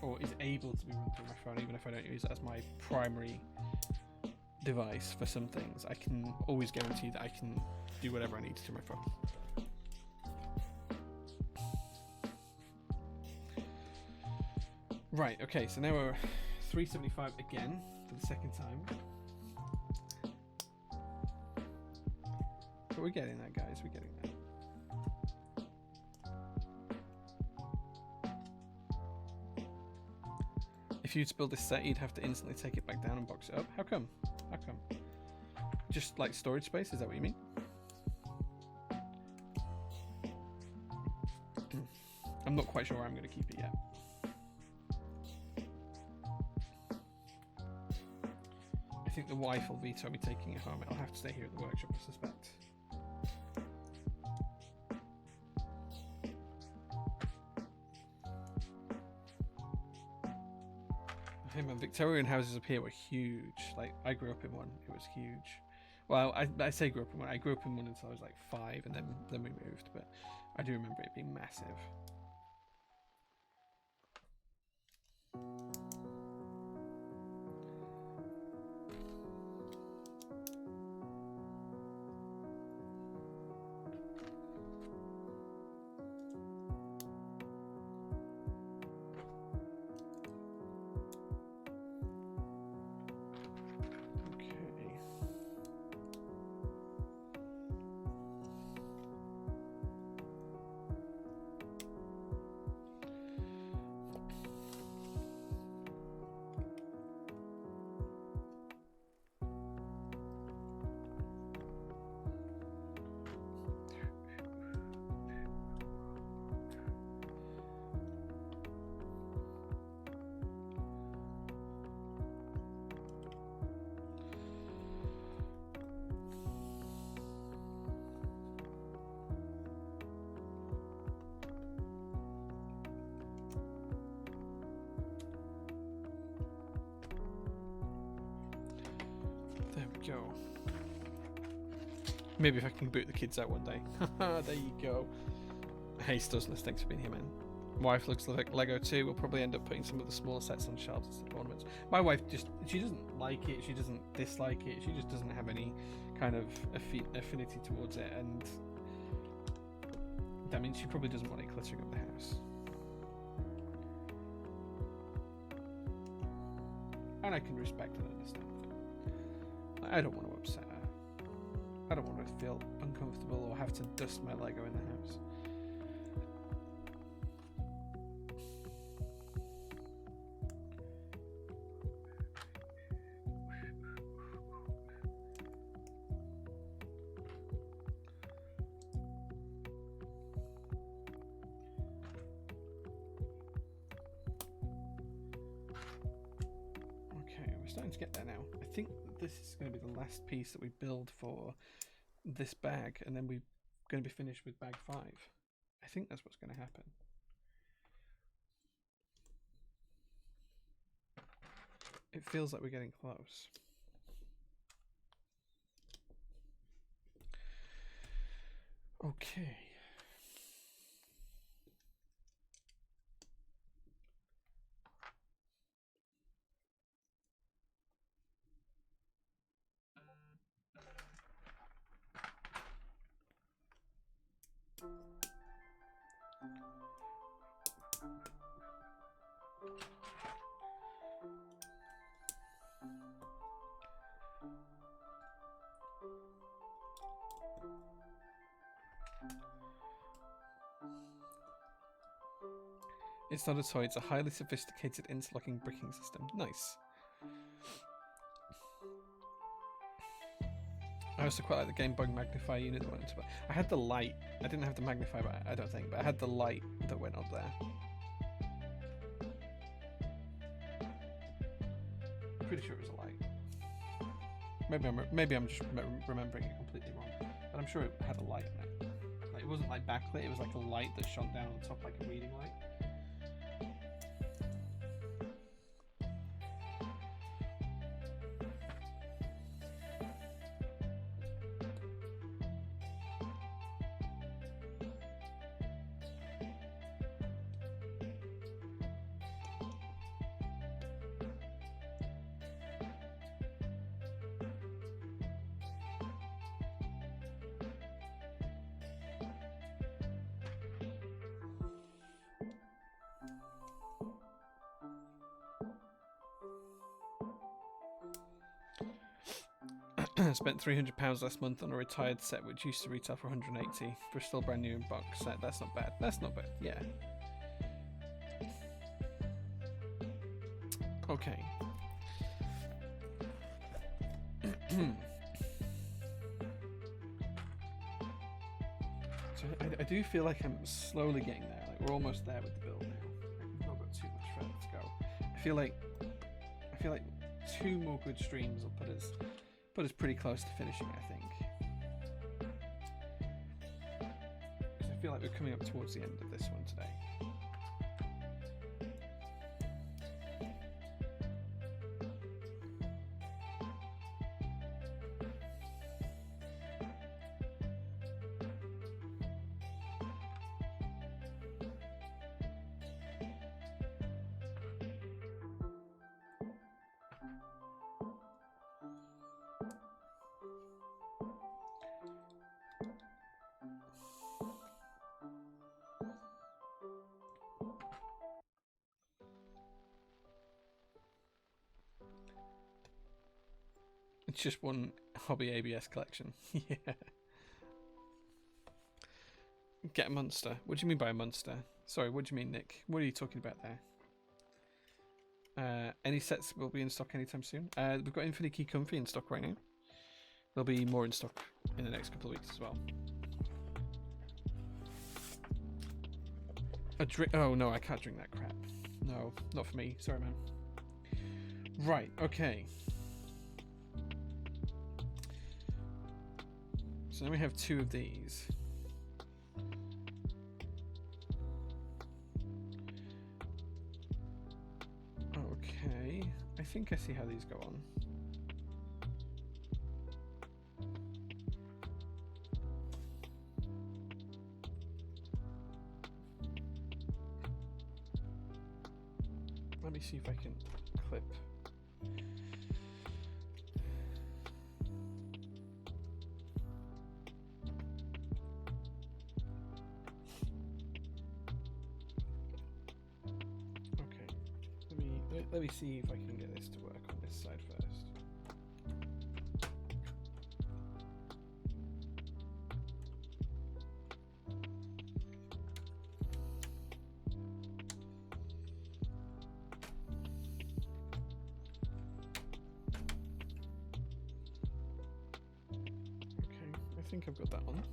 Speaker 1: Or is able to be run through my phone, even if I don't use it as my primary device for some things. I can always guarantee that I can do whatever I need to my phone. Right, okay, so now we're 375 again for the second time. But we're getting that, guys, we're getting that. If you'd build this set, you'd have to instantly take it back down and box it up. How come? How come? Just like storage space, is that what you mean? I'm not quite sure where I'm going to keep it yet. I think the wife will veto me taking it home. It'll have to stay here at the workshop, I suspect. Hey man, Victorian houses up here were huge. Like, I grew up in one. It was huge. Well, I say grew up in one. I grew up in one until I was like 5, and then we moved. But I do remember it being massive. There we go. Maybe if I can boot the kids out one day. There you go. Hey, Stuzzless, thanks for being here, man. Wife looks like Lego too. We'll probably end up putting some of the smaller sets on shelves as ornaments. My wife she doesn't like it. She doesn't dislike it. She just doesn't have any kind of affinity towards it. And that means she probably doesn't want it cluttering up the house. And I can respect and understand that. I don't want to upset her. I don't want her to feel uncomfortable or have to dust my Lego in the house. Starting to get there now. I think that this is going to be the last piece that we build for this bag, and then we're going to be finished with bag 5. I think that's what's going to happen. It feels like we're getting close. Okay. It's not a toy, it's a highly sophisticated interlocking bricking system. Nice. I also quite like the Game Boy magnifier unit that went into it. I had the light. I didn't have the magnifier, I don't think, but I had the light that went up there. I'm pretty sure it was a light. Maybe I'm just remembering it completely wrong, but I'm sure it had a light in it. Like, it wasn't like backlit, it was like a light that shone down on the top like a reading light. I spent £300 last month on a retired set which used to retail for 180 for a still brand new box set. That's not bad. That's not bad. Yeah. Okay. So I do feel like I'm slowly getting there. Like we're almost there with the build now. I've not got too much further to go. I feel like 2 more good streams will put us pretty close to finishing, I think. Because I feel like we're coming up towards the end of this one today. It's just one hobby ABS collection. Yeah. Get a monster. What do you mean by a monster? Sorry, what do you mean, Nick? What are you talking about there? Any sets will be in stock anytime soon? We've got Infinite Key Comfy in stock right now. There'll be more in stock in the next couple of weeks as well. A drink? Oh no, I can't drink that crap. No, not for me. Sorry, man. Right. Okay. So now we have 2 of these. Okay, I think I see how these go on. Let me see if I can clip. Okay, let me see if I can get this to work on this side first. I think I've got that on.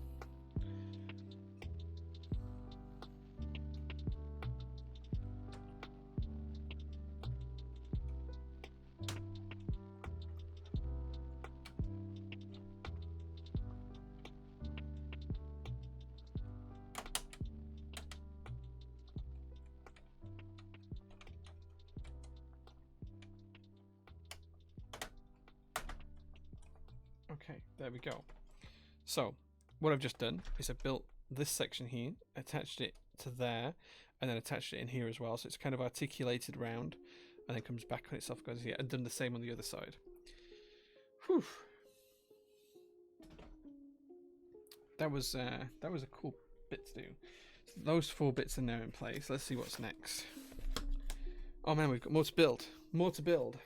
Speaker 1: Okay, there we go. So what I've just done is I built this section here, attached it to there, and then attached it in here as well. So it's kind of articulated round, and then comes back on itself, goes here, and done the same on the other side. Whew. That was a cool bit to do. So those 4 bits are now in place. Let's see what's next. Oh man, we've got more to build. More to build.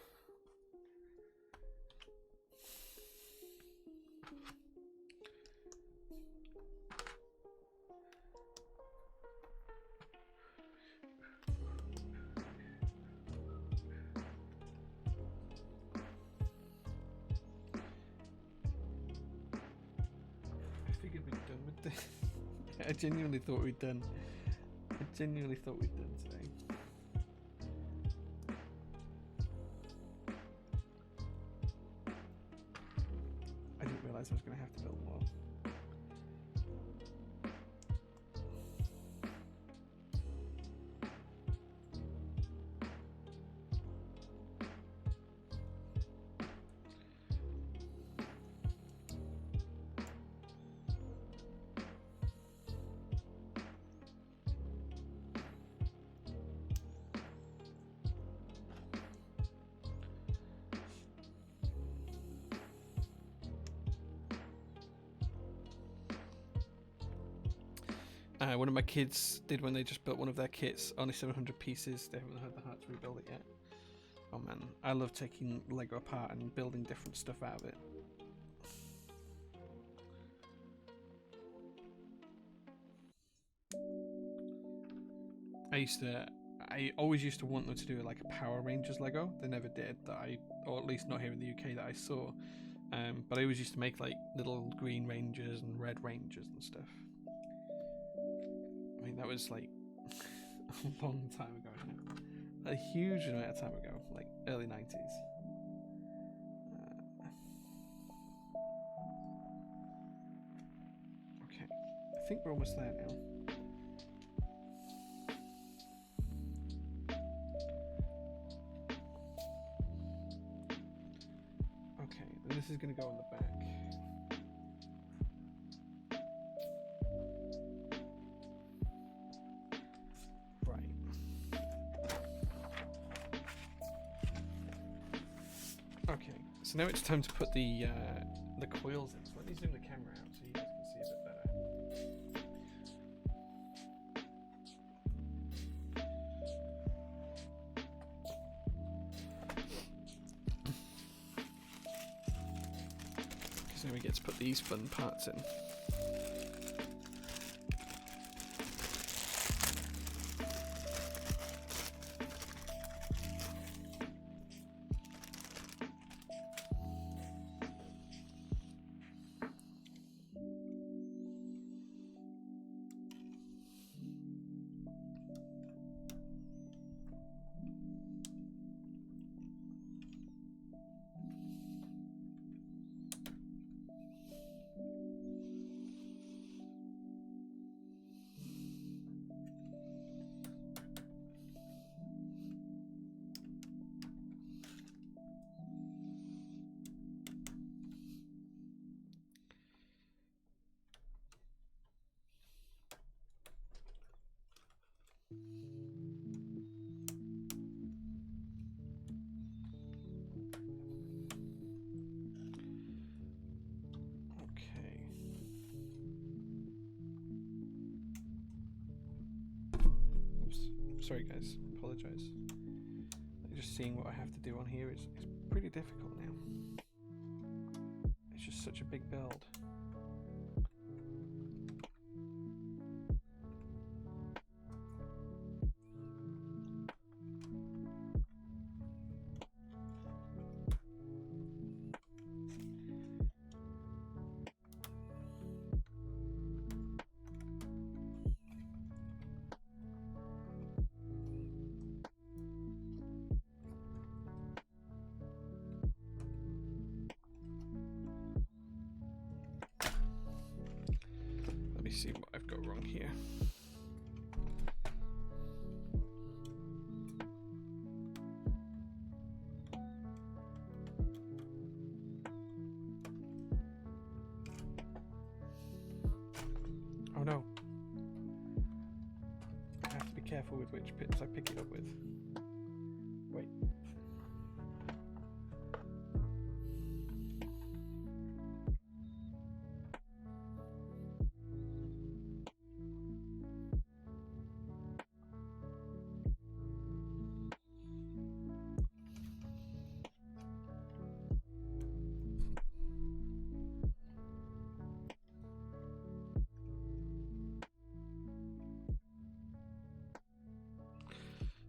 Speaker 1: I genuinely thought we'd done. today. I didn't realise I was going to have to build more. One of my kids did when they just built one of their kits, only 700 pieces. They haven't had the heart to rebuild it yet. Oh man, I love taking Lego apart and building different stuff out of it. I always used to want them to do like a Power Rangers Lego. They never did, or at least not here in the UK that I saw. But I always used to make like little green Rangers and red Rangers and stuff. I mean, that was like a long time ago now. A huge amount of time ago, like early 90s. Okay, I think we're almost there now. Okay, and this is going to go on the back. Okay, so now it's time to put the coils in. So let me zoom the camera out so you guys can see a bit better. Because now we get to put these fun parts in. Sorry guys, apologise. Just seeing what I have to do on here is pretty difficult now. It's just such a big build. Let me see what I've got wrong here. Oh no. I have to be careful with which bits I pick it up with. Wait.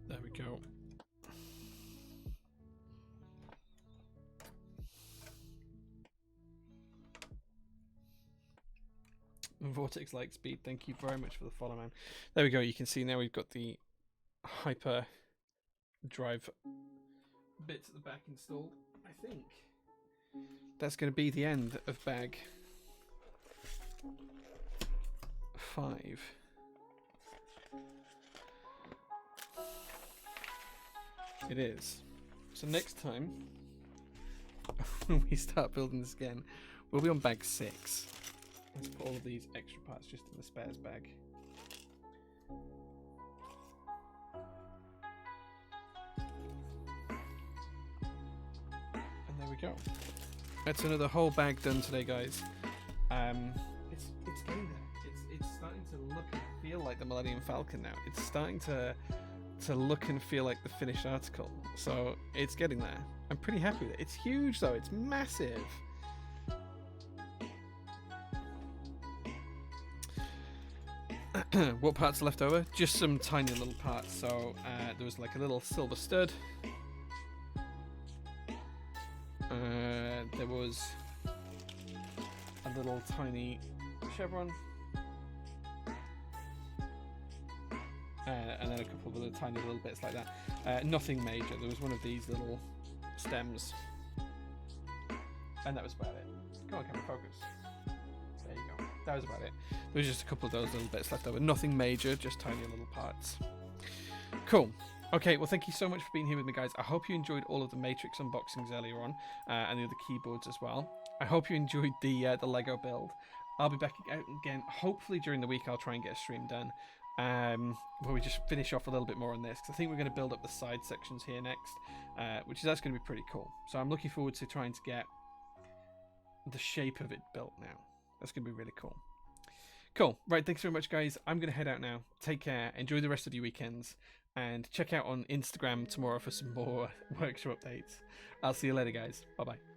Speaker 1: There we go. Vortex like speed, thank you very much for the follow, man. There we go. You can see now we've got the hyper drive bits at the back installed. I think that's going to be the end of bag 5. It is. So next time when we start building this again, we'll be on bag 6. Let's put all of these extra parts just in the spares bag. And there we go. That's another whole bag done today, guys. It's getting there. It's starting to look and feel like the Millennium Falcon now. It's starting to look and feel like the finished article. So it's getting there. I'm pretty happy with it. It's huge though. It's massive. What parts are left over? Just some tiny little parts. So there was like a little silver stud. There was a little tiny chevron. And then a couple of other tiny little bits like that. Nothing major. There was one of these little stems. And that was about it. Come on, camera, focus. There you go. That was about it. There was just a couple of those little bits left over. Nothing major, just tiny little parts. Cool. Okay, well, thank you so much for being here with me, guys. I hope you enjoyed all of the Matrix unboxings earlier on, and the other keyboards as well. I hope you enjoyed the Lego build. I'll be back again, hopefully during the week. I'll try and get a stream done. Where we just finish off a little bit more on this, because I think we're going to build up the side sections here next, that's going to be pretty cool. So I'm looking forward to trying to get the shape of it built now. That's going to be really cool. Cool. Right, thanks very much, guys. I'm going to head out now. Take care. Enjoy the rest of your weekends. And check out on Instagram tomorrow for some more workshop updates. I'll see you later, guys. Bye-bye.